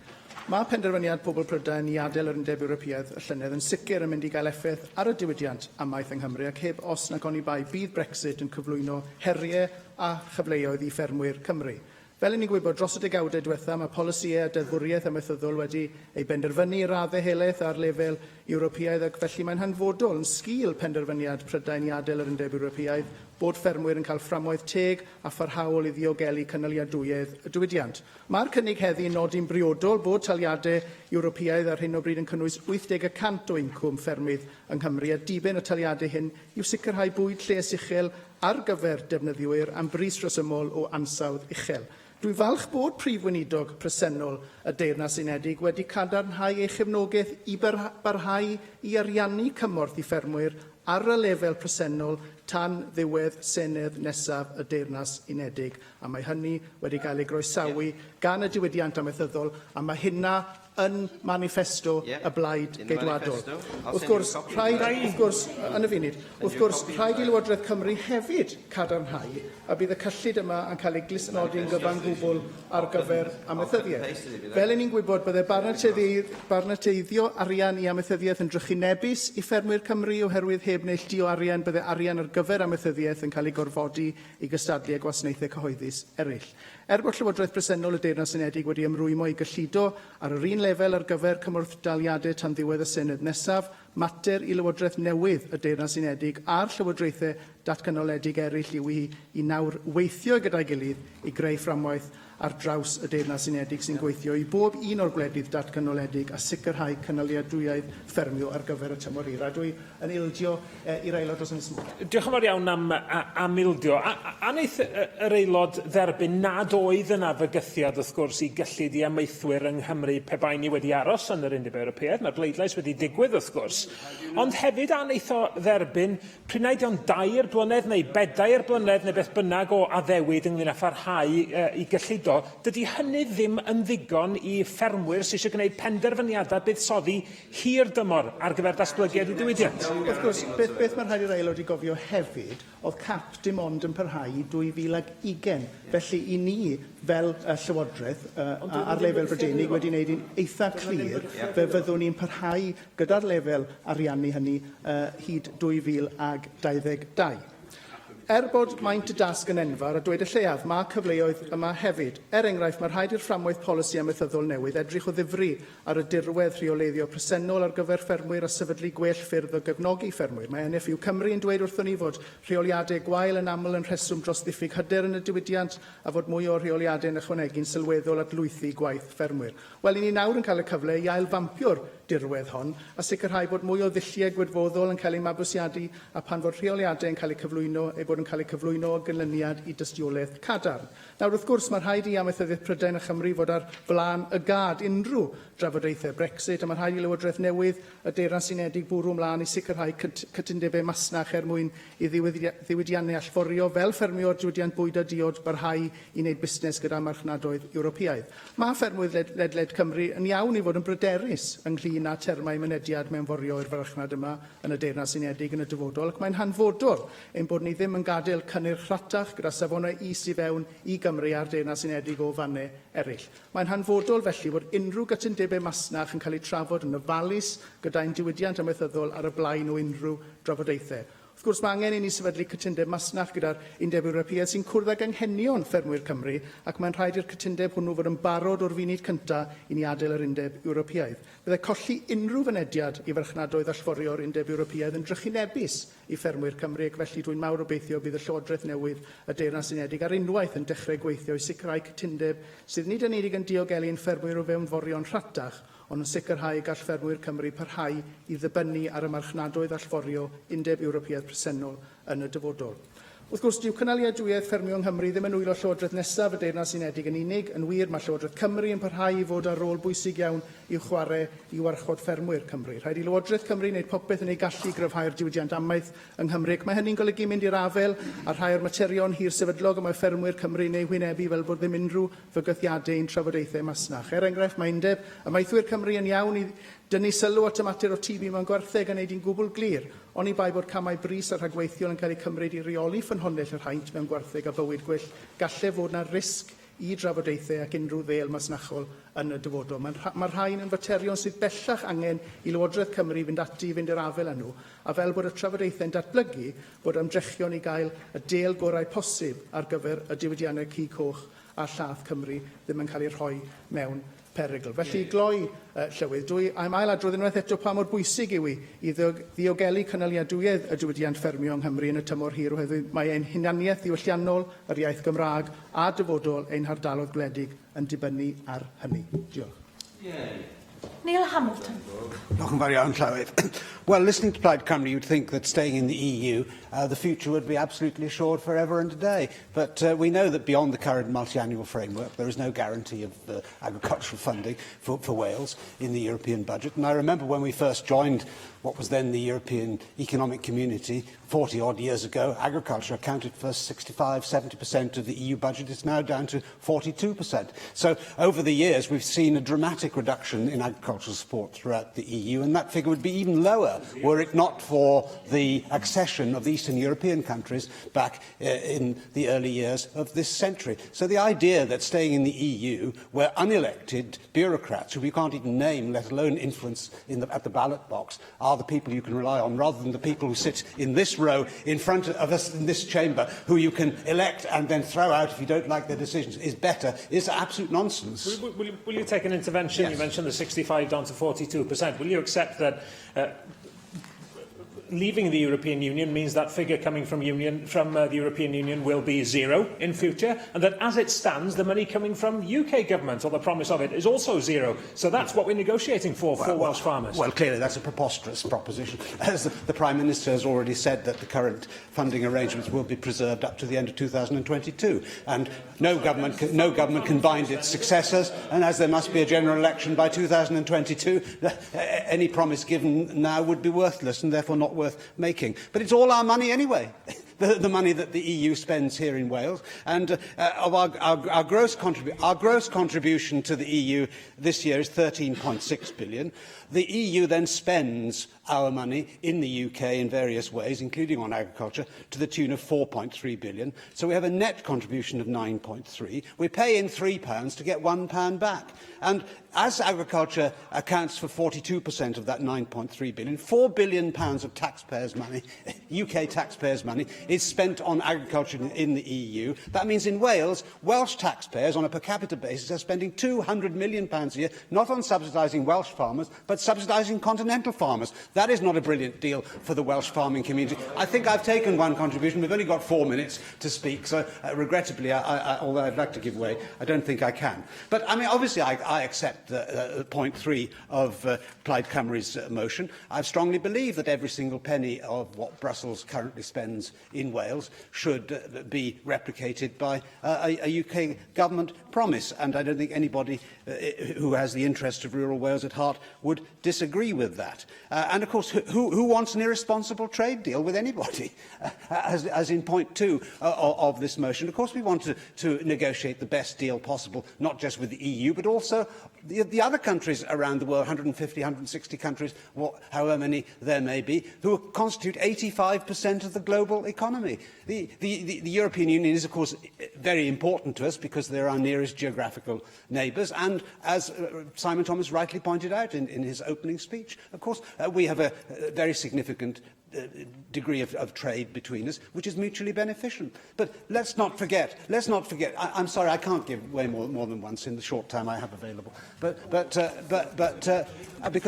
Mae penderfyniad pobl Prydain i adael yr Undeb Ewropeaidd y Llynedd yn sicr yn mynd i gael effaith ar y diwydiant amaeth yng Nghymru ac heb os nag oni bai bydd Brexit yn cyflwyno heriau a chyfleoedd i ffermwyr Cymru. Fel ni'n gwybod, dros y degawdau diwethaf, mae polisïau a deddfwriaeth amaethyddol wedi ei benderfynu i raddau helaeth ar lefel Ewropeaidd ac felly mae'n hanfodol yn sgil penderfyniad Prydain i adael yr Undeb Ewropeaidd bod ffermwyr yn cael fframwaith teg a pharhaol i ddiogelu cynaliadwyedd y diwydiant. Mae'r cynnig heddi yn nodi'n briodol bod taliadau Ewropeaidd ar hyn o bryd yn cynnwys 80% o incwm ffermydd yng Nghymru a diben y taliadau hyn yw sicrhau bwyd lles uchel ar gyfer defnyddwyr am bris resymol o ansawdd uchel. Dwi'n falch bod prif weinidog presennol y Deyrnas Unedig wedi cadarnhau ei chefnogaeth i barhau i ariannu cymorth i ffermwyr ar y lefel presennol tan ddiwedd Senedd nesaf y Deyrnas Unedig. A mae hynny wedi cael ei groesawu gan y diwydiant amaethyddol, a mae hynna yn manifesto y blaid geidwadol. Wrth gwrs, rhaid i Lywodraeth Cymru hefyd cadarnhau a bydd y cyllid yma yn cael ei glusnodi'n gyfan gwbl ar gyfer amaethyddiaeth. Fel ni'n gwybod, byddai barneteiddio arian i amaethyddiaeth yn drychinebus i ffermwyr Cymru oherwydd heb neilltu o arian, byddai arian ar gyfer amaethyddiaeth yn cael ei gorfodi i gystadlu a gwasanaethau cyhoeddus eraill. Bod Llywodraeth Presennol y Deyrnas Unedig wedi ymrwymo i gyllido ar yr un lefel ar gyfer cymorth daliadau tan ddiwedd y Senedd nesaf, mater i Lywodraeth newydd y Deyrnas Unedig a'r Llywodraethau datganoledig eraill i nawr weithio gyda'i gilydd i greu fframwaith ar draws y Deyrnas Unedig sy'n gweithio i bob un o'r gwledydd datganoledig a sicrhau cynaliadwyaidd ffermio ar gyfer y tymor hir. A dwi yn ildio i'r aelod dros Ynys Môn. Diolch yn fawr iawn am ildio. A wneith yr aelod dderbyn nad oedd yna fygythiad wrth gwrs i gyllid i amaethwyr yng Nghymru pe bai ni wedi aros yn yr Undeb Ewropeaidd. Mae'r bleidlais wedi digwydd wrth gwrs. Ond hefyd a wneith o dderbyn prynhaid o'n 2 blynedd neu 4 blynedd neu beth bynnag o addewid ynglyn â pharhau i gyllido. Dydy hynny ddim yn ddigon i ffermwyr sydd eisiau gwneud penderfyniadau buddsoddi hir dymor ar gyfer datblygiad i diwydiant. Wrth gwrs, beth mae'r rhaid i'r aelod i gofio hefyd, oedd cap dim ond yn parhau 2020. Felly i ni, fel Llywodraeth, ar lefel Brydeinig, wedi gwneud yn eitha clir, fe fyddwn ni'n parhau gyda'r lefel ariannu hynny hyd 2022. Bod maint y dasg yn enfawr a dweud y lleiaf, mae cyfleoedd yma hefyd. Enghraifft, mae rhaid i'r fframwaith polisi amaethyddol newydd edrych o ddifri ar y dirwedd rheoleiddio presennol ar gyfer ffermwyr a sefydlu gwell ffyrdd o gefnogi ffermwyr. Mae NFU Cymru yn dweud wrthon ni fod rheoliadau gwael yn aml yn rheswm dros ddiffyg hyder yn y diwydiant a fod mwy o rheoliadau yn ychwanegu'n sylweddol at lwythu gwaith ffermwyr. Wel, ni nawr yn cael y cyfle i ailfampio'r dirwedd hon a sicrhau bod mwy o ddilliau gwirfoddol yn cael ei mabwysiadu a pan fod rheoliadau yn cael ei cyflwyno o gynlyniad i dystiolaeth cadarn. Nawr, wrth gwrs, mae rhaid i amaethyddiaeth Prydain a Chymru fod ar flaen y gad unrhyw drafodaethau Brexit a mae rhaid i Lywodraeth newydd y Deyrnas Unedig bwrw mlaen i sicrhau cytundebau masnach mwyn i ddiwydiannau allforio fel ffermio'r diwydiant bwyd a diod barhau i wneud busnes gyda marchnadoedd Ewropeaidd. Mae ffermwyr ledled Cymru yn iawn i fod yn bryderus ynglŷn â termau mynediad mewnforio i'r farchnad yma yn y Deyrnas Unedig yn y dyfodol, ac mae'n hanfodol ein bod ni ddim yn gadael cynnyrch rhatach gyda safonau is i fewn i Gymru a'r Deyrnas Unedig o fannau eraill. Mae'n hanfodol felly bod unrhyw gytundebau masnach yn cael ei trafod yn ofalus gyda'n diwydiant amaethyddol ar y blaen o unrhyw drafodaethau. Wrth gwrs, mae angen i ni sefydlu cytundeb masnach gyda'r Undeb Ewropeaidd sy'n cwrdd ag anghenion ffermwyr Cymru ac mae'n rhaid i'r cytundeb hwnnw fod yn barod o'r funud cyntaf i ni adael yr Undeb Ewropeaidd. Byddai colli unrhyw fynediad i farchnadoedd allforio'r Undeb Ewropeaidd yn drychinebus i ffermwyr Cymru ac felly dwi'n mawr obeithio bydd y Llywodraeth newydd y Deyrnas Unedig ar unwaith yn dechrau gweithio i sicrhau cytundeb sydd nid yn unig yn diogelu yn ffermwyr o fewnforion rhatach ond yn sicrhau gall ffermwyr Cymru parhau i ddibynnu ar y marchnadoedd allforio Undeb Ewropeaidd presennol yn y dyfodol. Wrth gwrs, dyw cynaliadwyedd ffermio yng Nghymru ddim yn wylo Llywodraeth nesaf y Deyrnas Unedig yn unig. Yn wir, mae Llywodraeth Cymru yn parhau i fod ar rôl bwysig iawn i'w chwarae i warchod ffermwyr Cymru. Rhaid i Lywodraeth Cymru wneud popeth yn ei gallu gryfhau'r diwydiant amaeth yng Nghymru. Mae hynny'n golygu mynd i'r afel a rhai o'r materion hir sefydlog y mae ffermwyr Cymru neu wynebu fel bod ddim unrhyw fygythiadau yn trafodaethau masnach. Enghraifft, mae Undeb Amaethwyr Cymru yn iawn i dynnu sylw at y mater o TB mewn gwartheg a wneud i'n gwbl glir, oni bai bod camau brys a rhagweithiol yn cael eu cymryd i reoli ffynhonnell yr haint mewn gwartheg a bywyd gwell, galle fod yna risg i drafodaethau ac unrhyw ddel masnachol yn y dyfodol. Mae'r rhain yn faterion sydd bellach angen i Lywodraeth Cymru fynd ati i fynd i'r afel â nhw, a fel bod y trafodaethau'n datblygu bod ymdrechion i gael y del gorau posib ar gyfer y diwydiannau cu coch a llaeth Cymru ddim yn cael ei rhoi mewn perygl. Felly, gloi Llywydd, I'm ail-adrodd unwaith eto pa mor bwysig yw i ddiogelu cynaliadwyedd y diwydiant ffermio yng Nghymru yn y tymor hir oherwydd mae ein hunaniaeth ddiwylliannol, yr iaith Gymraeg a dyfodol ein hardaloedd gwledig yn dibynnu ar hynny. Diolch. Neil Hamilton. Welcome very own, Llywydd. Well, listening to Plaid Cymru, you'd think that staying in the EU, the future would be absolutely assured forever and a day. But we know that beyond the current multi-annual framework, there is no guarantee of agricultural funding for Wales in the European budget. And I remember when we first joined what was then the European Economic Community 40-odd years ago, agriculture accounted for 65–70% of the EU budget. It's now down to 42%. So over the years, we've seen a dramatic reduction in agricultural support throughout the EU, and that figure would be even lower were it not for the accession of the Eastern European countries back in the early years of this century. So the idea that staying in the EU, where unelected bureaucrats, who we can't even name, let alone influence at the ballot box, are the people you can rely on, rather than the people who sit in this row in front of us in this chamber, who you can elect and then throw out if you don't like their decisions, is better, is absolute nonsense. Will you take an intervention? Yes. You mentioned the 65 down to 42%. Will you accept that leaving the European Union means that figure coming from the European Union will be zero in future, and that as it stands, the money coming from UK government, or the promise of it, is also zero? So that's what we're negotiating for Welsh farmers. Well, clearly that's a preposterous proposition. As the Prime Minister has already said that the current funding arrangements will be preserved up to the end of 2022, and no government can bind its successors, and as there must be a general election by 2022, any promise given now would be worthless and therefore not worth making. But it's all our money anyway, the money that the EU spends here in Wales. And of our gross contribution to the EU this year is 13.6 billion. The EU then spends our money in the UK in various ways, including on agriculture, to the tune of 4.3 billion. So we have a net contribution of 9.3. We pay in £3 to get £1 back. And as agriculture accounts for 42% of that 9.3 billion, £4 billion of taxpayers' money, UK taxpayers' money, is spent on agriculture in the EU. That means in Wales, Welsh taxpayers on a per capita basis are spending £200 million a year, not on subsidising Welsh farmers, but subsidising continental farmers. That is not a brilliant deal for the Welsh farming community. I think I've taken one contribution. We've only got 4 minutes to speak, so regrettably, although I'd like to give way, I don't think I can. But I mean, obviously, I accept point 3 of Plaid Cymru's motion. I strongly believe that every single penny of what Brussels currently spends in Wales should be replicated by a UK government promise, and I don't think anybody who has the interests of rural Wales at heart would disagree with that. And of course, who wants an irresponsible trade deal with anybody? As in point 2 of this motion, of course we want to negotiate the best deal possible, not just with the EU, but also the other countries around the world, 150, 160 countries, however many there may be, who constitute 85% of the global economy. The European Union is, of course, very important to us because they're our nearest geographical neighbours, and as Simon Thomas rightly pointed out in his opening speech, of course, we have a very significant degree of trade between us, which is mutually beneficial. But let's not forget, I'm sorry, I can't give way more than once in the short time I have available, because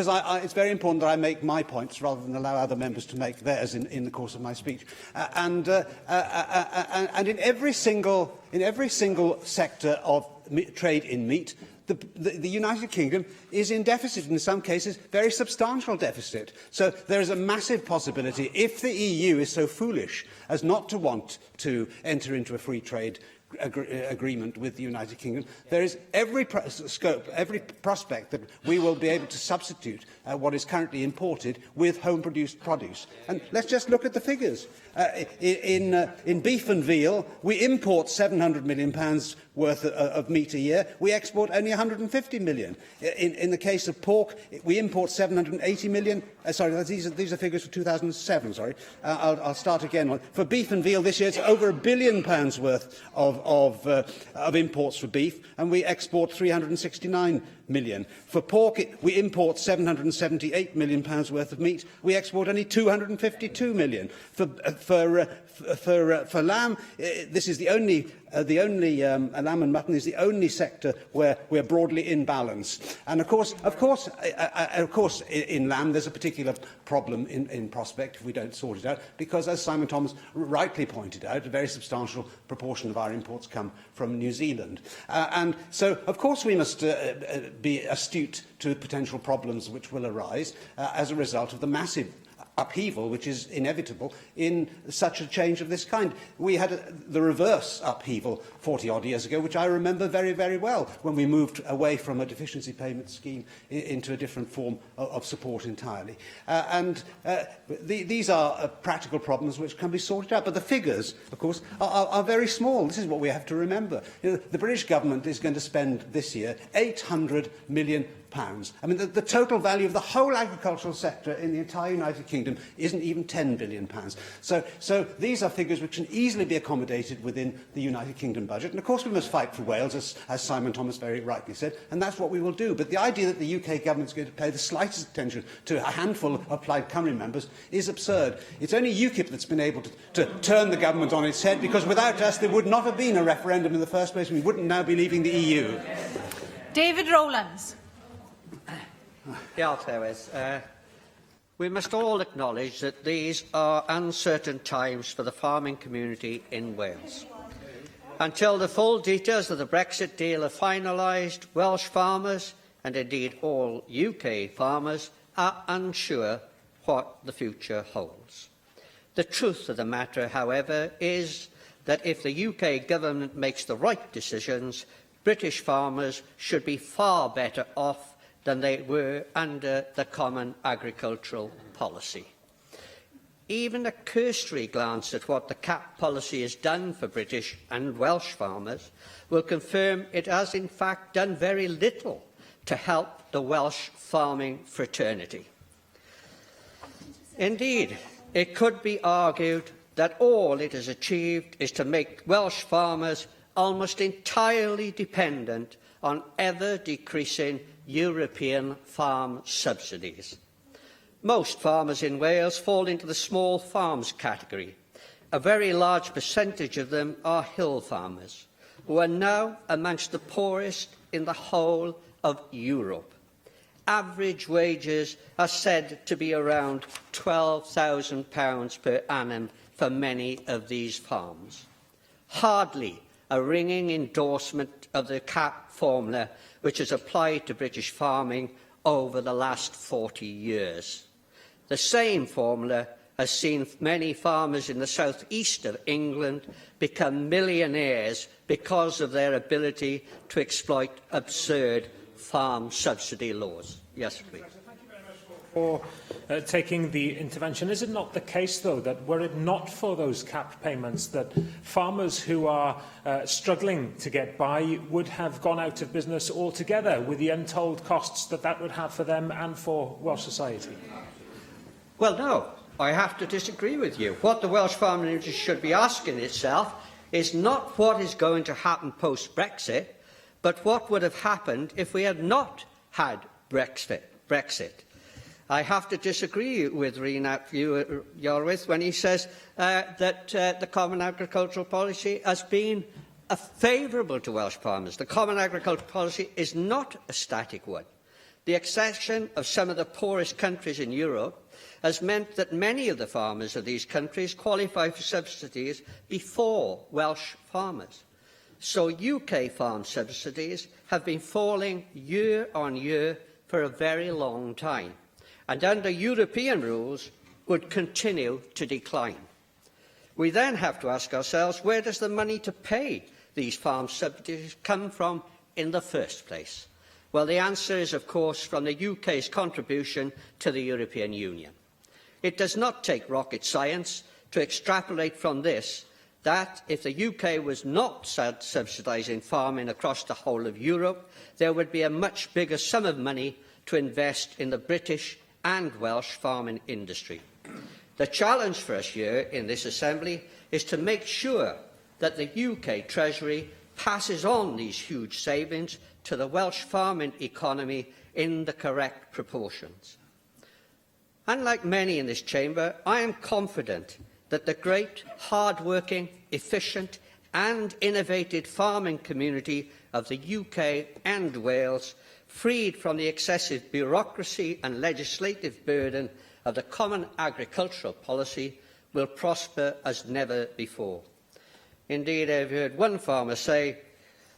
it's very important that I make my points rather than allow other members to make theirs in the course of my speech. And in every single sector of trade in meat, the United Kingdom is in deficit, in some cases very substantial deficit. So there is a massive possibility, if the EU is so foolish as not to want to enter into a free trade agreement with the United Kingdom, there is every every prospect that we will be able to substitute what is currently imported with home-produced produce. And let's just look at the figures. In beef and veal, we import £700 million worth of meat a year. We export only £150 million. In the case of pork, we import £780 million. Sorry, these are figures for 2007. Sorry, I'll start again. For beef and veal this year, it's over £1 billion worth of imports for beef, and we export £369 million. For pork, we import £778 million worth of meat. We export only £252 million. For lamb, this is the only lamb and mutton is the only sector where we're broadly in balance. And of course, in lamb there's a particular problem in prospect if we don't sort it out, because as Simon Thomas rightly pointed out, a very substantial proportion of our imports come from New Zealand. And so, of course, we must be astute to potential problems which will arise as a result of the massive upheaval which is inevitable in such a change of this kind. We had the reverse upheaval 40-odd years ago, which I remember very, very well, when we moved away from a deficiency payment scheme into a different form of support entirely. These are practical problems which can be sorted out. But the figures, of course, are very small. This is what we have to remember. The British government is going to spend this year £800 million. I mean, the total value of the whole agricultural sector in the entire United Kingdom isn't even £10 billion. So these are figures which can easily be accommodated within the United Kingdom budget. And of course we must fight for Wales, as Simon Thomas very rightly said, and that's what we will do. But the idea that the UK government is going to pay the slightest attention to a handful of Plaid Cymru members is absurd. It's only UKIP that's been able to turn the government on its head, because without us there would not have been a referendum in the first place. We wouldn't now be leaving the EU. David Rowlands. We must all acknowledge that these are uncertain times for the farming community in Wales. Until the full details of the Brexit deal are finalised, Welsh farmers, and indeed all UK farmers, are unsure what the future holds. The truth of the matter, however, is that if the UK government makes the right decisions, British farmers should be far better off than they were under the Common Agricultural Policy. Even a cursory glance at what the CAP policy has done for British and Welsh farmers will confirm it has in fact done very little to help the Welsh farming fraternity. Indeed, it could be argued that all it has achieved is to make Welsh farmers almost entirely dependent on ever-decreasing European farm subsidies. Most farmers in Wales fall into the small farms category. A very large percentage of them are hill farmers, who are now amongst the poorest in the whole of Europe. Average wages are said to be around £12,000 per annum for many of these farms. Hardly a ringing endorsement of the CAP formula which has applied to British farming over the last 40 years. The same formula has seen many farmers in the south east of England become millionaires because of their ability to exploit absurd farm subsidy laws. Yes, please. For taking the intervention. Is it not the case, though, that were it not for those cap payments, that farmers who are struggling to get by would have gone out of business altogether, with the untold costs that that would have for them and for Welsh society? Well, no, I have to disagree with you. What the Welsh farming industry should be asking itself is not what is going to happen post-Brexit, but what would have happened if we had not had Brexit. I have to disagree with Rhys Iorwerth when he says that the Common Agricultural Policy has been favourable to Welsh farmers. The Common Agricultural Policy is not a static one. The accession of some of the poorest countries in Europe has meant that many of the farmers of these countries qualify for subsidies before Welsh farmers. So UK farm subsidies have been falling year on year for a very long time, and under European rules would continue to decline. We then have to ask ourselves, where does the money to pay these farm subsidies come from in the first place? Well, the answer is, of course, from the UK's contribution to the European Union. It does not take rocket science to extrapolate from this that if the UK was not subsidising farming across the whole of Europe, there would be a much bigger sum of money to invest in the British and Welsh farming industry. The challenge for us here in this Assembly is to make sure that the UK Treasury passes on these huge savings to the Welsh farming economy in the correct proportions. Unlike many in this chamber, I am confident that the great, hard-working, efficient and innovative farming community of the UK and Wales, freed from the excessive bureaucracy and legislative burden of the Common Agricultural Policy, will prosper as never before. Indeed, I've heard one farmer say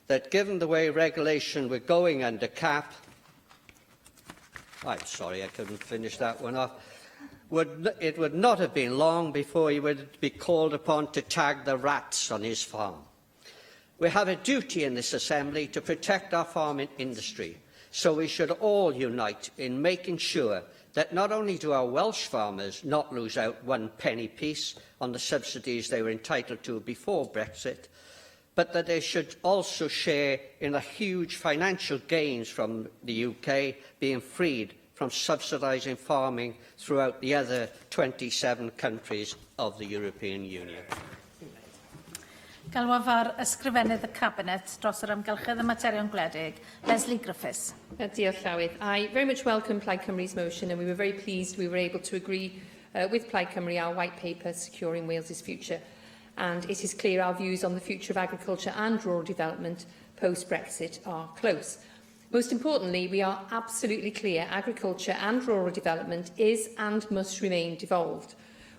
that given the way regulation were going under CAP, I'm sorry I couldn't finish that one off. It would not have been long before he would be called upon to tag the rats on his farm. We have a duty in this Assembly to protect our farming industry, so we should all unite in making sure that not only do our Welsh farmers not lose out one penny piece on the subsidies they were entitled to before Brexit, but that they should also share in the huge financial gains from the UK being freed from subsidising farming throughout the other 27 countries of the European Union. Galwaf ysgrifennydd y Cabinet dros yr amgylchedd y materion gwledig, Lesley Griffiths. Diolch, Llywydd. I very much welcome Plaid Cymru's motion, and we were very pleased we were able to agree with Plaid Cymru our white paper securing Wales's future. And it is clear our views on the future of agriculture and rural development post-Brexit are close. Most importantly, we are absolutely clear agriculture and rural development is and must remain devolved.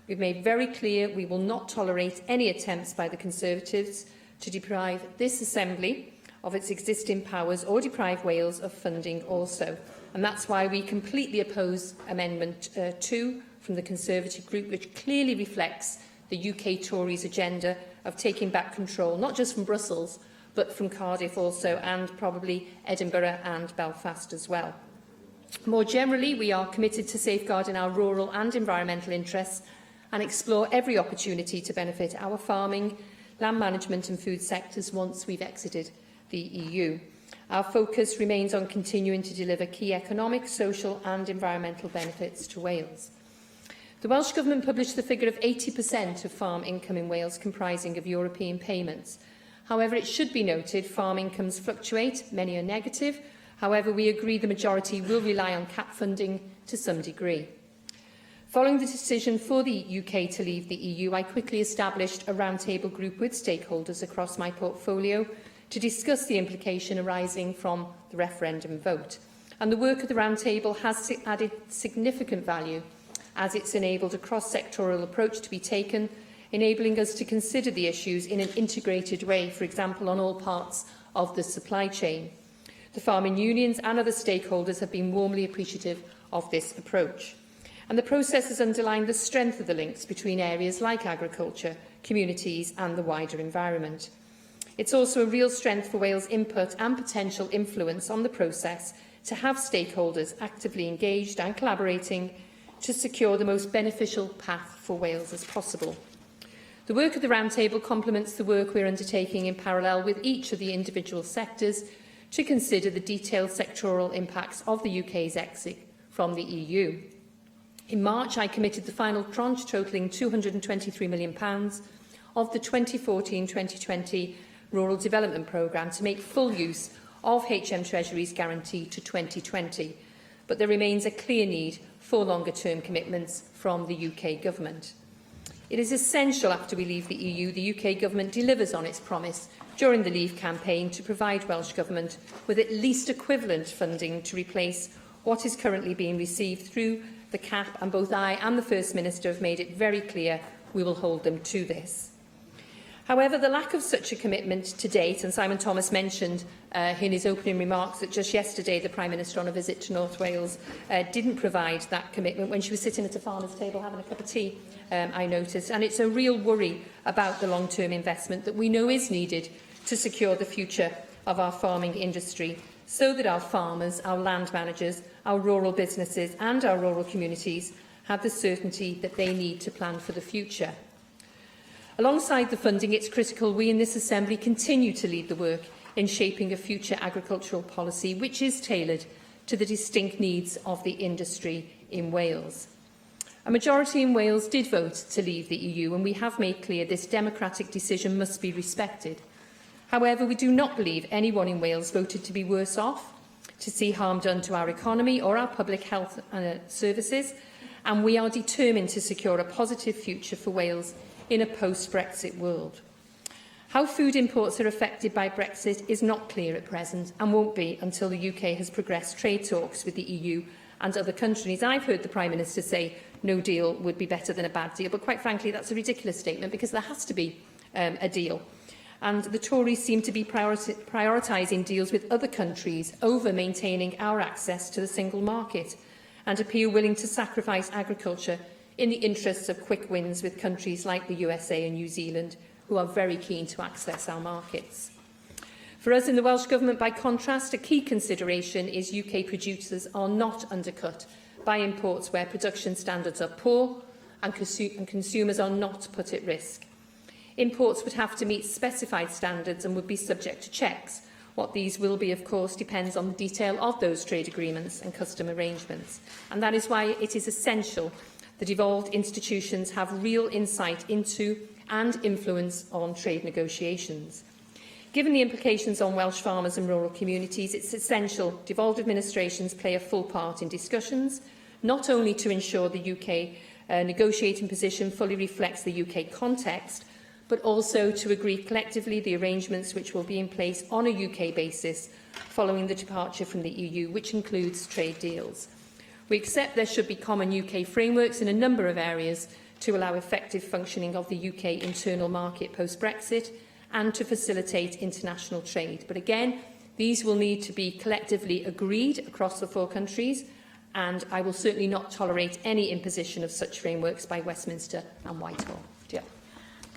We've made very clear we will not tolerate any attempts by the Conservatives to deprive this Assembly of its existing powers or deprive Wales of funding also. And that's why we completely oppose Amendment 2 from the Conservative group, which clearly reflects the UK Tories' agenda of taking back control, not just from Brussels, but from Cardiff also, and probably Edinburgh and Belfast as well. More generally, we are committed to safeguarding our rural and environmental interests and explore every opportunity to benefit our farming, land management and food sectors once we've exited the EU. Our focus remains on continuing to deliver key economic, social and environmental benefits to Wales. The Welsh Government published the figure of 80% of farm income in Wales comprising of European payments. However, it should be noted farm incomes fluctuate, many are negative. However, we agree the majority will rely on cap funding to some degree. Following the decision for the UK to leave the EU, I quickly established a roundtable group with stakeholders across my portfolio to discuss the implication arising from the referendum vote. And the work of the roundtable has added significant value as it's enabled a cross-sectoral approach to be taken, enabling us to consider the issues in an integrated way, for example, on all parts of the supply chain. The farming unions and other stakeholders have been warmly appreciative of this approach. And the process has underlined the strength of the links between areas like agriculture, communities and the wider environment. It's also a real strength for Wales' input and potential influence on the process to have stakeholders actively engaged and collaborating to secure the most beneficial path for Wales as possible. The work of the Roundtable complements the work we are undertaking in parallel with each of the individual sectors to consider the detailed sectoral impacts of the UK's exit from the EU. In March, I committed the final tranche totalling £223 million of the 2014-2020 Rural Development Programme to make full use of HM Treasury's guarantee to 2020. But there remains a clear need for longer-term commitments from the UK Government. It is essential after we leave the EU, the UK Government delivers on its promise during the Leave campaign to provide Welsh Government with at least equivalent funding to replace what is currently being received through the CAP, and both I and the First Minister have made it very clear we will hold them to this. However, the lack of such a commitment to date, and Simon Thomas mentioned in his opening remarks that just yesterday the Prime Minister on a visit to North Wales didn't provide that commitment when she was sitting at a farmer's table having a cup of tea, I noticed. And it's a real worry about the long-term investment that we know is needed to secure the future of our farming industry, so that our farmers, our land managers, our rural businesses and our rural communities have the certainty that they need to plan for the future. Alongside the funding, it's critical we in this Assembly continue to lead the work in shaping a future agricultural policy which is tailored to the distinct needs of the industry in Wales. A majority in Wales did vote to leave the EU, and we have made clear this democratic decision must be respected. However, we do not believe anyone in Wales voted to be worse off, to see harm done to our economy or our public health services, and we are determined to secure a positive future for Wales in a post-Brexit world. How food imports are affected by Brexit is not clear at present and won't be until the UK has progressed trade talks with the EU and other countries. I've heard the Prime Minister say no deal would be better than a bad deal, but quite frankly that's a ridiculous statement because there has to be a deal. and the Tories seem to be prioritising deals with other countries over maintaining our access to the single market, and appear willing to sacrifice agriculture in the interests of quick wins with countries like the USA and New Zealand, who are very keen to access our markets. For us in the Welsh Government, by contrast, a key consideration is UK producers are not undercut by imports where production standards are poor and consumers are not put at risk. Imports would have to meet specified standards and would be subject to checks. What these will be, of course, depends on the detail of those trade agreements and custom arrangements. And that is why it is essential that devolved institutions have real insight into and influence on trade negotiations. Given the implications on Welsh farmers and rural communities, it's essential devolved administrations play a full part in discussions, not only to ensure the UK negotiating position fully reflects the UK context, but also to agree collectively the arrangements which will be in place on a UK basis following the departure from the EU, which includes trade deals. We accept there should be common UK frameworks in a number of areas to allow effective functioning of the UK internal market post-Brexit and to facilitate international trade. But again, these will need to be collectively agreed across the 4 countries, and I will certainly not tolerate any imposition of such frameworks by Westminster and Whitehall.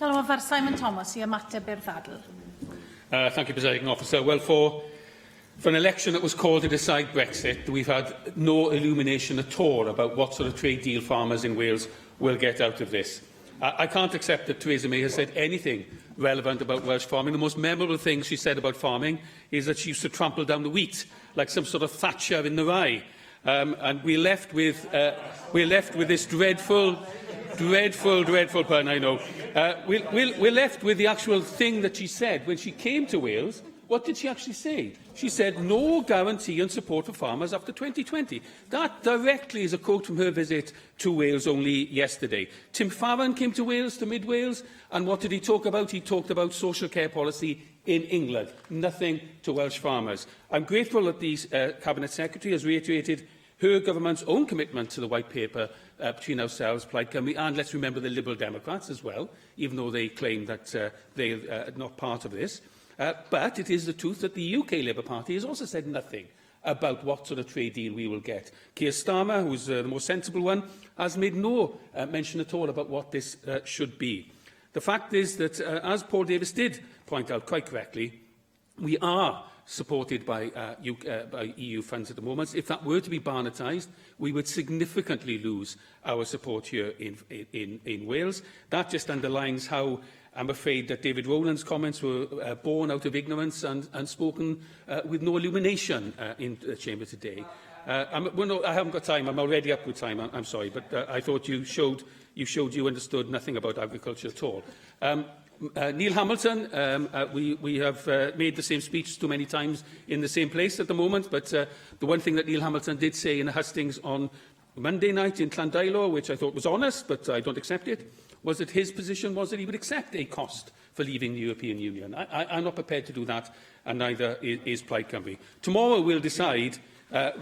Galwafar Simon Thomas I ymateb i'r ddadl. Thank you, Presiding Officer. Well, for an election that was called to decide Brexit, we've had no illumination at all about what sort of trade deal farmers in Wales will get out of this. I can't accept that Theresa May has said anything relevant about Welsh farming. The most memorable thing she said about farming is that she used to trample down the wheat like some sort of Thatcher in the rye. And we're left with this dreadful pun, I know. We're left with the actual thing that she said when she came to Wales. What did she actually say? She said, no guarantee and support for farmers after 2020. That directly is a quote from her visit to Wales only yesterday. Tim Farron came to Wales, to Mid-Wales, and what did he talk about? He talked about social care policy in England. Nothing to Welsh farmers. I'm grateful that the Cabinet Secretary has reiterated her government's own commitment to the White Paper between ourselves, Plaid Cymru, and let's remember the Liberal Democrats as well, even though they claim that they are not part of this. But it is the truth that the UK Labour Party has also said nothing about what sort of trade deal we will get. Keir Starmer, who is the more sensible one, has made no mention at all about what this should be. The fact is that, as Paul Davis did point out quite correctly, we are supported by EU funds at the moment. If that were to be Barnettised, we would significantly lose our support here in Wales. That just underlines how I'm afraid that David Rowland's comments were born out of ignorance and spoken with no illumination in the Chamber today. No, I haven't got time. I'm already up with time. I'm sorry, but I thought you showed you understood nothing about agriculture at all. Neil Hamilton, we have made the same speech too many times in the same place at the moment, but the one thing that Neil Hamilton did say in Hustings on Monday night in Llandailo, which I thought was honest, but I don't accept it, was that his position was that he would accept a cost for leaving the European Union. I'm not prepared to do that, and neither is Plaid Cymru. Tomorrow we'll decide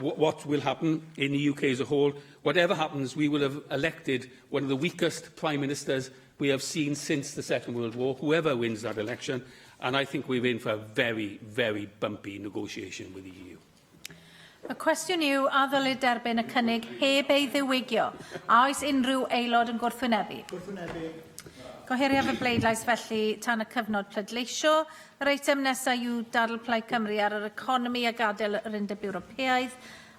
what will happen in the UK as a whole. Whatever happens, we will have elected one of the weakest Prime Ministers we have seen since the Second World War, whoever wins that election, and I think we're in for a very, very bumpy negotiation with the EU. Y cwestiwn yw, a ddylid derbyn y cynnig heb ei ddiwygio? A oes unrhyw aelod yn gwrthwynebu? Gohiriaf y bleidlais felly tan y cyfnod pleidleisio. Yr eitem nesaf yw darl Plaid Cymru ar yr economi a gadael yr Undeb Ewropeaidd,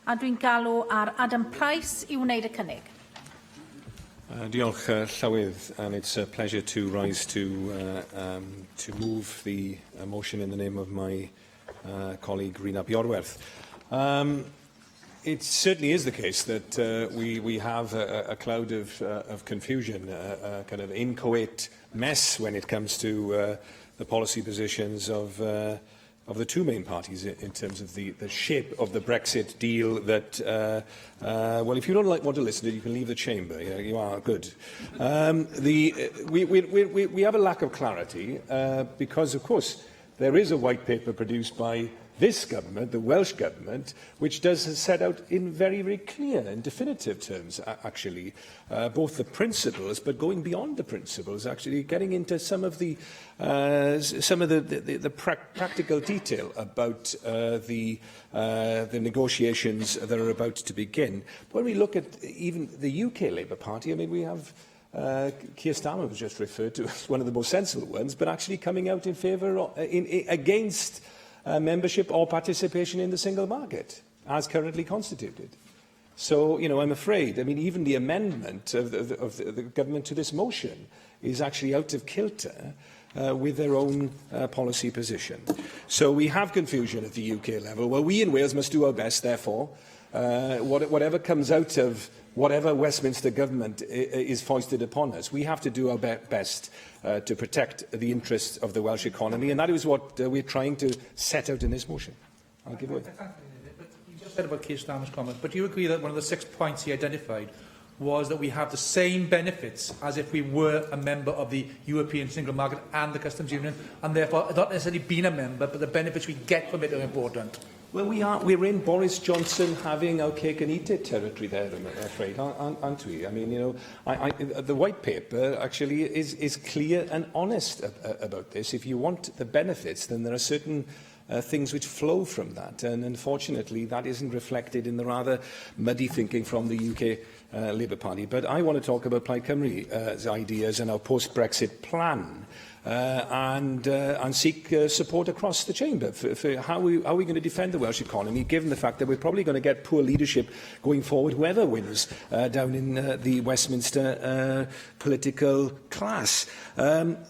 a dwi'n galw ar Adam Price i wneud y cynnig. Diolch, Llywydd, and it's a pleasure to rise to move the motion in the name of my colleague Rhina Bjorwerth. It certainly is the case that we have a cloud of confusion, a kind of inchoate mess when it comes to the policy positions of the two main parties in terms of the shape of the Brexit deal that, well, if you don't want to listen to it, you can leave the chamber. You are good. We have a lack of clarity because, of course, there is a white paper produced by this government, the Welsh Government, which does set out in very, very clear and definitive terms, actually, both the principles, but going beyond the principles, actually getting into some of the practical detail about the negotiations that are about to begin. When we look at even the UK Labour Party, I mean, we have Keir Starmer was just referred to as one of the most sensible ones, but actually coming out in favour against membership or participation in the single market as currently constituted. So, I'm afraid, even the amendment of the government to this motion is actually out of kilter with their own policy position. So we have confusion at the UK level. Well, we in Wales must do our best, therefore. Whatever comes out of whatever Westminster government is foisted upon us, we have to do our best to protect the interests of the Welsh economy, and that is what we're trying to set out in this motion. I'll give away. You just said about Keir Starmer's comment, but do you agree that one of the 6 points he identified was that we have the same benefits as if we were a member of the European Single Market and the Customs Union, and therefore not necessarily being a member, but the benefits we get from it are important? Well, we're in Boris Johnson having our cake and eat it territory there, I'm afraid, aren't we? The white paper actually is clear and honest about this. If you want the benefits, then there are certain things which flow from that, and unfortunately that isn't reflected in the rather muddy thinking from the UK Labour Party. But I want to talk about Plaid Cymru's ideas and our post-Brexit plan. And seek support across the chamber for how are we going to defend the Welsh economy, given the fact that we're probably going to get poor leadership going forward, whoever wins down in the Westminster political class.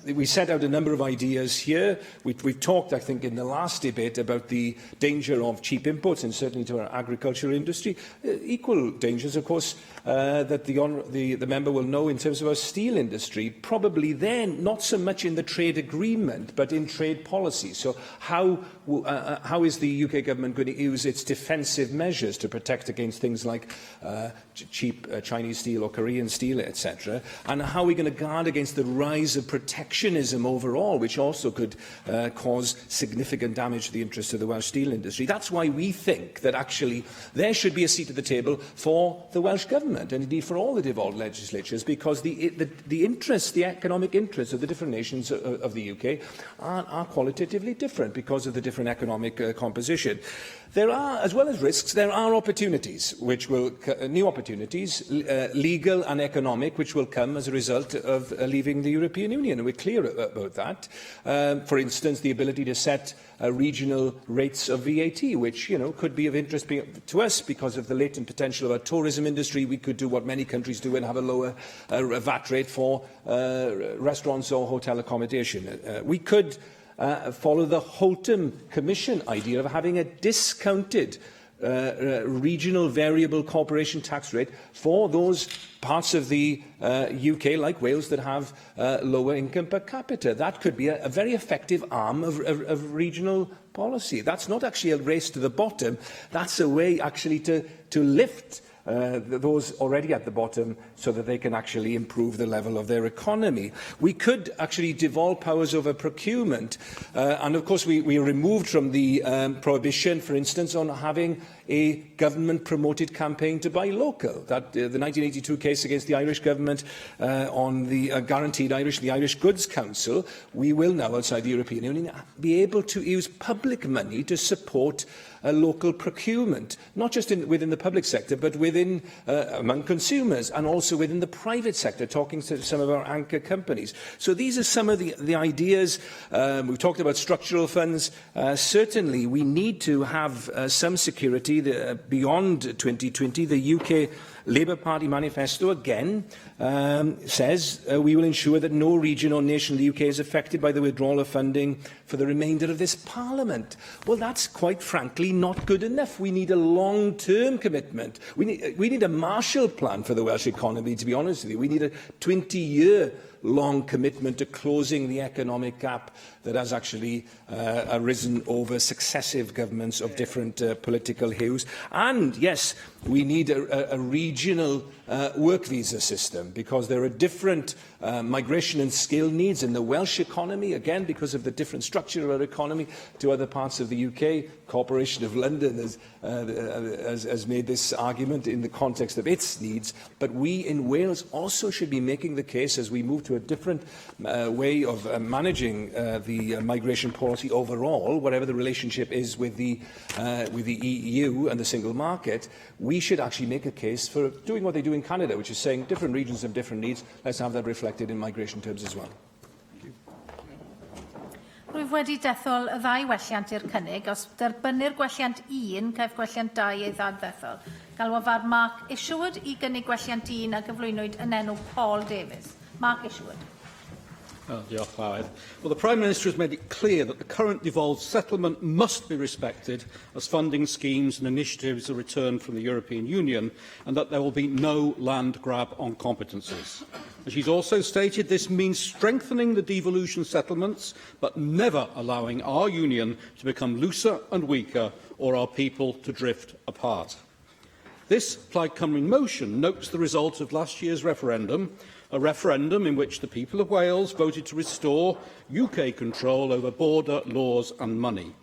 We set out a number of ideas here. We've talked, I think, in the last debate about the danger of cheap imports, and certainly to our agricultural industry. Equal dangers, of course, that the member will know in terms of our steel industry, probably then not so much in the trade agreement, but in trade policy. So how is the UK government going to use its defensive measures to protect against things like cheap Chinese steel or Korean steel, etc.? And how are we going to guard against the rise of protectionism overall, which also could cause significant damage to the interests of the Welsh steel industry? That's why we think that actually there should be a seat at the table for the Welsh Government, and indeed for all the devolved legislatures, because the interests, the economic interests of the different nations of the UK are qualitatively different because of the different economic composition. There are, as well as risks, there are opportunities, new opportunities, legal and economic, which will come as a result of leaving the European Union, and we're clear about that. For instance, the ability to set regional rates of VAT, which could be of interest to us because of the latent potential of our tourism industry. We could do what many countries do and have a lower VAT rate for restaurants or hotel accommodation. We could follow the Holtham Commission idea of having a discounted regional variable corporation tax rate for those parts of the UK, like Wales, that have lower income per capita. That could be a very effective arm of regional policy. That's not actually a race to the bottom. That's a way actually to lift those already at the bottom so that they can actually improve the level of their economy. We could actually devolve powers over procurement. And of course, we removed from the prohibition, for instance, on having a government-promoted campaign to buy local. That the 1982 case against the Irish government on the guaranteed the Irish Goods Council, we will now, outside the European Union, be able to use public money to support local procurement, not just within the public sector, but within among consumers, and also within the private sector, talking to some of our anchor companies. So these are some of the ideas. We've talked about structural funds. Certainly, we need to have some security beyond 2020. The UK Labour Party manifesto again says we will ensure that no region or nation in the UK is affected by the withdrawal of funding for the remainder of this Parliament. Well, that's quite frankly not good enough. We need a long-term commitment. We need a Marshall Plan for the Welsh economy, to be honest with you. We need a 20-year long commitment to closing the economic gap that has actually arisen over successive governments of different political hues. And yes, we need a regional work visa system, because there are different migration and skill needs in the Welsh economy, again because of the different structure of our economy, to other parts of the UK, Corporation of London has made this argument in the context of its needs, but we in Wales also should be making the case, as we move to a different way of managing the migration policy overall, whatever the relationship is with the EU and the single market. We should actually make a case for doing what they do in Canada, which is saying different regions have different needs. Let's have that reflected in migration terms as well. Rwyf wedi dethol y ddau welliant i'r cynnig. Os derbynu'r gwelliant 1, caiff gwelliant 2 ei ddadfethol. Galwaf ar Mark Isherwood i gynnig gwelliant 1 a gyflwynwyd yn enw Paul Davies. Mark Isherwood. Diolch, Llywydd. Well, the Prime Minister has made it clear that the current devolved settlement must be respected as funding schemes and initiatives are returned from the European Union, and that there will be no land grab on competences. As she's also stated, this means strengthening the devolution settlements, but never allowing our union to become looser and weaker or our people to drift apart. This Plaid Cymru motion notes the result of last year's referendum, a referendum in which the people of Wales voted to restore UK control over border, laws and money.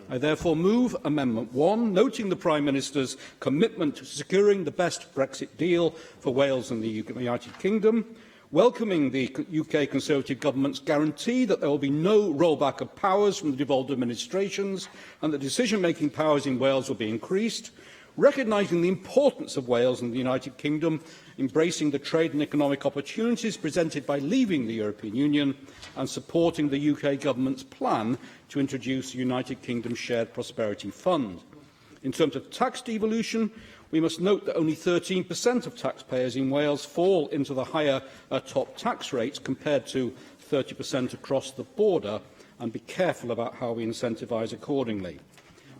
I therefore move Amendment 1, noting the Prime Minister's commitment to securing the best Brexit deal for Wales and the United Kingdom, welcoming the UK Conservative Government's guarantee that there will be no rollback of powers from the devolved administrations and that decision-making powers in Wales will be increased, recognising the importance of Wales and the United Kingdom, embracing the trade and economic opportunities presented by leaving the European Union, and supporting the UK Government's plan to introduce the United Kingdom Shared Prosperity Fund. In terms of tax devolution, we must note that only 13% of taxpayers in Wales fall into the higher top tax rates compared to 30% across the border, and be careful about how we incentivise accordingly.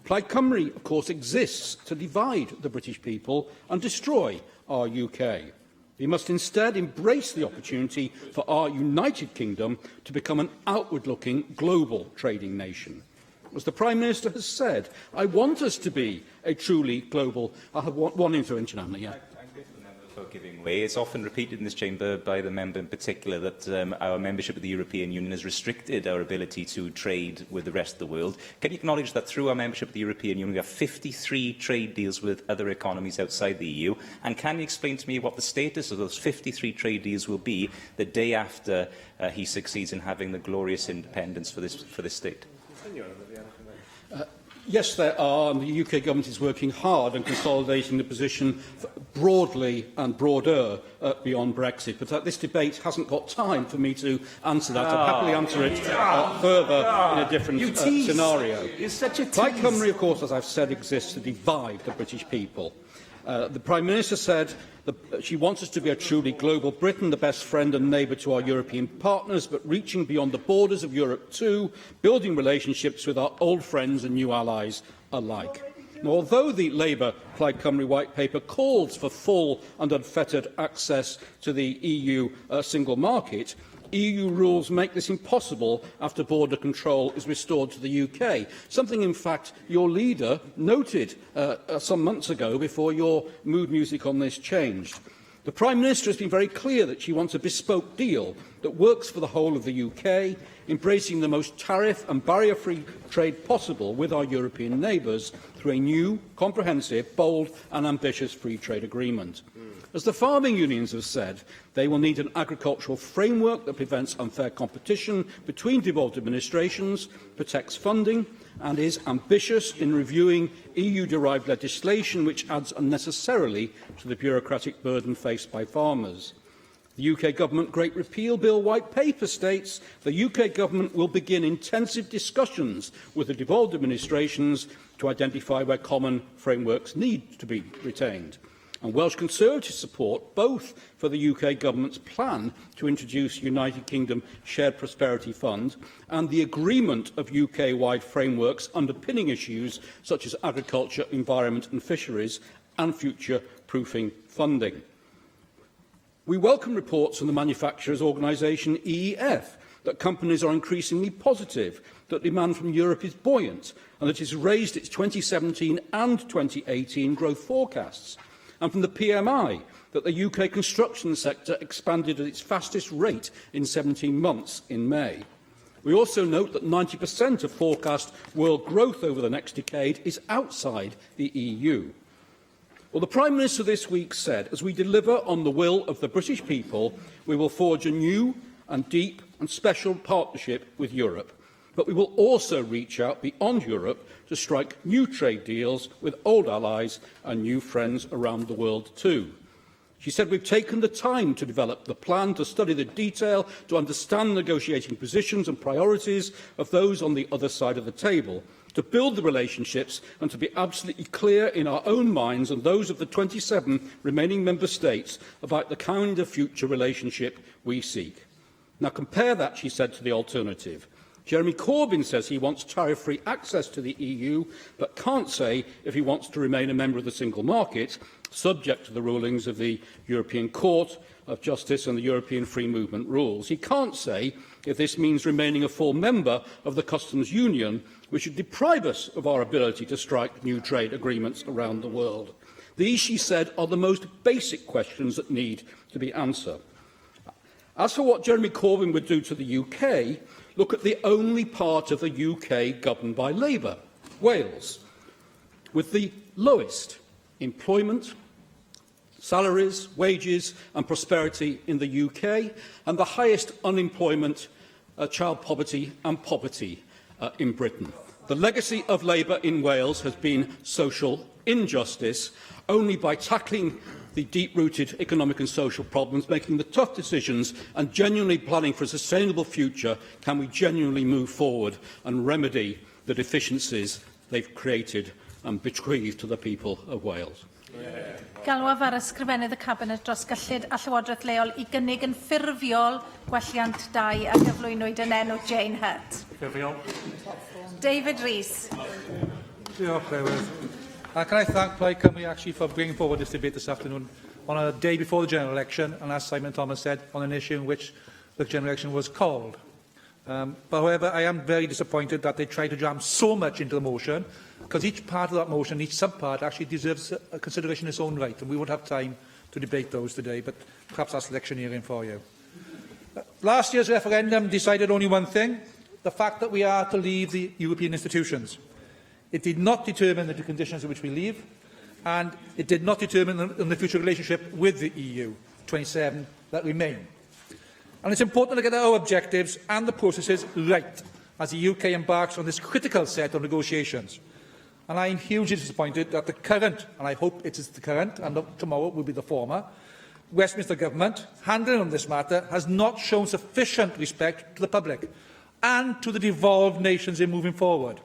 Plaid Cymru, of course, exists to divide the British people and destroy our UK. We must instead embrace the opportunity for our United Kingdom to become an outward-looking global trading nation. As the Prime Minister has said, I want us to be a truly global... I have one intervention only, yeah. For giving way. It's often repeated in this chamber by the member in particular that our membership of the European Union has restricted our ability to trade with the rest of the world. Can you acknowledge that through our membership of the European Union we have 53 trade deals with other economies outside the EU? And can you explain to me what the status of those 53 trade deals will be the day after he succeeds in having the glorious independence for this state? Yes, there are, and the UK Government is working hard on consolidating the position broadly and broader beyond Brexit. But this debate hasn't got time for me to answer that. I'd happily answer it further in a different scenario. Plaid Cymru, of course, as I've said, exists to divide the British people. The Prime Minister said that she wants us to be a truly global Britain, the best friend and neighbour to our European partners, but reaching beyond the borders of Europe too, building relationships with our old friends and new allies alike. Now, although the Labour Plaid Cymru White Paper calls for full and unfettered access to the EU single market, EU rules make this impossible after border control is restored to the UK, something, in fact, your leader noted some months ago before your mood music on this changed. The Prime Minister has been very clear that she wants a bespoke deal that works for the whole of the UK, embracing the most tariff and barrier-free trade possible with our European neighbours through a new, comprehensive, bold and ambitious free trade agreement. As the farming unions have said, they will need an agricultural framework that prevents unfair competition between devolved administrations, protects funding and is ambitious in reviewing EU-derived legislation which adds unnecessarily to the bureaucratic burden faced by farmers. The UK Government Great Repeal Bill White Paper states the UK Government will begin intensive discussions with the devolved administrations to identify where common frameworks need to be retained. And Welsh Conservative support both for the UK Government's plan to introduce United Kingdom Shared Prosperity Fund and the agreement of UK-wide frameworks underpinning issues such as agriculture, environment and fisheries and future-proofing funding. We welcome reports from the manufacturers' organisation EEF that companies are increasingly positive, that demand from Europe is buoyant and that it has raised its 2017 and 2018 growth forecasts. And from the PMI, that the UK construction sector expanded at its fastest rate in 17 months in May. We also note that 90% of forecast world growth over the next decade is outside the EU. Well, the Prime Minister this week said, as we deliver on the will of the British people, we will forge a new and deep and special partnership with Europe. But we will also reach out beyond Europe to strike new trade deals with old allies and new friends around the world too. She said we've taken the time to develop the plan, to study the detail, to understand negotiating positions and priorities of those on the other side of the table, to build the relationships and to be absolutely clear in our own minds and those of the 27 remaining member states about the kind of future relationship we seek. Now compare that, she said, to the alternative. Jeremy Corbyn says he wants tariff-free access to the EU, but can't say if he wants to remain a member of the single market, subject to the rulings of the European Court of Justice and the European Free Movement rules. He can't say if this means remaining a full member of the customs union, which would deprive us of our ability to strike new trade agreements around the world. These, she said, are the most basic questions that need to be answered. As for what Jeremy Corbyn would do to the UK, look at the only part of the UK governed by Labour, Wales, with the lowest employment, salaries, wages and prosperity in the UK, and the highest unemployment, child poverty and poverty in Britain. The legacy of Labour in Wales has been social injustice. Only by tackling the deep-rooted economic and social problems, making the tough decisions and genuinely planning for a sustainable future can we genuinely move forward and remedy the deficiencies they've created and bequeathed to the people of Wales. Galwaf ar ysgrifennydd y Cabinet dros gyllid a Llywodraeth leol I gynnig yn ffurfiol gwelliant dau a gyflwynwyd yn enw Jane Hutt. Ffurfiol. David Rees. Diolch, Llywydd. Can I thank Plaid Cymru actually for bringing forward this debate this afternoon on a day before the general election, and as Simon Thomas said, on an issue in which the general election was called. But however, I am very disappointed that they tried to jam so much into the motion, because each part of that motion, each sub-part, actually deserves a consideration in its own right, and we won't have time to debate those today, but perhaps that's electioneering for you. Last year's referendum decided only one thing, the fact that we are to leave the European institutions. It did not determine the conditions in which we leave, and it did not determine the future relationship with the EU, 27 that remain. And it's important to get our objectives and the processes right as the UK embarks on this critical set of negotiations. And I am hugely disappointed that the current, and I hope it is the current, and tomorrow will be the former, Westminster Government handling on this matter has not shown sufficient respect to the public and to the devolved nations in moving forward.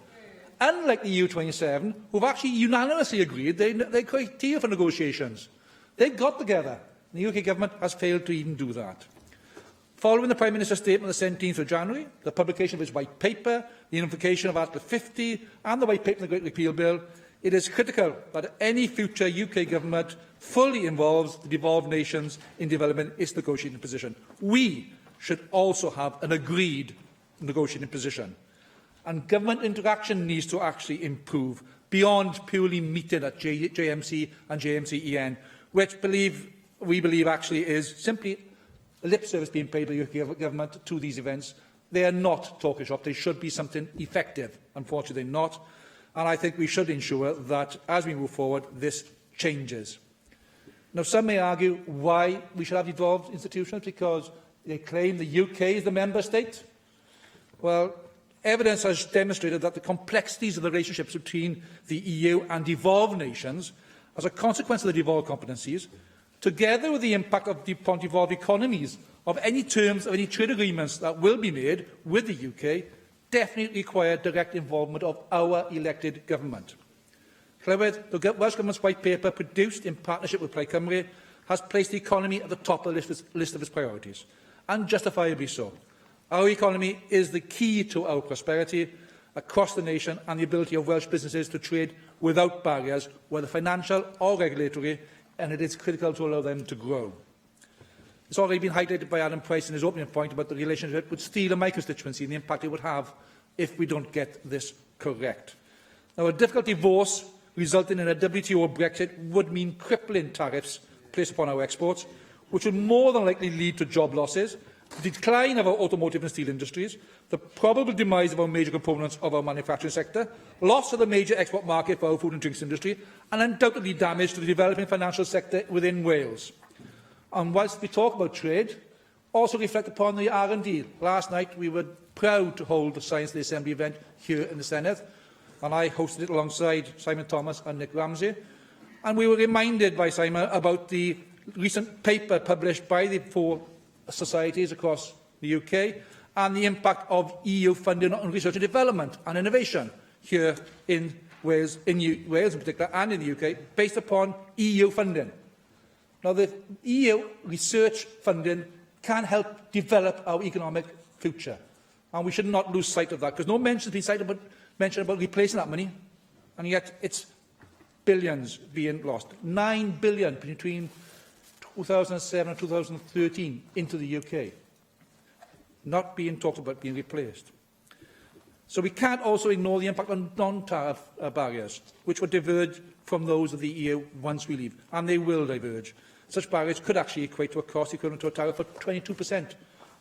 Unlike the EU27, who have actually unanimously agreed their criteria for negotiations. They got together. The UK Government has failed to even do that. Following the Prime Minister's statement on the 17th of January, the publication of his White Paper, the unification of Article 50 and the White Paper on the Great Repeal Bill, it is critical that any future UK Government fully involves the devolved nations in developing its negotiating position. We should also have an agreed negotiating position. And government interaction needs to actually improve beyond purely meeting at JMC and JMC-EN, which we believe actually is simply lip service being paid by the UK government to these events. They are not talking shop. They should be something effective. Unfortunately, they're not. And I think we should ensure that as we move forward, this changes. Now, some may argue why we should have devolved institutions, because they claim the UK is the member state. Well, evidence has demonstrated that the complexities of the relationships between the EU and devolved nations, as a consequence of the devolved competencies, together with the impact upon devolved economies of any terms of any trade agreements that will be made with the UK, definitely require direct involvement of our elected government. Llywydd, the Welsh Government's White Paper, produced in partnership with Plaid Cymru, has placed the economy at the top of the list of its priorities, and justifiably so. Our economy is the key to our prosperity across the nation and the ability of Welsh businesses to trade without barriers, whether financial or regulatory, and it is critical to allow them to grow. It's already been highlighted by Adam Price in his opening point about the relationship with steel and my constituency and the impact it would have if we don't get this correct. Now, a difficult divorce resulting in a WTO Brexit would mean crippling tariffs placed upon our exports, which would more than likely lead to job losses the decline of our automotive and steel industries, the probable demise of our major components of our manufacturing sector, loss of the major export market for our food and drinks industry, and undoubtedly damage to the developing financial sector within Wales. And whilst we talk about trade, also reflect upon the R&D. Last night we were proud to hold the Science Day Assembly event here in the Senedd, and I hosted it alongside Simon Thomas and Nick Ramsey. And we were reminded by Simon about the recent paper published by the 4 societies across the UK and the impact of EU funding on research and development and innovation here in Wales, Wales in particular, and in the UK, based upon EU funding. Now, the EU research funding can help develop our economic future, and we should not lose sight of that, because no mention has been mentioned about replacing that money, and yet it's billions being lost. 9 billion between 2007 and 2013 into the UK, not being talked about being replaced. So we can't also ignore the impact on non-tariff barriers, which will diverge from those of the EU once we leave, and they will diverge. Such barriers could actually equate to a cost equivalent to a tariff of 22%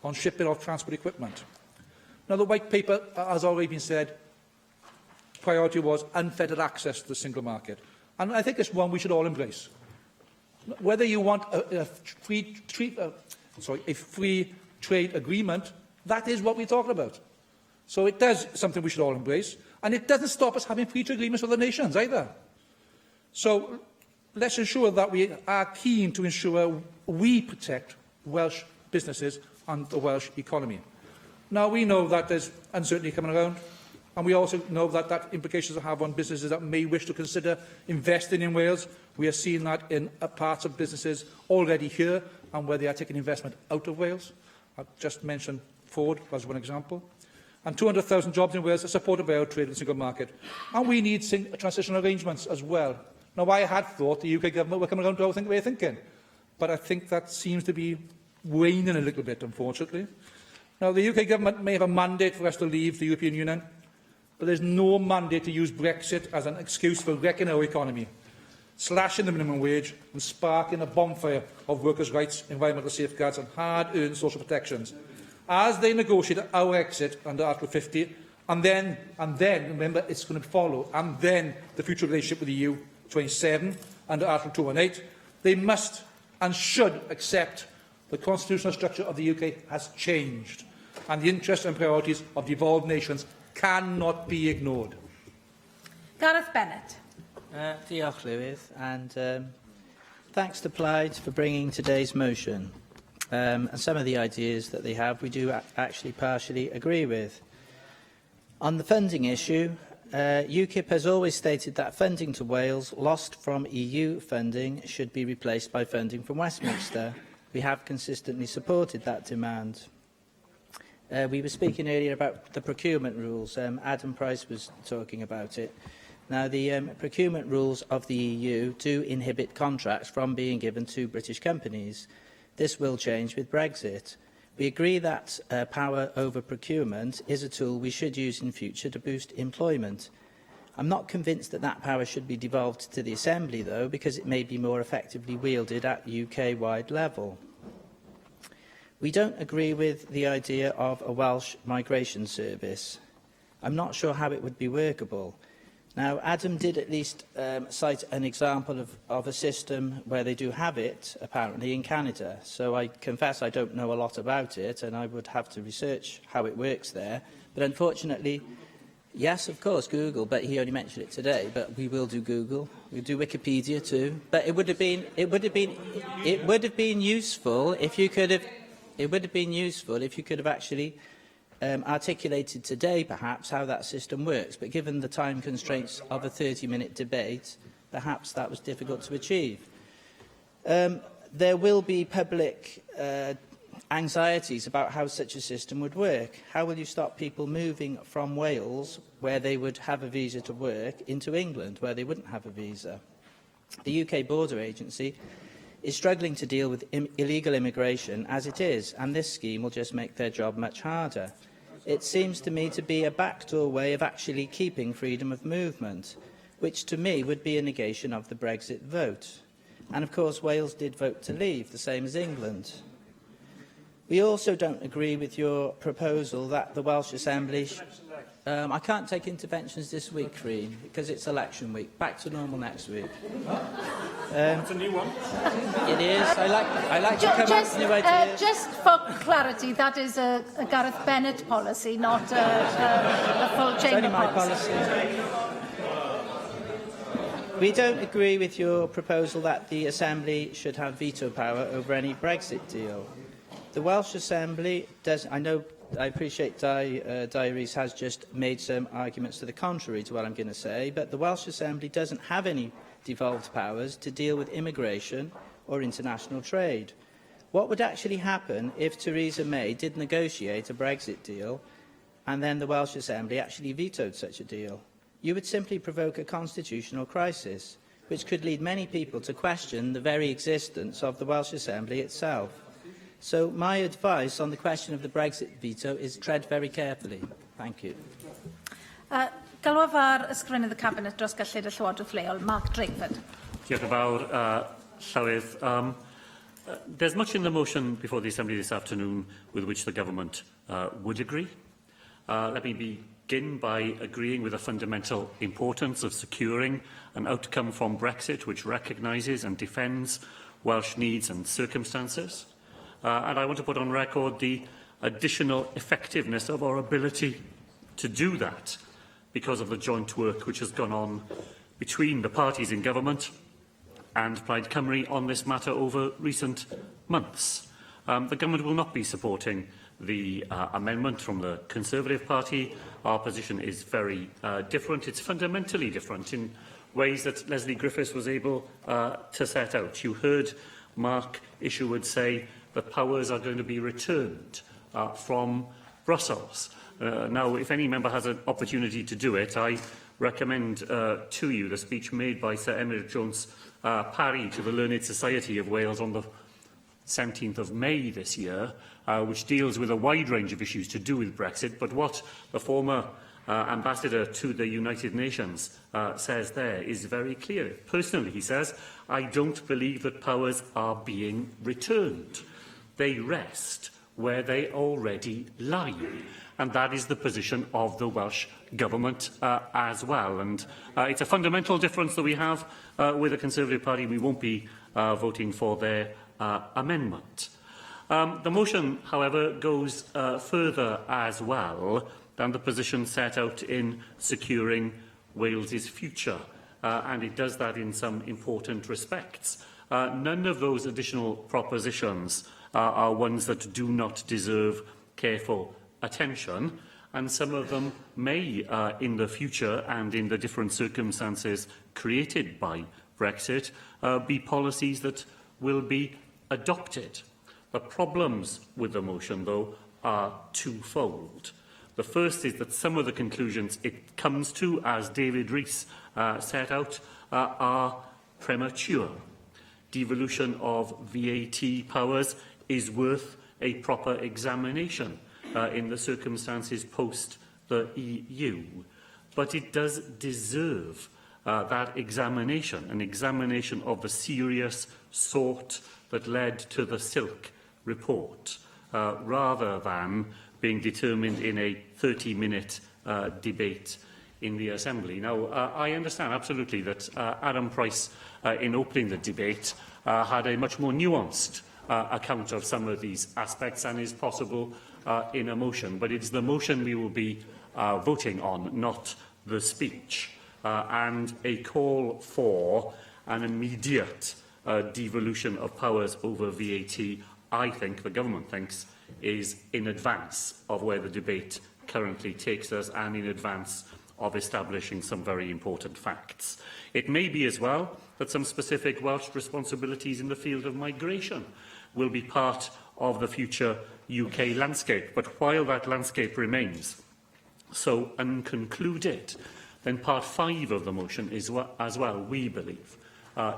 on shipping or transport equipment. Now, the White Paper, as already been said, priority was unfettered access to the single market, and I think it's one we should all embrace. Whether you want a free trade agreement, that is what we're talking about. So it does something we should all embrace, and it doesn't stop us having free trade agreements with other nations either. So let's ensure that we are keen to ensure we protect Welsh businesses and the Welsh economy. Now, we know that there's uncertainty coming around, and we also know that that implications will have on businesses that may wish to consider investing in Wales. We are seeing that in parts of businesses already here and where they are taking investment out of Wales. I've just mentioned Ford as one example. And 200,000 jobs in Wales are supported by our trade and single market. And we need transitional arrangements as well. Now, I had thought the UK government were coming around to our way of thinking, but I think that seems to be waning a little bit, unfortunately. Now, the UK government may have a mandate for us to leave the European Union, but there's no mandate to use Brexit as an excuse for wrecking our economy, slashing the minimum wage and sparking a bonfire of workers' rights, environmental safeguards and hard-earned social protections as they negotiate our exit under Article 50, and then, remember, it's going to follow, and then the future relationship with the EU 27 under Article 218, they must and should accept the constitutional structure of the UK has changed, and the interests and priorities of devolved nations cannot be ignored. Gareth Bennett. Diolch, Llywydd, and thanks to Plaid for bringing today's motion. And some of the ideas that they have, we do actually partially agree with. On the funding issue, UKIP has always stated that funding to Wales lost from EU funding should be replaced by funding from Westminster. We have consistently supported that demand. We were speaking earlier about the procurement rules. Adam Price was talking about it. Now, the procurement rules of the EU do inhibit contracts from being given to British companies. This will change with Brexit. We agree that power over procurement is a tool we should use in future to boost employment. I'm not convinced that that power should be devolved to the Assembly, though, because it may be more effectively wielded at UK-wide level. We don't agree with the idea of a Welsh migration service. I'm not sure how it would be workable. Now, Adam did at least cite an example of a system where they do have it, apparently, in Canada. So I confess I don't know a lot about it, and I would have to research how it works there. But unfortunately, yes, of course, Google, but he only mentioned it today. But we will do Google. We'll do Wikipedia too. But it would have been useful if you could have actually articulated today, perhaps, how that system works, but given the time constraints of a 30-minute debate, perhaps that was difficult to achieve. There will be public anxieties about how such a system would work. How will you stop people moving from Wales, where they would have a visa to work, into England, where they wouldn't have a visa? The UK Border Agency is struggling to deal with illegal immigration as it is, and this scheme will just make their job much harder. It seems to me to be a backdoor way of actually keeping freedom of movement, which to me would be a negation of the Brexit vote. And of course, Wales did vote to leave, the same as England. We also don't agree with your proposal that the Welsh Assembly... I can't take interventions this week, Cream, because it's election week. Back to normal next week. It's a new one. It is. I like to come up with new ideas. Just for clarity, that is a Gareth Bennett policy, not a full chamber policy. We don't agree with your proposal that the Assembly should have veto power over any Brexit deal. The Welsh Assembly does. I appreciate Di Rees has just made some arguments to the contrary to what I'm going to say, but the Welsh Assembly doesn't have any devolved powers to deal with immigration or international trade. What would actually happen if Theresa May did negotiate a Brexit deal and then the Welsh Assembly actually vetoed such a deal? You would simply provoke a constitutional crisis, which could lead many people to question the very existence of the Welsh Assembly itself. So my advice on the question of the Brexit veto is tread very carefully. Thank you. Galwaf ar ysgrifennydd y Cabinet dros gyllid y Llywodraeth leol, Mark Drakeford. Diolch yn fawr, Llywydd. There's much in the motion before the Assembly this afternoon with which the Government would agree. Let me begin by agreeing with the fundamental importance of securing an outcome from Brexit which recognises and defends Welsh needs and circumstances. And I want to put on record the additional effectiveness of our ability to do that because of the joint work which has gone on between the parties in government and Plaid Cymru on this matter over recent months. The government will not be supporting the amendment from the Conservative Party. Our position is very different. It's fundamentally different in ways that Lesley Griffiths was able to set out. You heard Mark Isherwood say that powers are going to be returned from Brussels. Now, if any member has an opportunity to do it, I recommend to you the speech made by Sir Emyr Jones Parry to the Learned Society of Wales on the 17th of May this year, which deals with a wide range of issues to do with Brexit. But what the former ambassador to the United Nations says there is very clear. Personally, he says, I don't believe that powers are being returned. They rest where they already lie. And that is the position of the Welsh Government as well. And it's a fundamental difference that we have with the Conservative Party. We won't be voting for their amendment. The motion, however, goes further as well than the position set out in securing Wales's future. And it does that in some important respects. None of those additional propositions are ones that do not deserve careful attention, and some of them may, in the future and in the different circumstances created by Brexit, be policies that will be adopted. The problems with the motion, though, are twofold. The first is that some of the conclusions it comes to, as David Rees set out, are premature. Devolution of VAT powers is worth a proper examination in the circumstances post the EU. But it does deserve that examination, an examination of the serious sort that led to the Silk report, rather than being determined in a 30-minute debate in the Assembly. Now, I understand absolutely that Adam Price, in opening the debate, had a much more nuanced account of some of these aspects than is possible in a motion. But it's the motion we will be voting on, not the speech. And a call for an immediate devolution of powers over VAT, I think, the government thinks, is in advance of where the debate currently takes us and in advance of establishing some very important facts. It may be as well that some specific Welsh responsibilities in the field of migration will be part of the future UK landscape. But while that landscape remains so unconcluded, then part 5 of the motion is as well, we believe,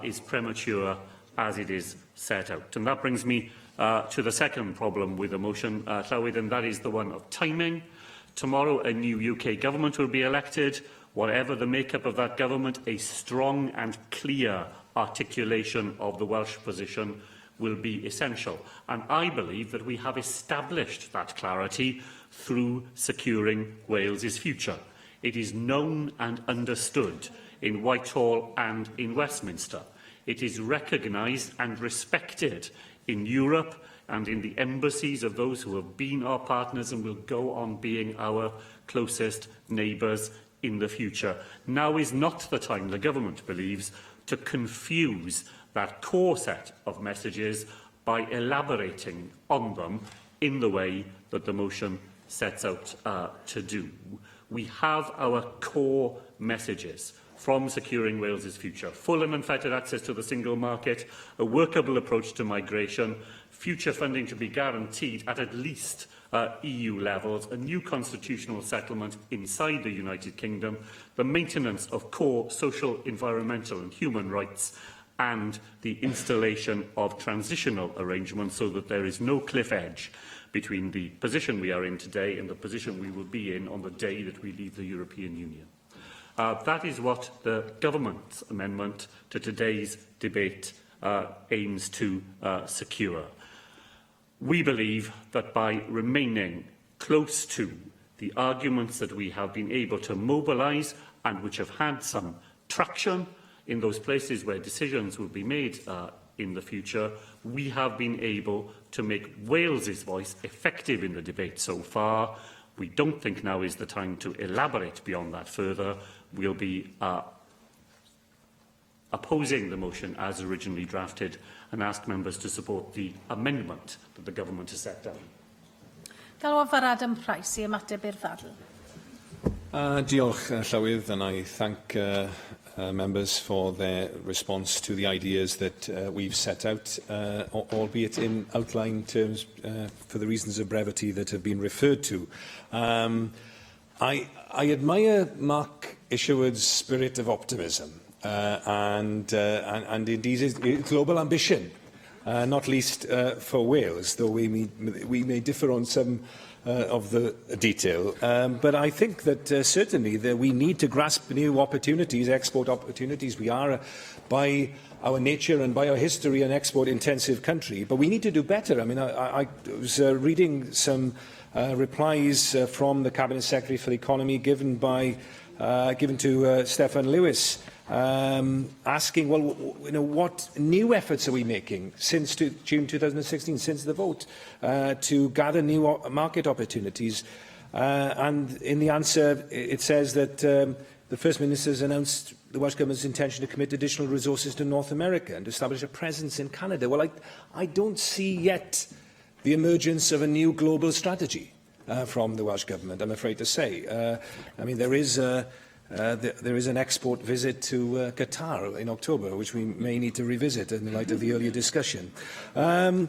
is premature as it is set out. And that brings me to the second problem with the motion, Llywydd, and that is the one of timing. Tomorrow, a new UK government will be elected. Whatever the makeup of that government, a strong and clear articulation of the Welsh position will be essential. And I believe that we have established that clarity through securing Wales's future. It is known and understood in Whitehall and in Westminster. It is recognised and respected in Europe and in the embassies of those who have been our partners and will go on being our closest neighbours in the future. Now is not the time, the government believes, to confuse that core set of messages by elaborating on them in the way that the motion sets out to do. We have our core messages from securing Wales's future: full and unfettered access to the single market, a workable approach to migration, future funding to be guaranteed at least EU levels, a new constitutional settlement inside the United Kingdom, the maintenance of core social, environmental and human rights, and the installation of transitional arrangements so that there is no cliff edge between the position we are in today and the position we will be in on the day that we leave the European Union. That is what the government's amendment to today's debate aims to secure. We believe that by remaining close to the arguments that we have been able to mobilise and which have had some traction in those places where decisions will be made in the future, we have been able to make Wales's voice effective in the debate so far. We don't think now is the time to elaborate beyond that further. We'll be opposing the motion as originally drafted and ask members to support the amendment that the government has set down. Galw for Adam Price I ymateb i'r ddadl. Diolch, Llywydd, and I thank members for their response to the ideas that we've set out, albeit in outline terms for the reasons of brevity that have been referred to. I admire Mark Isherwood's spirit of optimism and indeed his global ambition, not least for Wales, though we may differ on some of the detail. But I think that certainly that we need to grasp new opportunities, export opportunities. We are, by our nature and by our history, an export-intensive country. But we need to do better. I mean, I was reading some replies from the Cabinet Secretary for the Economy given to Stefan Lewis, asking, well, what new efforts are we making since June 2016, since the vote, to gather new market opportunities? And in the answer, it says that the First Minister has announced the Welsh Government's intention to commit additional resources to North America and to establish a presence in Canada. Well, I don't see yet the emergence of a new global strategy from the Welsh Government, I'm afraid to say. I mean, there is an export visit to Qatar in October, which we may need to revisit in the light of the earlier discussion. I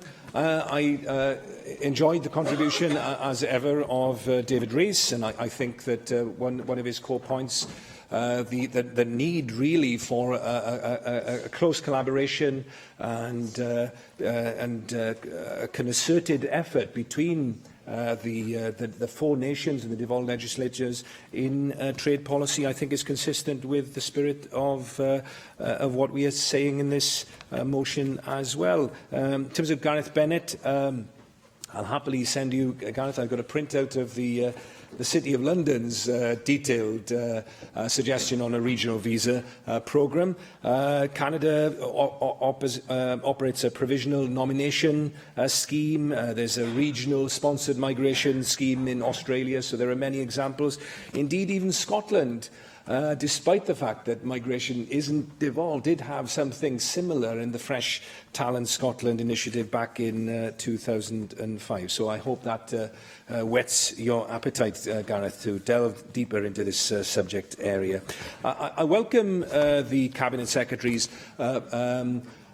enjoyed the contribution, as ever, of David Rees, and I think that one of his core points, the need really for a close collaboration and a concerted effort between the four nations and the devolved legislatures in trade policy, I think, is consistent with the spirit of what we are saying in this motion as well. In terms of Gareth Bennett, I'll happily send you, Gareth, I've got a printout of the City of London's detailed suggestion on a regional visa programme. Canada operates a provisional nomination scheme. There's a regional sponsored migration scheme in Australia, so there are many examples. Indeed, even Scotland, despite the fact that migration isn't devolved, did have something similar in the Fresh Talent Scotland initiative back in 2005. So I hope that whets your appetite, Gareth, to delve deeper into this subject area. I welcome the Cabinet Secretary's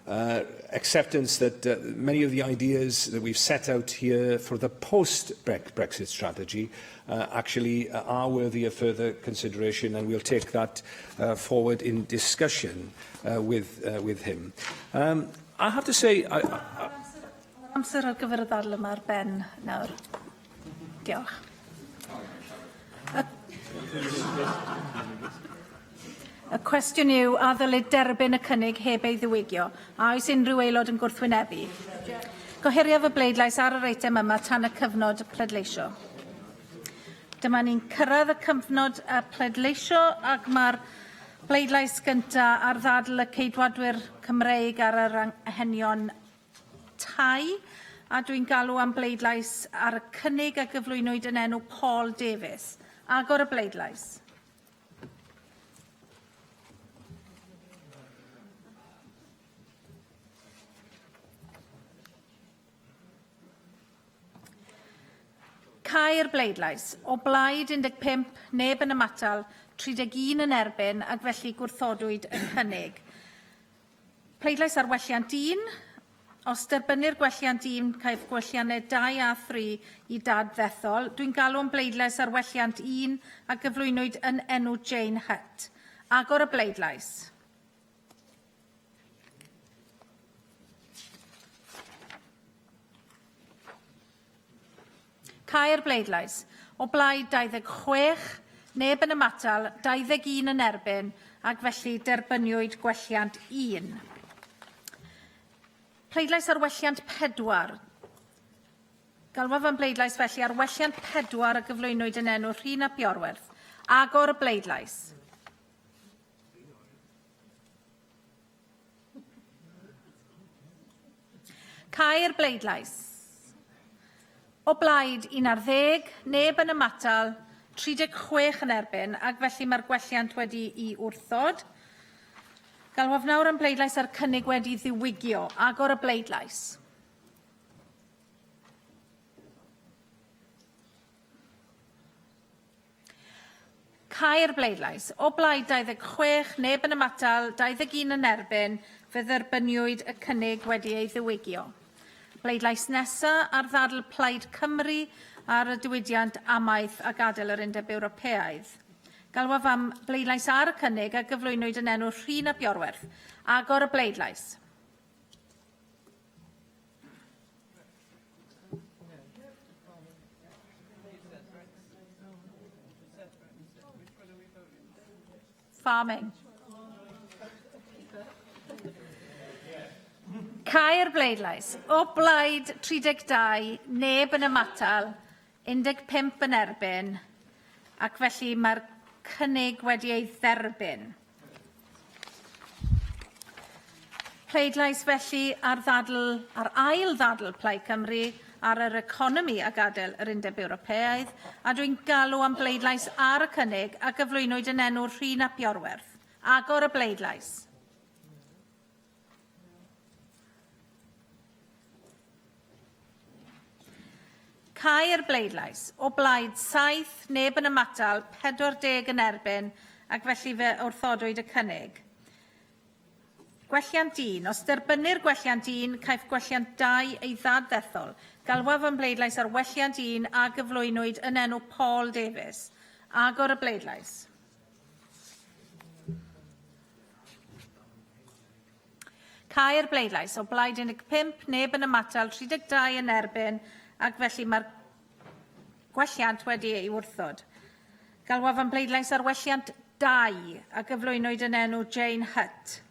acceptance that many of the ideas that we've set out here for the post-Brexit strategy actually are worthy of further consideration, and we'll take that forward in discussion with him. I have to say... Amser ar gyfer y ddadl yma ar ben nawr. Diolch. Y cwestiwn yw, a ddylid derbyn y cynnig heb ei ddiwygio? A oes unrhyw aelod yn gwrthwynebu? Gohiriaf y bleidlais ar yr eitem yma tan y cyfnod pleidleisio. Dyma ni'n cyrraedd y cyfnod pleidleisio ac mae'r bleidlais gyntaf ar ddadl y ceidwadwyr Cymreig ar yr anghenion tai, a dwi'n galw am bleidlais ar y cynnig a gyflwynwyd yn enw Paul Davies. Agor y bleidlais. Cau'r bleidlais. O blaid 15, neb yn ymatal, 31 yn erbyn ac felly gwrthodwyd y cynnig. Pleidlais ar welliant 1. Os derbynir gwelliant 1, caiff gwelliannau 2 a 3 i dad ddethol. Dwi'n galw am bleidlais ar welliant 1 a gyflwynwyd yn enw Jane Hutt. Agor y bleidlais. Cau'r bleidlais. O blaid 26, neb yn ymatal, 21 yn erbyn, ac felly derbyniwyd gwelliant 1. Pleidlais ar welliant 4. Galwaf am bleidlais felly ar welliant 4 a gyflwynwyd yn enw Rhun ap Iorwerth. Agor y bleidlais. Cau'r bleidlais. O blaid 11, neb yn ymatal, 36 yn erbyn, ac felly mae'r gwelliant wedi i wrthod. Galwaf nawr am bleidlais ar cynnig wedi ddiwygio. Agor y bleidlais. Cau'r bleidlais. O blaid 26, neb yn ymatal, 21 yn erbyn, fe dderbyniwyd y cynnig wedi ei ddiwygio. Bleidlais nesaf ar ddadl Plaid Cymru ar y diwydiant amaeth a gadael yr Undeb Ewropeaidd. Galwaf am bleidlais ar y cynnig a gyflwynwyd yn enw Rhun ap Iorwerth. Agor y bleidlais. Farming. Cau'r bleidlais. O blaid 32, neb yn ymatal, 15 yn erbyn, ac felly mae'r cynnig wedi ei dderbyn. Pleidlais felly ar ail ddadl Plaid Cymru ar yr economi a gadael yr Undeb Ewropeaidd, a dwi'n galw am bleidlais ar y cynnig a gyflwynwyd yn enw Rhun ap Iorwerth. Agor y bleidlais. Cau'r bleidlais. O blaid 7, neb yn ymatal, 40 yn erbyn, ac felly fe wrthodwyd y cynnig. Gwelliant 1. Os derbynir gwelliant 1, caiff gwelliant 2 ei ddad ddethol. Galwaf am bleidlais ar welliant 1 a gyflwynwyd yn enw Paul Davies. Agor y bleidlais. Cau'r bleidlais. O blaid 15, neb yn ymatal, 32 yn erbyn, ac felly mae'r gwelliant wedi ei wrthod. Galwaf am bleidlais ar welliant 2 a gyflwynwyd yn enw Jane Hutt.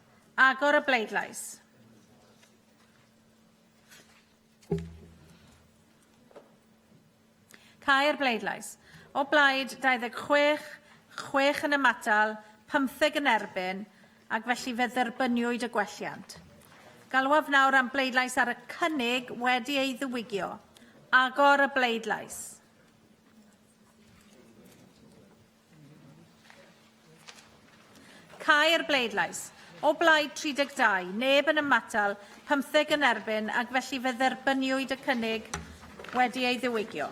Agor y bleidlais. Cau'r bleidlais. O blaid 26, 6 yn ymatal, 15 yn erbyn, ac felly fe dderbyniwyd y gwelliant. Galwaf nawr am bleidlais ar y cynnig wedi ei ddiwygio. Agor y bleidlais. Cau'r bleidlais. O blaid 32, neb yn ymatal, 15 yn erbyn, ac felly fe dderbyniwyd y cynnig wedi ei ddiwygio.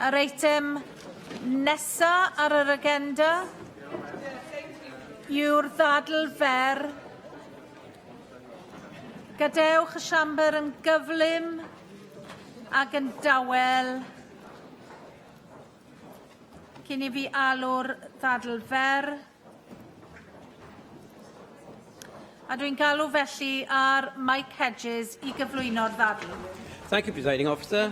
Yr eitem nesaf ar yr agenda yw'r ddadl fer. Gadewch y Siambr yn gyflym ac yn dawel cyn I fi alw'r ddadl fer. A dwi'n galw felly ar Mike Hedges I gyflwyno'r ddadl. Thank you, Presiding Officer.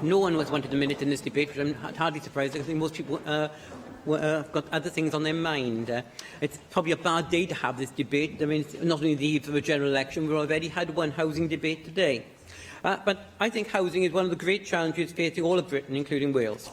no one has wanted a minute in this debate, which I'm hardly surprised. I think most people have got other things on their mind. It's probably a bad day to have this debate. I mean, it's not only the eve of a general election, we've already had one housing debate today. But I think housing is one of the great challenges facing all of Britain, including Wales.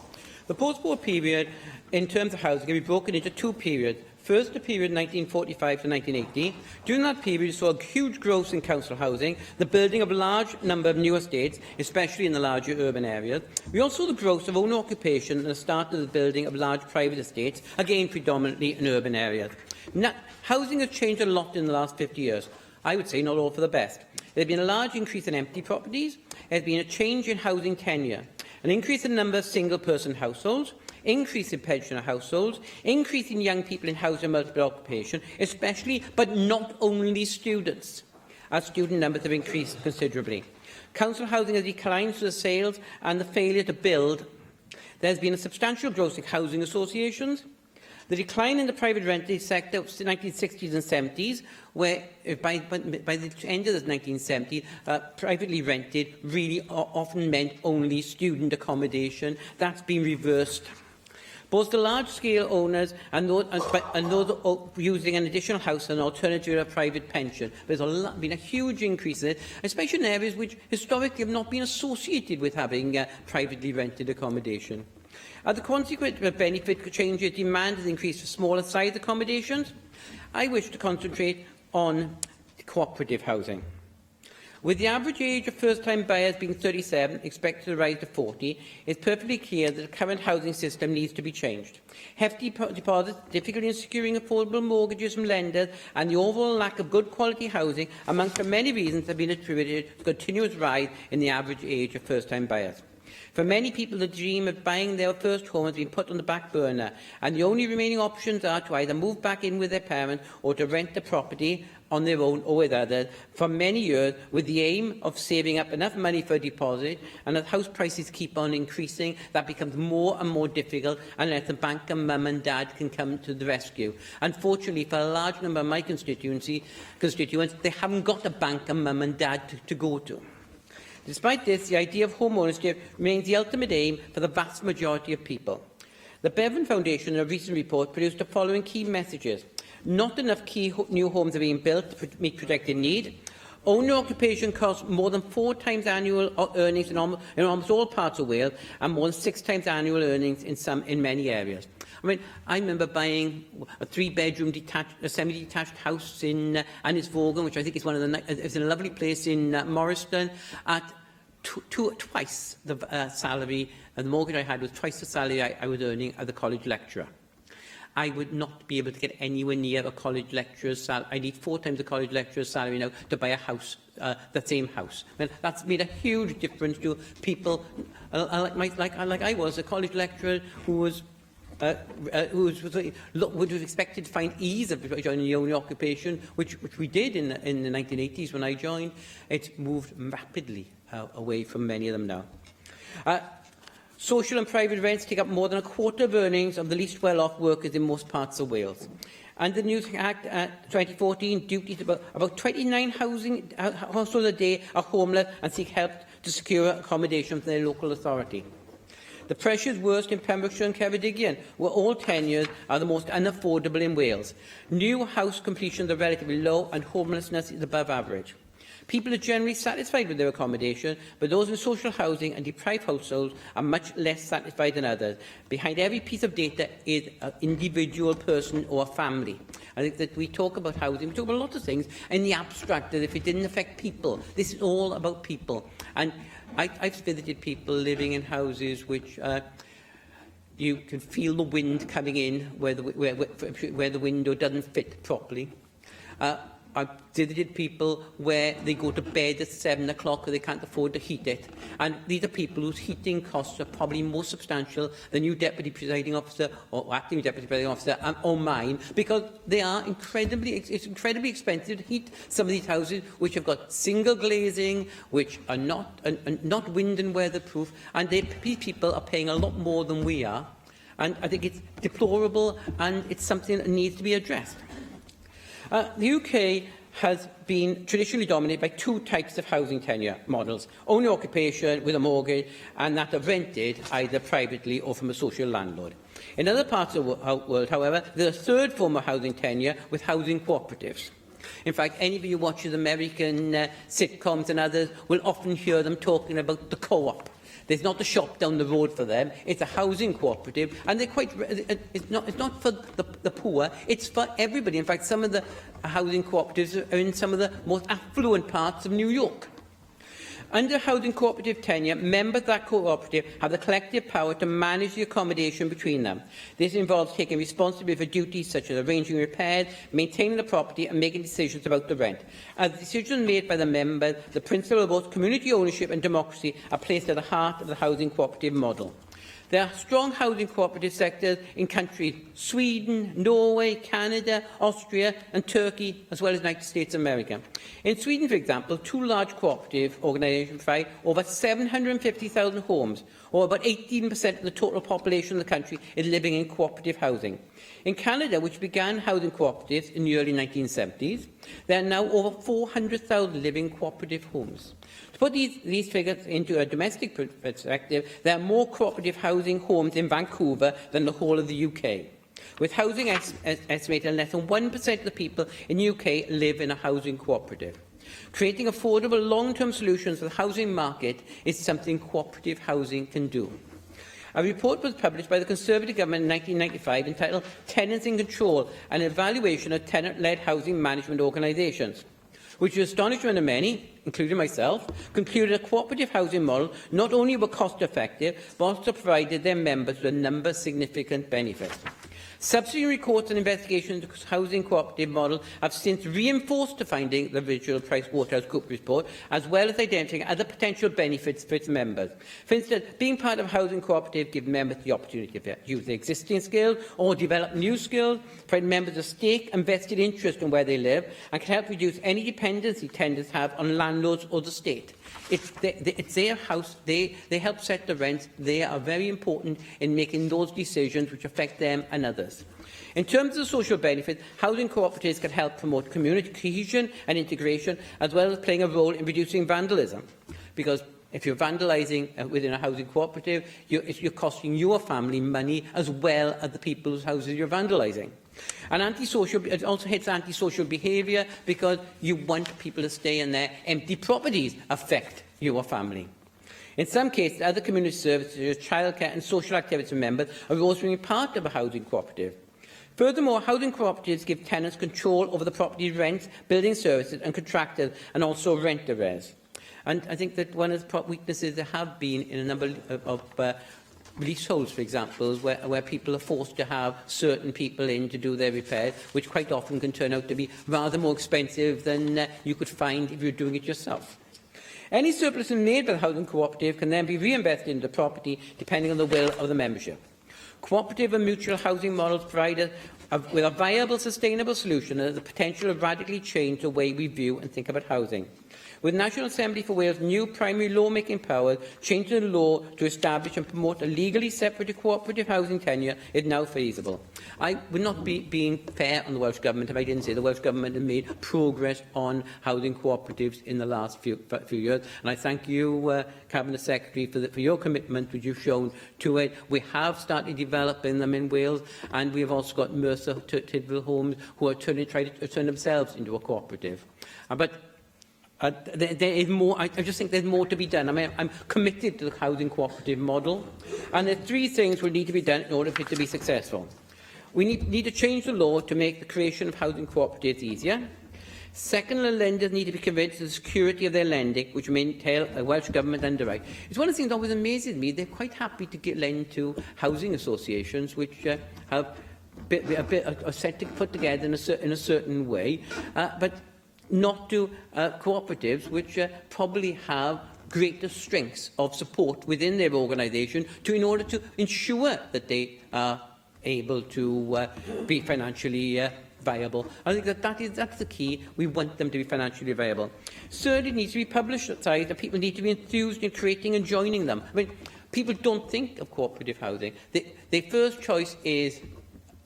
The post-war period, in terms of housing, can be broken into two periods. First, the period 1945 to 1980. During that period, we saw a huge growth in council housing, the building of a large number of new estates, especially in the larger urban areas. We also saw the growth of own occupation and the start of the building of large private estates, again predominantly in urban areas. Now, housing has changed a lot in the last 50 years. I would say not all for the best. There has been a large increase in empty properties. There has been a change in housing tenure, an increase in the number of single-person households, increase in pensioner households, increase in young people in housing and multiple occupation, especially but not only students, as student numbers have increased considerably. Council housing has declined through the sales and the failure to build. There has been a substantial growth in housing associations. The decline in the private rented sector of the 1960s and 70s, where by the end of the 1970s, privately rented really often meant only student accommodation. That's been reversed. Both the large-scale owners and those using an additional house as an alternative to a private pension. There's been a huge increase in it, especially in areas which historically have not been associated with having privately rented accommodation. The consequent benefit changes demand has increased for smaller size accommodations. I wish to concentrate on cooperative housing. With the average age of first-time buyers being 37, expected to rise to 40, it's perfectly clear that the current housing system needs to be changed. Hefty deposits, difficulty in securing affordable mortgages from lenders, and the overall lack of good quality housing, amongst the many reasons, have been attributed to continuous rise in the average age of first-time buyers. For many people, the dream of buying their first home has been put on the back burner, and the only remaining options are to either move back in with their parents or to rent the property on their own or with others for many years, with the aim of saving up enough money for a deposit. And as house prices keep on increasing, that becomes more and more difficult unless the bank and mum and dad can come to the rescue. Unfortunately, for a large number of my constituents, they haven't got a bank and mum and dad to go to. Despite this, the idea of home ownership remains the ultimate aim for the vast majority of people. The Bevan Foundation, in a recent report, produced the following key messages. Not enough new homes are being built to meet projected need. Owner occupation costs more than 4 times annual earnings in almost all parts of Wales, and more than 6 times annual earnings in many areas. I mean, I remember buying a 3-bedroom semi-detached house in Annisvogan, which I think is it's in a lovely place in Morriston, at twice the salary, and the mortgage I had was twice the salary I was earning as a college lecturer. I would not be able to get anywhere near a college lecturer's salary. I need 4 times a college lecturer's salary now to buy a house, the same house. I mean, that's made a huge difference to people like I was, a college lecturer who was would have expected to find ease of joining the only occupation, which we did in the 1980s when I joined. It's moved rapidly away from many of them now. Social and private rents take up more than a quarter of earnings of the least well-off workers in most parts of Wales. Under the New Act 2014, duties about 29 households a day are homeless and seek help to secure accommodation from their local authority. The pressures worst in Pembrokeshire and Ceredigion, where all tenures are the most unaffordable in Wales. New house completions are relatively low and homelessness is above average. People are generally satisfied with their accommodation, but those in social housing and deprived households are much less satisfied than others. Behind every piece of data is an individual person or a family. I think that we talk about housing, we talk about a lot of things in the abstract, as if it didn't affect people. This is all about people. And I've visited people living in houses which you can feel the wind coming in where the window doesn't fit properly. I've visited people where they go to bed at 7 o'clock or they can't afford to heat it. And these are people whose heating costs are probably more substantial than you Deputy Presiding Officer or Acting Deputy Presiding Officer or mine, because they are it's incredibly expensive to heat some of these houses which have got single glazing, which are not wind and weatherproof, and these people are paying a lot more than we are. And I think it's deplorable, and it's something that needs to be addressed. The UK has been traditionally dominated by two types of housing tenure models: owner occupation with a mortgage, and that of rented either privately or from a social landlord. In other parts of the world, however, there is a third form of housing tenure with housing cooperatives. In fact, anybody who watches American sitcoms and others will often hear them talking about the co-op. There's not a shop down the road for them. It's a housing cooperative, and they're quite. It's not for the poor. It's for everybody. In fact, some of the housing cooperatives are in some of the most affluent parts of New York. Under housing cooperative tenure, members of that cooperative have the collective power to manage the accommodation between them. This involves taking responsibility for duties such as arranging repairs, maintaining the property and making decisions about the rent. As decisions made by the members, the principle of both community ownership and democracy are placed at the heart of the housing cooperative model. There are strong housing cooperative sectors in countries Sweden, Norway, Canada, Austria and Turkey, as well as the United States of America. In Sweden, for example, two large cooperative organisations provide over 750,000 homes, or about 18% of the total population of the country is living in cooperative housing. In Canada, which began housing cooperatives in the early 1970s, there are now over 400,000 living in cooperative homes. To put these figures into a domestic perspective, there are more cooperative housing homes in Vancouver than the whole of the UK. With housing estimated less than 1% of the people in the UK live in a housing cooperative. Creating affordable long-term solutions for the housing market is something cooperative housing can do. A report was published by the Conservative government in 1995 entitled Tenants in Control, an evaluation of tenant-led housing management organisations, which, to astonishment of many, including myself, concluded a cooperative housing model not only were cost-effective, but also provided their members with a number of significant benefits. Subsidiary courts and investigations into the housing cooperative model have since reinforced the finding of the original PricewaterhouseCoopers report, as well as identifying other potential benefits for its members. For instance, being part of a housing cooperative gives members the opportunity to use their existing skills or develop new skills, provide members a stake and vested interest in where they live, and can help reduce any dependency tenants have on landlords or the state. It's their house. They help set the rents. They are very important in making those decisions which affect them and others. In terms of social benefits, housing cooperatives can help promote community cohesion and integration, as well as playing a role in reducing vandalism. Because if you're vandalising within a housing cooperative, you're costing your family money as well as the people whose houses you're vandalising. And it also hits antisocial behaviour, because you want people to stay in their empty properties affect your family. In some cases, other community services, childcare and social activities members are also being part of a housing cooperative. Furthermore, housing cooperatives give tenants control over the property rents, building services and contractors, and also rent arrears. And I think that one of the weaknesses there have been in a number of leaseholds, for example, where people are forced to have certain people in to do their repairs, which quite often can turn out to be rather more expensive than you could find if you're doing it yourself. Any surplus made by the housing cooperative can then be reinvested into the property, depending on the will of the membership. Cooperative and mutual housing models provide us with a viable, sustainable solution and the potential to radically change the way we view and think about housing. With National Assembly for Wales' new primary lawmaking powers, changing the law to establish and promote a legally separated cooperative housing tenure is now feasible. I would not be being fair on the Welsh Government if I didn't say the Welsh Government has made progress on housing cooperatives in the last few years. And I thank you, Cabinet Secretary, for your commitment which you've shown to it. We have started developing them in Wales, and we have also got Mercer Tidwell Homes who are trying to turn themselves into a cooperative. There is more. I just think there's more to be done. I'm committed to the housing cooperative model, and there are three things will need to be done in order for it to be successful. We need to change the law to make the creation of housing cooperatives easier. Second, the lenders need to be convinced of the security of their lending, which may entail a Welsh Government underwrite. It's one of the things that always amazes me. They're quite happy to lend to housing associations which have a set put together in a certain way, but not to cooperatives which probably have greater strengths of support within their organisation in order to ensure that they are able to be financially viable. I think that's the key. We want them to be financially viable. Third, it needs to be published outside, and people need to be enthused in creating and joining them. I mean, people don't think of cooperative housing. Their first choice is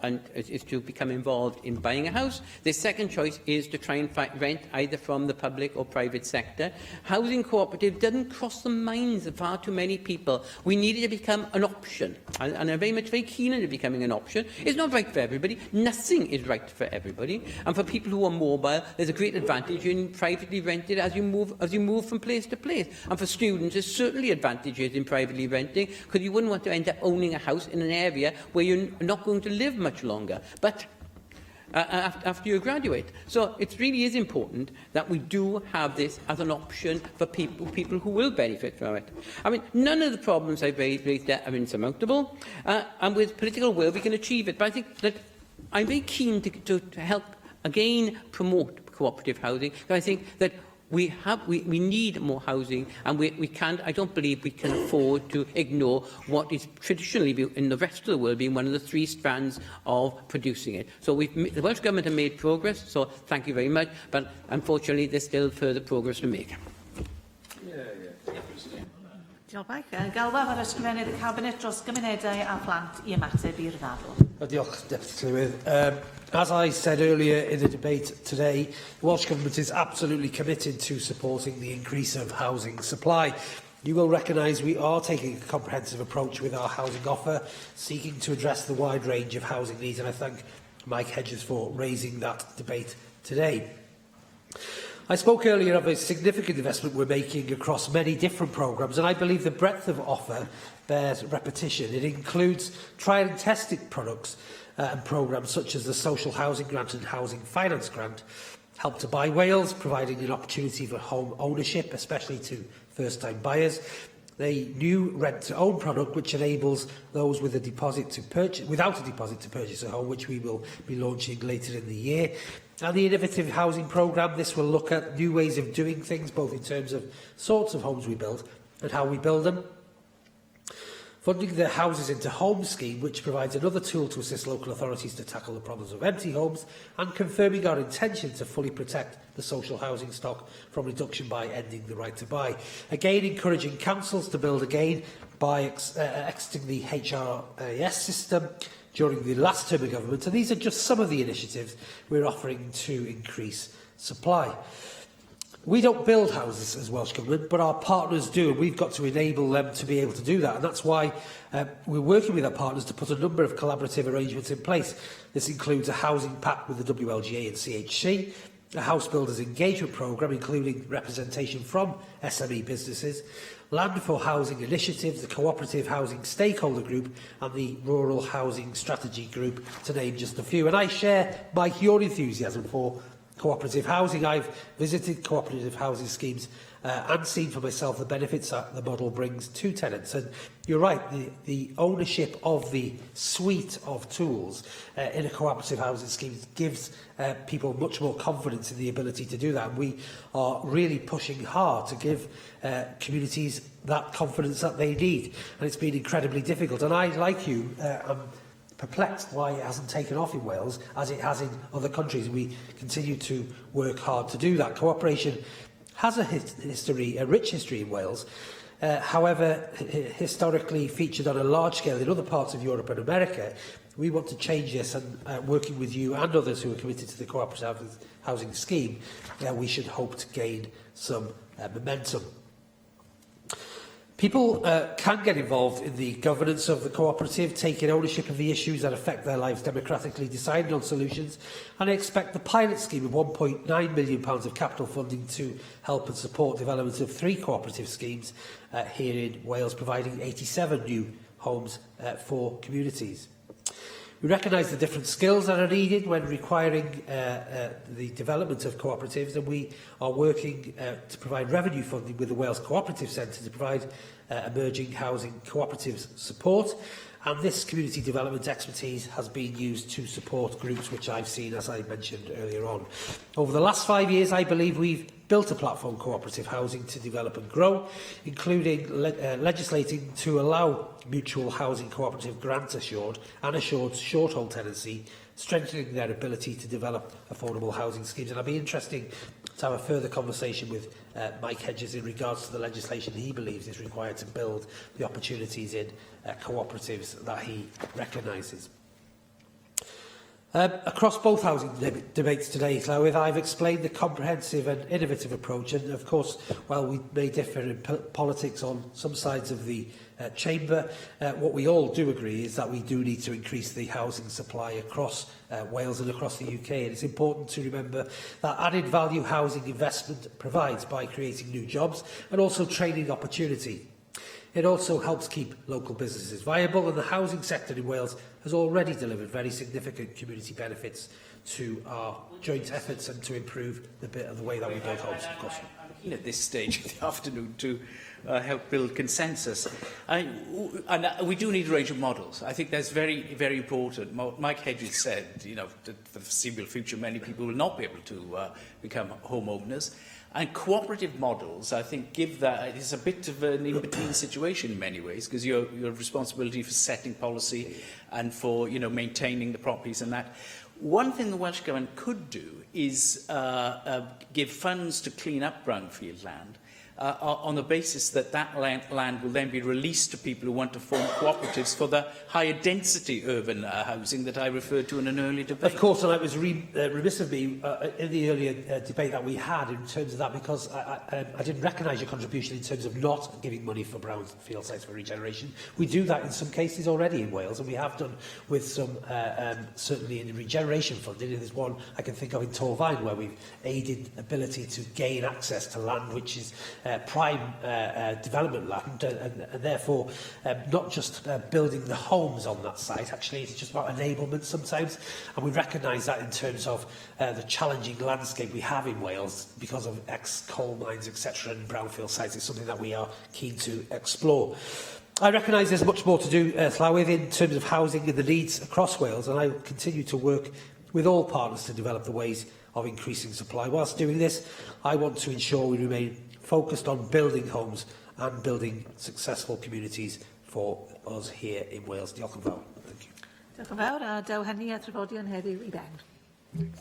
and is to become involved in buying a house. Their second choice is to try and rent either from the public or private sector. Housing cooperative doesn't cross the minds of far too many people. We need it to become an option, and I'm very keen on it becoming an option. It's not right for everybody. Nothing is right for everybody. And for people who are mobile, there's a great advantage in privately rented as you move from place to place. And for students, there's certainly advantages in privately renting, because you wouldn't want to end up owning a house in an area where you're not going to live much longer, but after you graduate. So it really is important that we do have this as an option for people who will benefit from it. I mean, none of the problems I've raised there are insurmountable, and with political will we can achieve it. But I think that I'm very keen to help again promote cooperative housing, because I think that we need more housing, and I don't believe we can afford to ignore what is traditionally in the rest of the world being one of the three strands of producing it. So the Welsh Government have made progress, so thank you very much, but unfortunately there's still further progress to make. Diolch. Galwaf ar ysgrifennydd y Cabinet dros gymunedau a phlant I ymateb i'r ddadl. Diolch, Deputy Llywydd. As I said earlier in the debate today, the Welsh Government is absolutely committed to supporting the increase of housing supply. You will recognise we are taking a comprehensive approach with our housing offer, seeking to address the wide range of housing needs, and I thank Mike Hedges for raising that debate today. I spoke earlier of a significant investment we're making across many different programmes, and I believe the breadth of offer bears repetition. It includes trial and tested products and programmes such as the Social Housing Grant and Housing Finance Grant, Help to Buy Wales, providing an opportunity for home ownership, especially to first-time buyers. The new rent-to-own product, which enables those with a deposit to purchase, without a deposit to purchase a home, which we will be launching later in the year. And the innovative housing programme, this will look at new ways of doing things, both in terms of sorts of homes we build and how we build them. Funding the Houses into Homes scheme, which provides another tool to assist local authorities to tackle the problems of empty homes, and confirming our intention to fully protect the social housing stock from reduction by ending the right to buy. Again, encouraging councils to build again by exiting the HRAS system during the last term of government. And these are just some of the initiatives we're offering to increase supply. We don't build houses as Welsh Government, but our partners do, and we've got to enable them to be able to do that. And that's why we're working with our partners to put a number of collaborative arrangements in place. This includes a housing pact with the WLGA and CHC, a house builders engagement programme, including representation from SME businesses, Land for Housing initiatives, the Cooperative Housing Stakeholder Group, and the Rural Housing Strategy Group, to name just a few. And I share, Mike, your enthusiasm for cooperative housing. I've visited cooperative housing schemes and seen for myself the benefits that the model brings to tenants. And you're right, the ownership of the suite of tools in a cooperative housing scheme gives people much more confidence in the ability to do that. And we are really pushing hard to give communities that confidence that they need. And it's been incredibly difficult. And I, like you, am perplexed why it hasn't taken off in Wales as it has in other countries. We continue to work hard to do that. Cooperation has a rich history in Wales, however, historically featured on a large scale in other parts of Europe and America. We want to change this, and working with you and others who are committed to the cooperative housing scheme, we should hope to gain some momentum. People can get involved in the governance of the cooperative, taking ownership of the issues that affect their lives democratically, deciding on solutions, and I expect the pilot scheme of £1.9 million of capital funding to help and support development of 3 cooperative schemes here in Wales, providing 87 new homes for communities. We recognise the different skills that are needed when requiring the development of cooperatives, and we are working to provide revenue funding with the Wales Cooperative Centre to provide emerging housing cooperatives support. And this community development expertise has been used to support groups which I've seen, as I mentioned earlier on. Over the last 5 years, I believe we've built a platform cooperative housing to develop and grow, including legislating to allow mutual housing cooperative grant assured and assured short-hold tenancy, strengthening their ability to develop affordable housing schemes. And I'll be interesting to have a further conversation with Mike Hedges in regards to the legislation he believes is required to build the opportunities in cooperatives that he recognises. Across both housing debates today, Llywydd, I've explained the comprehensive and innovative approach, and of course, while we may differ in politics on some sides of the chamber, what we all do agree is that we do need to increase the housing supply across Wales and across the UK. And it's important to remember that added value housing investment provides by creating new jobs and also training opportunity. It also helps keep local businesses viable, and the housing sector in Wales has already delivered very significant community benefits to our joint efforts and to improve the bit of the way that we build homes, of course. At this stage of the afternoon to help build consensus. And we do need a range of models. I think that's very, very important. Mike Hedges said, you know, for the foreseeable future, many people will not be able to become homeowners. And cooperative models, I think, give that, it's a bit of an in-between situation in many ways, because you have responsibility for setting policy and for, you know, maintaining the properties and that. One thing the Welsh Government could do is give funds to clean up brownfield land on the basis that that land will then be released to people who want to form cooperatives for the higher density urban housing that I referred to in an earlier debate. Of course, and it was remiss of me in the earlier debate that we had in terms of that, because I didn't recognise your contribution in terms of not giving money for brownfield sites for regeneration. We do that in some cases already in Wales, and we have done with some, certainly in the regeneration funding. There's one I can think of in Torfaen where we've aided ability to gain access to land which is prime development land, and therefore not just building the homes on that site. Actually, it's just about enablement sometimes, and we recognise that in terms of the challenging landscape we have in Wales because of ex-coal mines, etc., and brownfield sites. It's something that we are keen to explore. I recognise there's much more to do, Llywydd, in terms of housing and the needs across Wales, and I will continue to work with all partners to develop the ways of increasing supply. Whilst doing this, I want to ensure we remain focused on building homes and building successful communities for us here in Wales. Diolch yn fawr. Thank you. Diolch yn fawr, a daw hynny a trafodion heddiw I ben.